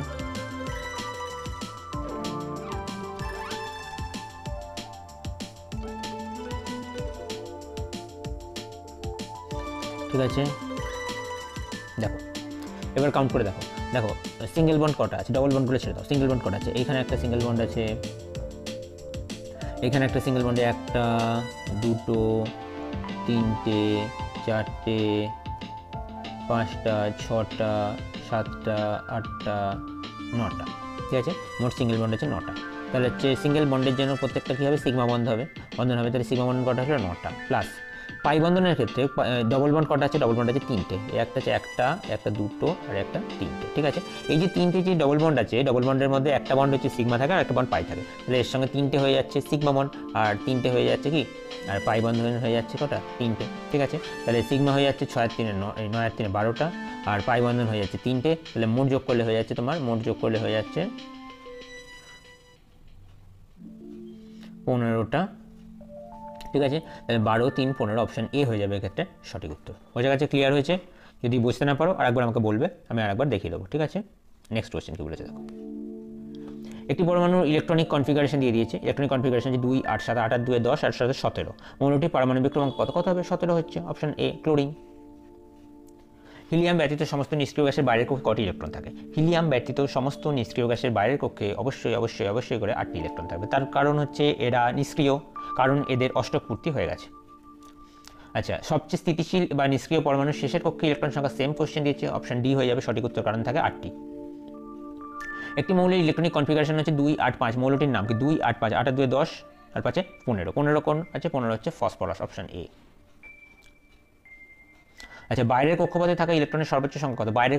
ঠিক আছে। দেখো এবার কাউন্ট করে দেখো, সিঙ্গেল বন্ড কটা আছে, ডবল বন্ডগুলো ছেড়ে দাও, সিঙ্গেল বন্ড কটা আছে, এইখানে একটা সিঙ্গেল বন্ড আছে, এখানে একটা সিঙ্গেল বন্ডে 1টা 2টো 3টে 4টে 5টা 6টা 7টা 8টা 9টা, ঠিক আছে। মোট সিঙ্গেল বন্ড আছে 9টা। তাহলে হচ্ছে সিঙ্গেল বন্ডের জন্য প্রত্যেকটা কী হবে, সিগমা বন্ধন হবে, তাহলে সিগমা বন্ধন কটা হলো 9টা, প্লাস পাই বন্ধনের ক্ষেত্রে ডবল বন্ড কটা আছে, ডবল বন্ড আছে 3টে, একটা আছে একটা 2টো আর একটা 3টে, ঠিক আছে। এই যে 3টে যে ডবল বন্ড আছে, ডবল বন্ডের মধ্যে একটা বন্ড হচ্ছে সিগমা থাকে আর একটা বন্ড পাই থাকে, তাহলে এর সঙ্গে 3টে হয়ে যাচ্ছে সিগমা বন্ড, আর 3টে হয়ে যাচ্ছে কি, আর পাই বন্ধন হয়ে যাচ্ছে কটা, 3টে, ঠিক আছে। তাহলে সিগমা হয়ে যাচ্ছে 6 আর 3 9 আর 3 12টা, আর পাই বন্ধন হয়ে যাচ্ছে 3টে, তাহলে মোট যোগ করলে হয়ে যাচ্ছে 15টা, ঠিক আছে। তাহলে 12 3 15 অপশন এ হয়ে যাবে এক্ষেত্রে সঠিক উত্তর। বোঝা গেছে, ক্লিয়ার হয়েছে? যদি বুঝতে না পারো আরেকবার আমাকে বলবে, আমি আরেকবার দেখিয়ে দেবো, ঠিক আছে। নেক্সট কোয়েশ্চেন কি বলেছে দেখো, একটি পরমাণুর ইলেকট্রনিক কনফিগারেশন দিয়ে দিয়েছে, ইলেকট্রনিক কনফিগারেশন যে 2 8 7 8 আর 2 10 আর 7 17, মৌলটির পারমাণবিক ক্রমাঙ্ক কত হবে, 17 হচ্ছে, অপশন এ ক্লোরিন। হিলিয়াম ব্যতীত সমস্ত নিষ্ক্রিয় গ্যাসের বাইরের কক্ষে কটি ইলেকট্রন থাকে, হিলিয়াম ব্যতীত সমস্ত নিষ্ক্রিয় গ্যাসের বাইরের কক্ষে অবশ্যই করে 8টি ইলেকট্রন থাকবে। তার কারণ হচ্ছে এরা নিষ্ক্রিয়, কারণ এদের অষ্টক পূর্তি হয়ে গেছে। আচ্ছা, সবচেয়ে স্থিতিশীল বা নিষ্ক্রিয় পরমাণুর শেষের কক্ষে ইলেকট্রন সংখ্যা সেম কোশ্চেন দিয়েছে, অপশন ডি হয়ে যাবে সঠিক উত্তর, কারণ থাকে 8টি। একটি মৌলের ইলেকট্রনিক কনফিগারেশন হচ্ছে 2 8 5, মৌলটির নাম কি, 2 8 5, 8 আর 2 10 আর 5 15 কোন আছে, 15 হচ্ছে ফসফরাস, অপশন এ। আচ্ছা, বাইরের কক্ষপথে থাকা ইলেকট্রনের সর্বোচ্চ সংখ্যা কত, বাইরের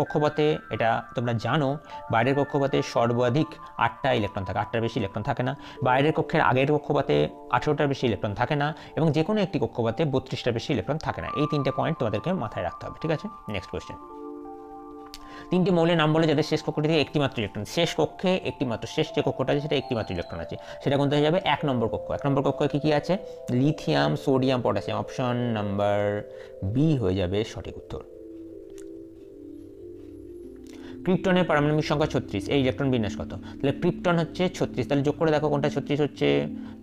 কক্ষপথে এটা তোমরা জানো, বাইরের কক্ষপথে সর্বাধিক 8টা ইলেকট্রন থাকে, 8টার বেশি ইলেকট্রন থাকে না। বাইরের কক্ষের আগের কক্ষপথে 18টার বেশি ইলেকট্রন থাকে না, এবং যে কোনো একটি কক্ষপথে 32টার বেশি ইলেকট্রন থাকে না। এই 3টে পয়েন্ট তোমাদেরকে মাথায় রাখতে হবে, ঠিক আছে। নেক্সট কোয়েশ্চেন, 3টে মৌলের নাম বলে যাদের শেষ কক্ষটি থেকে একটি মাত্র ইলেকট্রন, শেষ কক্ষে একটি মাত্র, শেষ যে কক্ষটা আছে সেটা একটি মাত্র ইলেকট্রন আছে, সেটা কোনটা হয়ে যাবে, 1 নম্বর কক্ষ। 1 নম্বর কক্ষে কি আছে, lithium sodium potassium, option number B হয়ে যাবে সঠিক উত্তর। ক্রিপ্টনের পারমাণবিক সংখ্যা 36, এই ইলেকট্রন বিন্যাস কত, তাহলে ক্রিপ্টন হচ্ছে 36, তাহলে যোগ করে দেখো কোনটা 36 হচ্ছে,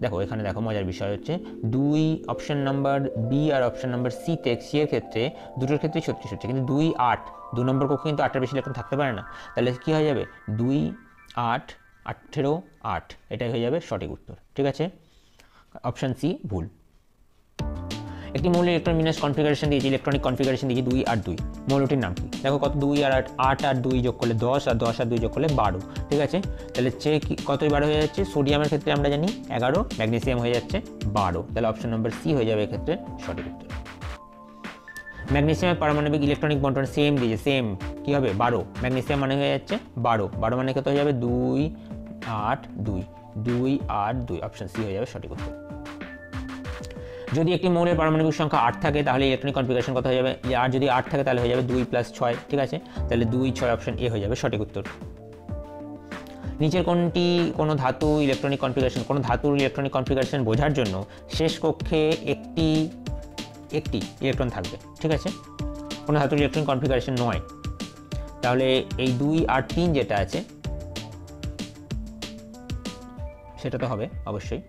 দেখো এখানে দেখো মজার বিষয় হচ্ছে 2 অপশন নাম্বার বি আর অপশন নাম্বার সি এর ক্ষেত্রে দুটোর ক্ষেত্রেই 36 হচ্ছে, কিন্তু 2 8 2 নম্বর কক্ষে কিন্তু 8টার বেশি ইলেকট্রন থাকতে পারে না, তাহলে কী হয়ে যাবে 2 8 18 8, এটাই হয়ে যাবে সঠিক উত্তর, ঠিক আছে। অপশন সি ভুল। একটি মৌলের ইলেকট্রন বিন্যাস কনফিগারেশন দিয়েছে, ইলেকট্রনিক কনফিগারেশন দিয়েছে 2 8 2, মৌলটির নাম কি, দেখো কত, 2 আর 8 আর 2 যোগ করলে 10 আর 10 আর 2 যোগ করলে 12, ঠিক আছে। তাহলে কতই 12 হয়ে যাচ্ছে, সোডিয়ামের ক্ষেত্রে আমরা জানি 11, ম্যাগনেসিয়াম হয়ে যাচ্ছে 12, তাহলে অপশন নম্বর সি হয়ে যাবে এক্ষেত্রে সঠিক উত্তর। ম্যাগনেসিয়ামের পারমাণবিক ইলেকট্রনিক বন্টন সেম দিয়েছে, সেম কী হবে 12, ম্যাগনেসিয়াম মানে হয়ে যাচ্ছে 12, 12 মানে কত হয়ে যাবে 2 8 2, 2 8 2, অপশন সি হয়ে যাবে সঠিক উত্তর। যদি একটি মৌলের পারমাণবিক সংখ্যা 8 থাকে তাহলে ইলেকট্রনিক কনফিগারেশন কত হয়ে যাবে, আর যদি 8 থাকে তাহলে হয়ে যাবে 2 + 6, ঠিক আছে, তাহলে 2 6, অপশন এ হয়ে যাবে সঠিক উত্তর। নিচের কোনটি কোনো ধাতু ইলেকট্রনিক কনফিগারেশন, কোনো ধাতুর ইলেকট্রনিক কনফিগারেশন বোঝার জন্য শেষ কক্ষে একটি ইলেকট্রন থাকবে, ঠিক আছে, কোনো ধাতুর ইলেকট্রনিক কনফিগারেশন নয়, তাহলে এই 2 আর 3 যেটা আছে সেটা তো হবে অবশ্যই,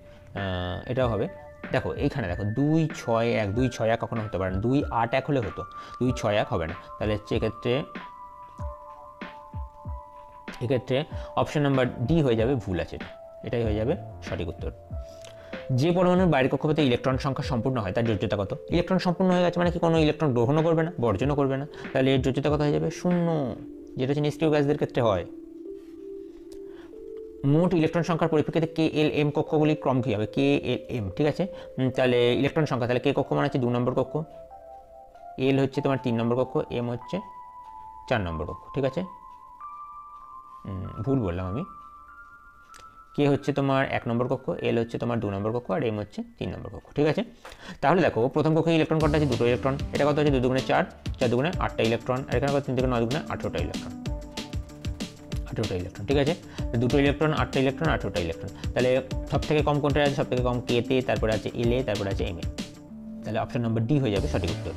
এটাও হবে। দেখো এইখানে দেখো 2 6 1, 2 6 1 কখনো হতে পারে না, 2 8 1 হলে হতো, 2 6 1 হবে না, তাহলে এক্ষেত্রে অপশন নাম্বার ডি হয়ে যাবে ভুল আছে, এটাই হয়ে যাবে সঠিক উত্তর। যে পরমাণুর বাইরের কক্ষপথে ইলেকট্রন সংখ্যা সম্পূর্ণ হয় তার যোজ্যতা কত? ইলেকট্রন সম্পূর্ণ হয়ে গেছে মানে কি কোনো ইলেকট্রন গ্রহণও করবে না, বর্জনও করবে না, তাহলে এর যোজ্যতা কত হয়ে যাবে 0, যেটা হচ্ছে নিষ্ক্রিয় গ্যাসদের ক্ষেত্রে হয়। মোট ইলেকট্রন সংখ্যার পরিপ্রেক্ষিতে কে এল এম কক্ষগুলি ক্রম কী হবে, কে এল এম, ঠিক আছে, তাহলে ইলেকট্রন সংখ্যা, তাহলে কে কক্ষ মানে হচ্ছে 2 নম্বর কক্ষ, এল হচ্ছে তোমার 3 নম্বর কক্ষ, এম হচ্ছে 4 নম্বর কক্ষ, ঠিক আছে, ভুল বললাম আমি, কে হচ্ছে তোমার 1 নম্বর কক্ষ, এল হচ্ছে তোমার 2 নম্বর কক্ষ, আর এম হচ্ছে 3 নম্বর কক্ষ, ঠিক আছে। তাহলে দেখো প্রথম কক্ষে ইলেকট্রন কটা আছে, 2টো ইলেকট্রন, এটা কত হচ্ছে 2 দুগুণে 4, 4 দুগুণে 8টা ইলেকট্রন, আর এখানে কত 3 দুগুণে 9 দুগুণে 18টা ইলেকট্রন, 18টা ইলেকট্রন, ঠিক আছে, 2টো ইলেকট্রন 8টা ইলেকট্রন 18টা ইলেকট্রন, তাহলে সব থেকে কম কোনটা আছে, সব থেকে কম কেতে, তারপরে আছে এলে, তারপরে আছে এম এ, তাহলে অপশন নম্বর ডি হয়ে যাবে সঠিক উত্তর।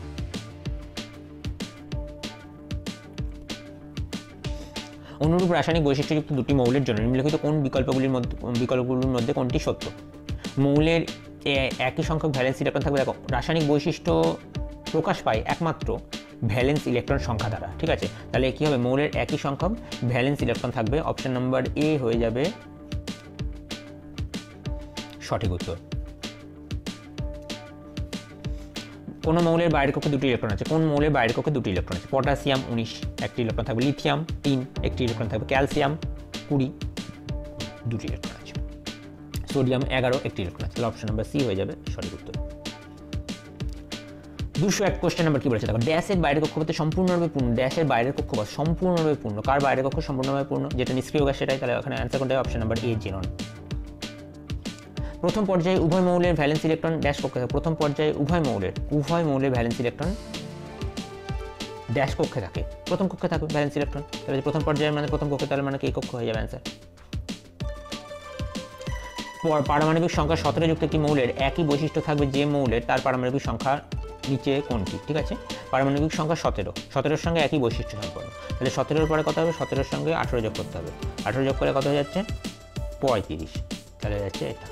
অনুরূপ রাসায়নিক বৈশিষ্ট্যযুক্ত দুটি মৌলের জন্য নিম্নলিখিত কোন বিকল্পগুলির মধ্যে কোনটি সত্য? মৌলের একই সংখ্যক ভ্যালেন্স ইলেকট্রন থাকবে। দেখো রাসায়নিক বৈশিষ্ট্য প্রকাশ পায় একমাত্র ভ্যালেন্স ইলেকট্রন সংখ্যা দ্বারা, ঠিক আছে, তাহলে কী হবে মৌলের একই সংখ্যক ভ্যালেন্স ইলেকট্রন থাকবে, অপশন নাম্বার এ হয়ে যাবে সঠিক উত্তর। কোন মৌলের বাইরের কক্ষে 2টি ইলেকট্রন আছে, কোন মৌলের বাইরের কক্ষে 2টি ইলেকট্রন আছে, পটাশিয়াম 19 একটি ইলেকট্রন থাকবে, লিথিয়াম 3 একটি ইলেকট্রন থাকবে, ক্যালসিয়াম 20 2টি ইলেকট্রন আছে, সোডিয়াম 11 একটি ইলেকট্রন আছে, তাহলে অপশন নাম্বার সি হয়ে যাবে সঠিক উত্তর। 201 কোশ্চেন নাম্বার কি বলেছে দেখো, ড্যাশের বাইরের কক্ষপথে সম্পূর্ণভাবে পূর্ণ, ড্যাশের বাইরের কক্ষপথ সম্পূর্ণভাবে পূর্ণ, কার বাইরের কক্ষ সম্পূর্ণভাবে পূর্ণ, যেটা নিষ্ক্রিয় গ্যাস সেটাই, তাহলে ওখানে অ্যান্সার কোনটা হবে, অপশন নাম্বার এ জেনন। প্রথম পর্যায়ে উভয় মৌলের ভ্যালেন্স ইলেকট্রন ড্যাশ কক্ষে থাকে, প্রথম পর্যায়ে উভয় মৌলের ভ্যালেন্স ইলেকট্রন ড্যাশ কক্ষে থাকে, প্রথম কক্ষে থাকে ভ্যালেন্স ইলেকট্রন, তাহলে প্রথম পর্যায়ে মানে প্রথম কক্ষে, তাহলে মানে কি কক্ষ হয়ে যাবে অ্যান্সার। পারমাণবিক সংখ্যা 17 যুক্ত একটি মৌলের একই বৈশিষ্ট্য থাকবে যে মৌলের তার পারমাণবিক সংখ্যা নিচে কোনটি, ঠিক আছে, পারমাণবিক সংখ্যা 17 সঙ্গে একই বৈশিষ্ট্য সম্পন্ন, তাহলে 17 পরে কত হবে, 17 সঙ্গে 18 যোগ করতে হবে, 18 যোগ করে কত হয়ে যাচ্ছে 35, তাহলে হয়ে যাচ্ছে এটা,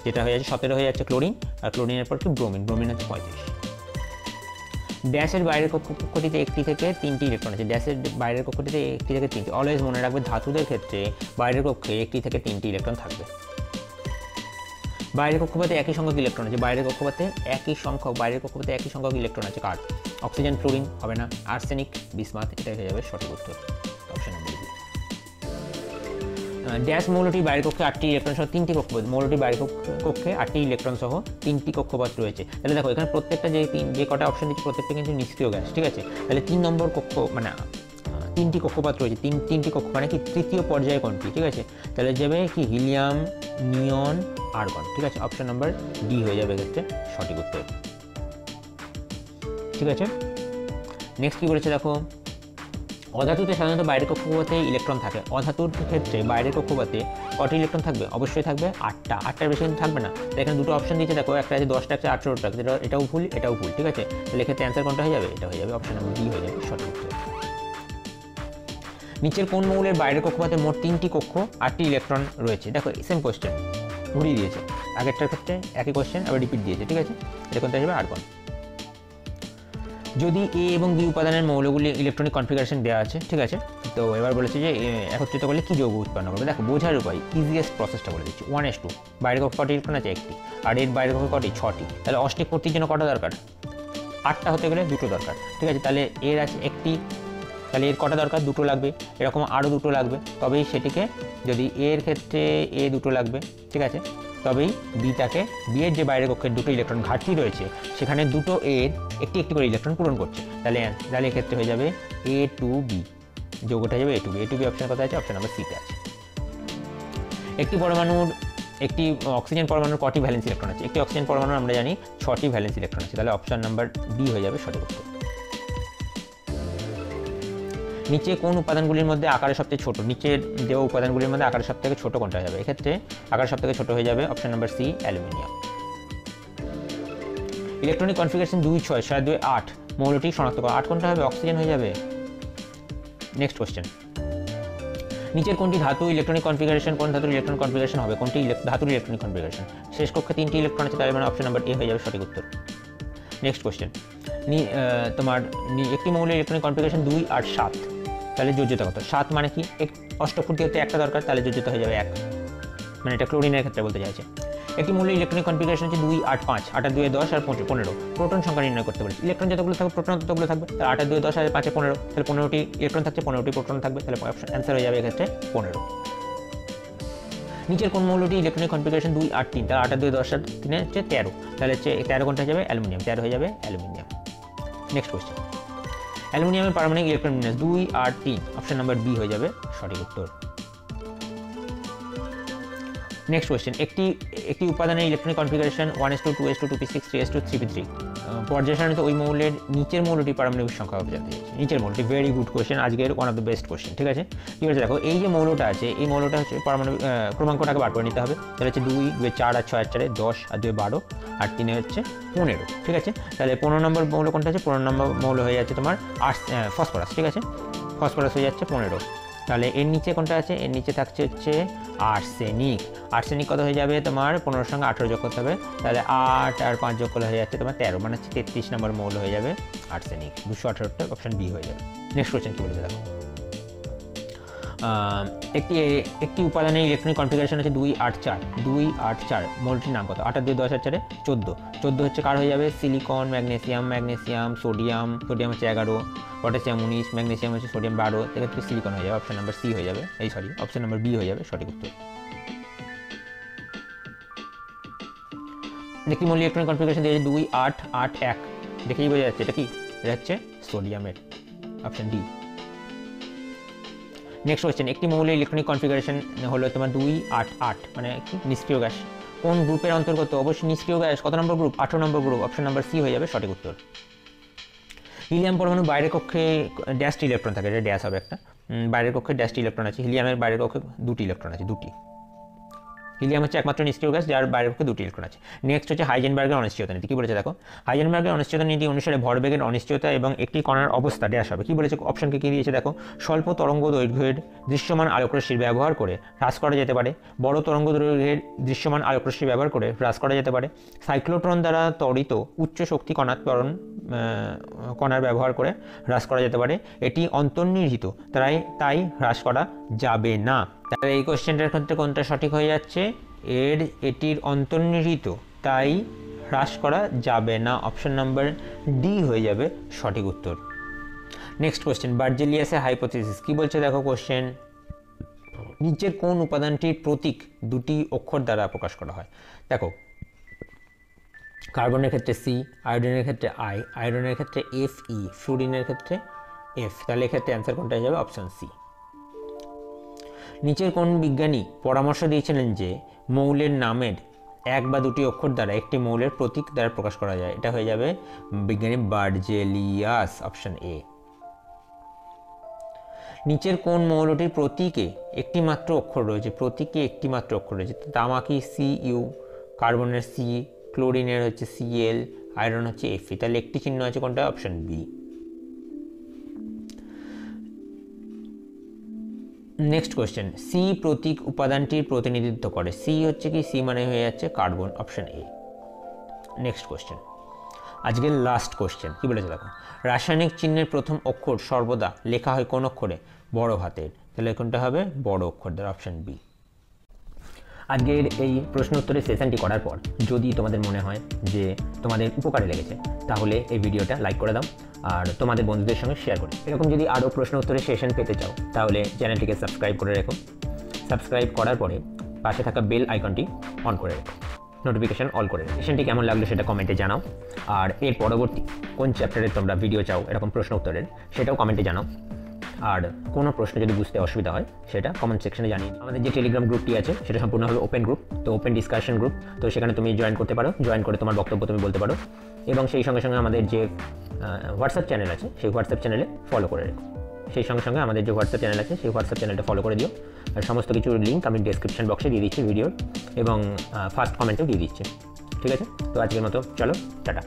যেটা হয়ে যাচ্ছে 17 হয়ে যাচ্ছে ক্লোরিন, আর ক্লোরিনের পর কি ব্রোমিন হচ্ছে 35। ড্যাশের বাইরের কক্ষটিতে একটি থেকে 3টি ইলেকট্রন আছে, ড্যাশের বাইরের কক্ষটিতে একটি থেকে 3টি, অলওয়েজ মনে রাখবে ধাতুদের ক্ষেত্রে বাইরের কক্ষে একটি থেকে 3টি ইলেকট্রন থাকবে। বাইরের কক্ষপথে একই সংখ্যক ইলেকট্রন আছে, বাইরের কক্ষপথে একই সংখ্যক ইলেকট্রন আছে কার, অক্সিজেন ফ্লোরিন হবে না, আর্সেনিক বিসমাথ, এটাই হয়ে যাবে সঠিক উত্তর, অপশন নাম্বার বি। ড্যাশ মৌলটি বাইরের কক্ষে 8টি ইলেকট্রন সহ 3টি কক্ষপথ, মৌলটি বাইরের কক্ষে 8টি ইলেকট্রন সহ 3টি কক্ষপথ রয়েছে, তাহলে দেখো এখানে প্রত্যেকটা যে কটা অপশন দিচ্ছে প্রত্যেকটা কিন্তু নিষ্ক্রিয় গ্যাস, ঠিক আছে, তাহলে 3 নম্বর কক্ষ মানে 3টি কক্ষপথ রয়েছে, 3টি কক্ষ মানে কি তৃতীয় পর্যায়ে কোনটি, ঠিক আছে, তাহলে যাবে কি হিলিয়াম, নিয়ন, আর্গন, ঠিক আছে, অপশন নাম্বার ডি হয়ে যাবে এক্ষেত্রে সঠিক উত্তর, ঠিক আছে। নেক্সট কি বলেছে দেখো, অধাতুতে সাধারণত বাইরের কক্ষপথে ইলেকট্রন থাকে, অধাতুর ক্ষেত্রে বাইরের কক্ষপথে কটি ইলেকট্রন থাকবে, অবশ্যই থাকবে 8টার বেশি কিন্তু থাকবে না, এখানে দুটো অপশন দিয়েছে দেখো, একটা আছে 10টা, একটা 18টা, এটাও ভুল, ঠিক আছে, তাহলে এক্ষেত্রে অ্যান্সার কোনটা হয়ে যাবে, এটা হয়ে যাবে অপশন নাম্বার ডি হয়ে যাবে সঠিক উত্তর। নিচের কোন মৌলের বাইরের কক্ষপথে মোট 3টি কক্ষ 8টি ইলেকট্রন রয়েছে, দেখো সেম কোশ্চেন ঘুরিয়ে দিয়েছে, আগেরটার ক্ষেত্রে একই কোশ্চেন আবার রিপিট দিয়েছে, ঠিক আছে, এটা কোনটা আসবে আর্গন। যদি এ এবং বি উপাদানের মৌলগুলি ইলেকট্রনিক কনফিগারেশন দেওয়া আছে, ঠিক আছে, তো এবার বলেছে যে একত্রিত করলে কী যৌগ উৎপন্ন করবে, দেখো বোঝার উপায় ইজিয়েস্ট প্রসেসটা বলে দিচ্ছি, 1:2, বাইরের কক্ষ কটি ইলেকট্রন আছে 1টি, আর এর বাইরের কক্ষ কটি 6টি, তাহলে অষ্টিক পূর্তির জন্য কটা দরকার, 8টা হতে গেলে 2টো দরকার, ঠিক আছে, তাহলে এর আছে 1টি, তাহলে এর কটা দরকার 2টো লাগবে, এরকম আরও 2টো লাগবে, তবেই সেটিকে, যদি এর ক্ষেত্রে এ 2টো লাগবে, ঠিক আছে, তবেই বি এর যে বাইরের কক্ষের 2টো ইলেকট্রন ঘাটতি রয়েছে সেখানে 2টো এর একটি করে ইলেকট্রন পূরণ করছে, তাহলে এক্ষেত্রে হয়ে যাবে A to B, যৌগটা হয়ে যাবে A2B। A2B অপশন কোথায় আছে? অপশন নাম্বার সিতে আছে। একটি অক্সিজেন পরমাণুর কটি ভ্যালেন্স ইলেকট্রন আছে? একটি অক্সিজেন পরমাণুর আমরা জানি 6টি ভ্যালেন্স ইলেকট্রন আছে, তাহলে অপশন নাম্বার ডি হয়ে যাবে সঠিক উত্তর। নিচে কোন উপাদানগুলির মধ্যে আকারে সবচেয়ে ছোট? নিচের দেওয়া উপাদানগুলির মধ্যে আকারে সবথেকে ছোট কোনটা হয়ে যাবে? এক্ষেত্রে আকারে সবথেকে ছোট হয়ে যাবে option number C, aluminium. Electronic configuration 2, 6, 7, 2, 8 মৌলটি শনাক্ত করা। 8 কোনটা হবে? অক্সিজেন হয়ে যাবে। নেক্সট কোশ্চেন, নিচের কোনটি ধাতু ইলেকট্রনিক কনফিগারেশন, কোন ধাতুর ইলেকট্রনিক কনফিগারেশন হবে? কোনটি ধাতুর ইলেকট্রনিক কনফিগারেশন? শেষ কক্ষে 3টি ইলেকট্রন আছে, তার মানে অপশন নাম্বার এ হয়ে যাবে সঠিক উত্তর। নেক্সট কোশ্চেন, তোমার একটি মৌলের ইলেকট্রনিক কনফিগারেশন 2, 8, 7, তাহলে যোজ্যতা কত? 7 মানে কি? অষ্টপূর্তি হতে একটা দরকার, তাহলে যোজ্যতা হয়ে যাবে 1, মানে এটা ক্লোরিনের ক্ষেত্রে বলতে চাইছে। একটি মৌলের ইলেকট্রনিক কনফিগারেশন হচ্ছে 2, 8, 5, 8 আর 2, 10 আর 15। প্রোটন সংখ্যা নির্ণয় করতে পারি। ইলেকট্রন যতগুলো থাকবে প্রোটন ততগুলো থাকবে, তাহলে 8 আর 2, 10 আর 5 আর 15, তাহলে 15টি ইলেকট্রন থাকছে, 15টি প্রোটন থাকবে, তাহলে অ্যান্সার হয়ে যাবে এক্ষেত্রে 15। নিচের কোন মৌলটি ইলেকট্রনিক কনফিগারেশন 2, 8, 3, তাহলে 8 আর 2, 10 আর 3 হচ্ছে 13, তাহলে হচ্ছে 13 কোনটা হয়ে যাবে? অ্যালুমিনিয়াম। 13 হয়ে যাবে অ্যালুমিনিয়াম। নেক্সট কোশ্চেন, অ্যালুমিনিয়ামের পারমাণবিক ইলেকট্রন বিন্যাস 2, 8, 3, অপশন নাম্বার বি হয়ে যাবে সঠিক উত্তর। নেক্সট কোয়েশ্চেন, একটি উপাদানের electronic configuration 1s2, 2s2, 2p6, 3s2, 3p3 পর্যায় সারণীতে ওই মৌলের নিচের মৌলটি পারমাণবিক সংখ্যা হবে জানতে চাইছে। নিচের মৌলটি, ভেরি গুড কোয়েশ্চেন, আজকের one of the best question. ঠিক আছে, কি বলছে দেখো, এই যে মৌলটা আছে, এই মৌলটা হচ্ছে পারমাণবিক ক্রমাঙ্কটাকে বার করে নিতে হবে। তাহলে হচ্ছে 2, 2, 4 আর 6 আর 4, 10 আর 2, 12 আর 3 হচ্ছে 15। ঠিক আছে, তাহলে 15 নম্বর মৌল কোনটা আছে? 15 নম্বর মৌল হয়ে যাচ্ছে তোমার ফসফরাস। ঠিক আছে, ফসফরাস হয়ে যাচ্ছে 15। তাহলে এর নিচে কোনটা আছে? এর নিচে থাকছে হচ্ছে আর্সেনিক। আর্সেনিক কত হয়ে যাবে তোমার? 15 সঙ্গে 18 যোগ করতে হবে, তাহলে 8 আর 5 যোগ করলে হয়ে যাচ্ছে তোমার 13, মানে হচ্ছে 33 নম্বর মৌল হয়ে যাবে আর্সেনিক। 218টা অপশন বি হয়ে যাবে। নেক্সট কোয়েশ্চেন কি বলেছে দেখো, একটি উপাদানের ইলেকট্রনিক কনফিগারেশন হচ্ছে 2, 8, 4, 2, 8, 4 মৌলটির নাম কত? 8 আর 2, 10 আর 4, 14। 14 হচ্ছে কার হয়ে যাবে? সিলিকন, ম্যাগনেসিয়াম, সোডিয়াম হচ্ছে 11, পটাশিয়াম 19, ম্যাগনেসিয়াম হচ্ছে সোডিয়াম 12, সেক্ষেত্রে সিলিকন হয়ে যাবে অপশন নাম্বার সি হয়ে যাবে, অপশন নাম্বার বি হয়ে যাবে সঠিক উত্তর। একটি মৌলিক ইলেকট্রনিক কনফিগারেশন দিয়েছে 2, 8, 8, 1, দেখেই বোঝা যাচ্ছে এটা কি? এটা হচ্ছে সোডিয়ামের, অপশন ডি। নেক্সট কোয়েশ্চেন, একটি মৌলের ইলেকট্রনিক কনফিগারেশন হলো তোমার 2, 8, 8, মানে কি? নিষ্ক্রিয় গ্যাস। কোন গ্রুপের অন্তর্গত? অবশ্যই নিষ্ক্রিয় গ্যাস। কত নম্বর গ্রুপ? 18 নম্বর গ্রুপ, অপশন নাম্বার সি হয়ে যাবে সঠিক উত্তর। হিলিয়াম পরমাণু বাইরের কক্ষে ড্যাশটি ইলেকট্রন থাকে, এটা ড্যাশ হবে একটা। বাইরের কক্ষে ড্যাশটি ইলেকট্রন আছে। হিলিয়ামের বাইরের কক্ষে 2টি ইলেকট্রন আছে, 2টি। হিলিয়াম হচ্ছে একমাত্র নিষ্ক্রিয় গ্যাস যার বাইরের পক্ষে 2টি ইলেকট্রন আছে। নেক্সট হচ্ছে হাইজেনবার্গের অনিশ্চয়তা নীতি। কি বলেছে দেখো, হাইজেনবার্গের অনিশ্চয়তা নীতি অনুসারে ভরবেগের অনিশ্চয়তা এবং একটি কণার অবস্থা ড্যাশ হবে। কি বলেছে? অপশনকে কি দিয়েছে দেখো, স্বল্প তরঙ্গ দৈর্ঘ্যের দৃশ্যমান আলোকরশ্মির ব্যবহার করে হ্রাস করা যেতে পারে, বড় তরঙ্গ দৈর্ঘ্যের দৃশ্যমান আলোকরশ্মি ব্যবহার করে হ্রাস করা যেতে পারে, সাইক্লোট্রন দ্বারা ত্বরিত উচ্চ শক্তি কণার ব্যবহার করে হ্রাস করা যেতে পারে, এটি অন্তর্নিহিত, তাই হ্রাস করা যাবে না। তাহলে এই কোশ্চেনটার ক্ষেত্রে কোনটা সঠিক হয়ে যাচ্ছে? এটির অন্তর্নিহিত, তাই হ্রাস করা যাবে না, অপশন নাম্বার ডি হয়ে যাবে সঠিক উত্তর। নেক্সট কোশ্চেন, বার্জেলিয়াসের হাইপোথিসিস। কি বলছে দেখো কোশ্চেন, নিচের কোন উপাদানটির প্রতীক 2টি অক্ষর দ্বারা প্রকাশ করা হয়? দেখো, কার্বনের ক্ষেত্রে সি, আয়োডিনের ক্ষেত্রে আই, আয়রনের ক্ষেত্রে এফ ই, ফ্লুরিনের ক্ষেত্রে এফ, তাহলে এক্ষেত্রে অ্যান্সার কোনটা হয়ে যাবে? Option C. নিচের কোন বিজ্ঞানী পরামর্শ দিয়েছিলেন যে মৌলের নামের 1 বা 2টি অক্ষর দ্বারা একটি মৌলের প্রতীক দ্বারা প্রকাশ করা যায়? এটা হয়ে যাবে বিজ্ঞানী বার্জেলিয়াস, অপশন এ। নিচের কোন মৌলটির প্রতীকে একটি মাত্র অক্ষর রয়েছে? প্রতীকে একটি মাত্র অক্ষর রয়েছে। তামাকি সি ইউ, কার্বনের সি, ক্লোরিনের হচ্ছে সিএল, আয়রন হচ্ছে এফি, তাহলে একটি চিহ্ন আছে কোনটা? Option B. Next question, C প্রতীক উপাদানটির প্রতিনিধিত্ব করে। সি হচ্ছে কি? সি মানে হয়ে যাচ্ছে carbon, option A. Next question, আজকের লাস্ট কোয়েশ্চেন। কি বলেছে দেখো, রাসায়নিক চিহ্নের প্রথম অক্ষর সর্বদা লেখা হয় কোন অক্ষরে? বড় হাতের, তাহলে কোনটা হবে? বড় অক্ষর দ্বারা, অপশন বি। আজকের এই প্রশ্ন উত্তরের সেশনটি করার পর যদি তোমাদের মনে হয় যে তোমাদের উপকারে লেগেছে, তাহলে এই ভিডিওটা লাইক করে দাও আর তোমাদের বন্ধুদের সঙ্গে শেয়ার করে। এরকম যদি আরও প্রশ্ন উত্তরের সেশন পেতে চাও, তাহলে চ্যানেলটিকে সাবস্ক্রাইব করে রেখো। সাবস্ক্রাইব করার পরে পাশে থাকা বেল আইকনটি অন করে রেখো, নোটিফিকেশান অল করে রেখো। সেশনটি কেমন লাগলো সেটা কমেন্টে জানাও, আর এর পরবর্তী কোন চ্যাপ্টারে তোমরা ভিডিও চাও এরকম প্রশ্ন উত্তরের, সেটাও কমেন্টে জানাও। আর কোনো প্রশ্ন যদি বুঝতে অসুবিধা হয় সেটা কমেন্ট সেকশনে জানিয়ে দিও। আমাদের যে টেলিগ্রাম গ্রুপটি আছে সেটা সম্পূর্ণভাবে ওপেন গ্রুপ, তো ওপেন ডিসকাশন গ্রুপ, তো সেখানে তুমি জয়েন করতে পারো, জয়েন করে তোমার বক্তব্য তুমি বলতে পারো, এবং সেই সঙ্গে সঙ্গে আমাদের যে হোয়াটসঅ্যাপ চ্যানেল আছে সেই হোয়াটসঅ্যাপ চ্যানেলে ফলো করে রেখো। সেই সঙ্গে সঙ্গে আমাদের যে হোয়াটসঅ্যাপ চ্যানেল আছে সেই হোয়াটসঅ্যাপ চ্যানেলটা ফলো করে দিও। আর সমস্ত কিছুর লিঙ্ক আমি ডেসক্রিপশন বক্সে দিয়ে দিচ্ছি ভিডিওর, এবং ফার্স্ট কমেন্টেও দিয়ে দিচ্ছি। ঠিক আছে, তো আজকের মতো চলো, টাটা।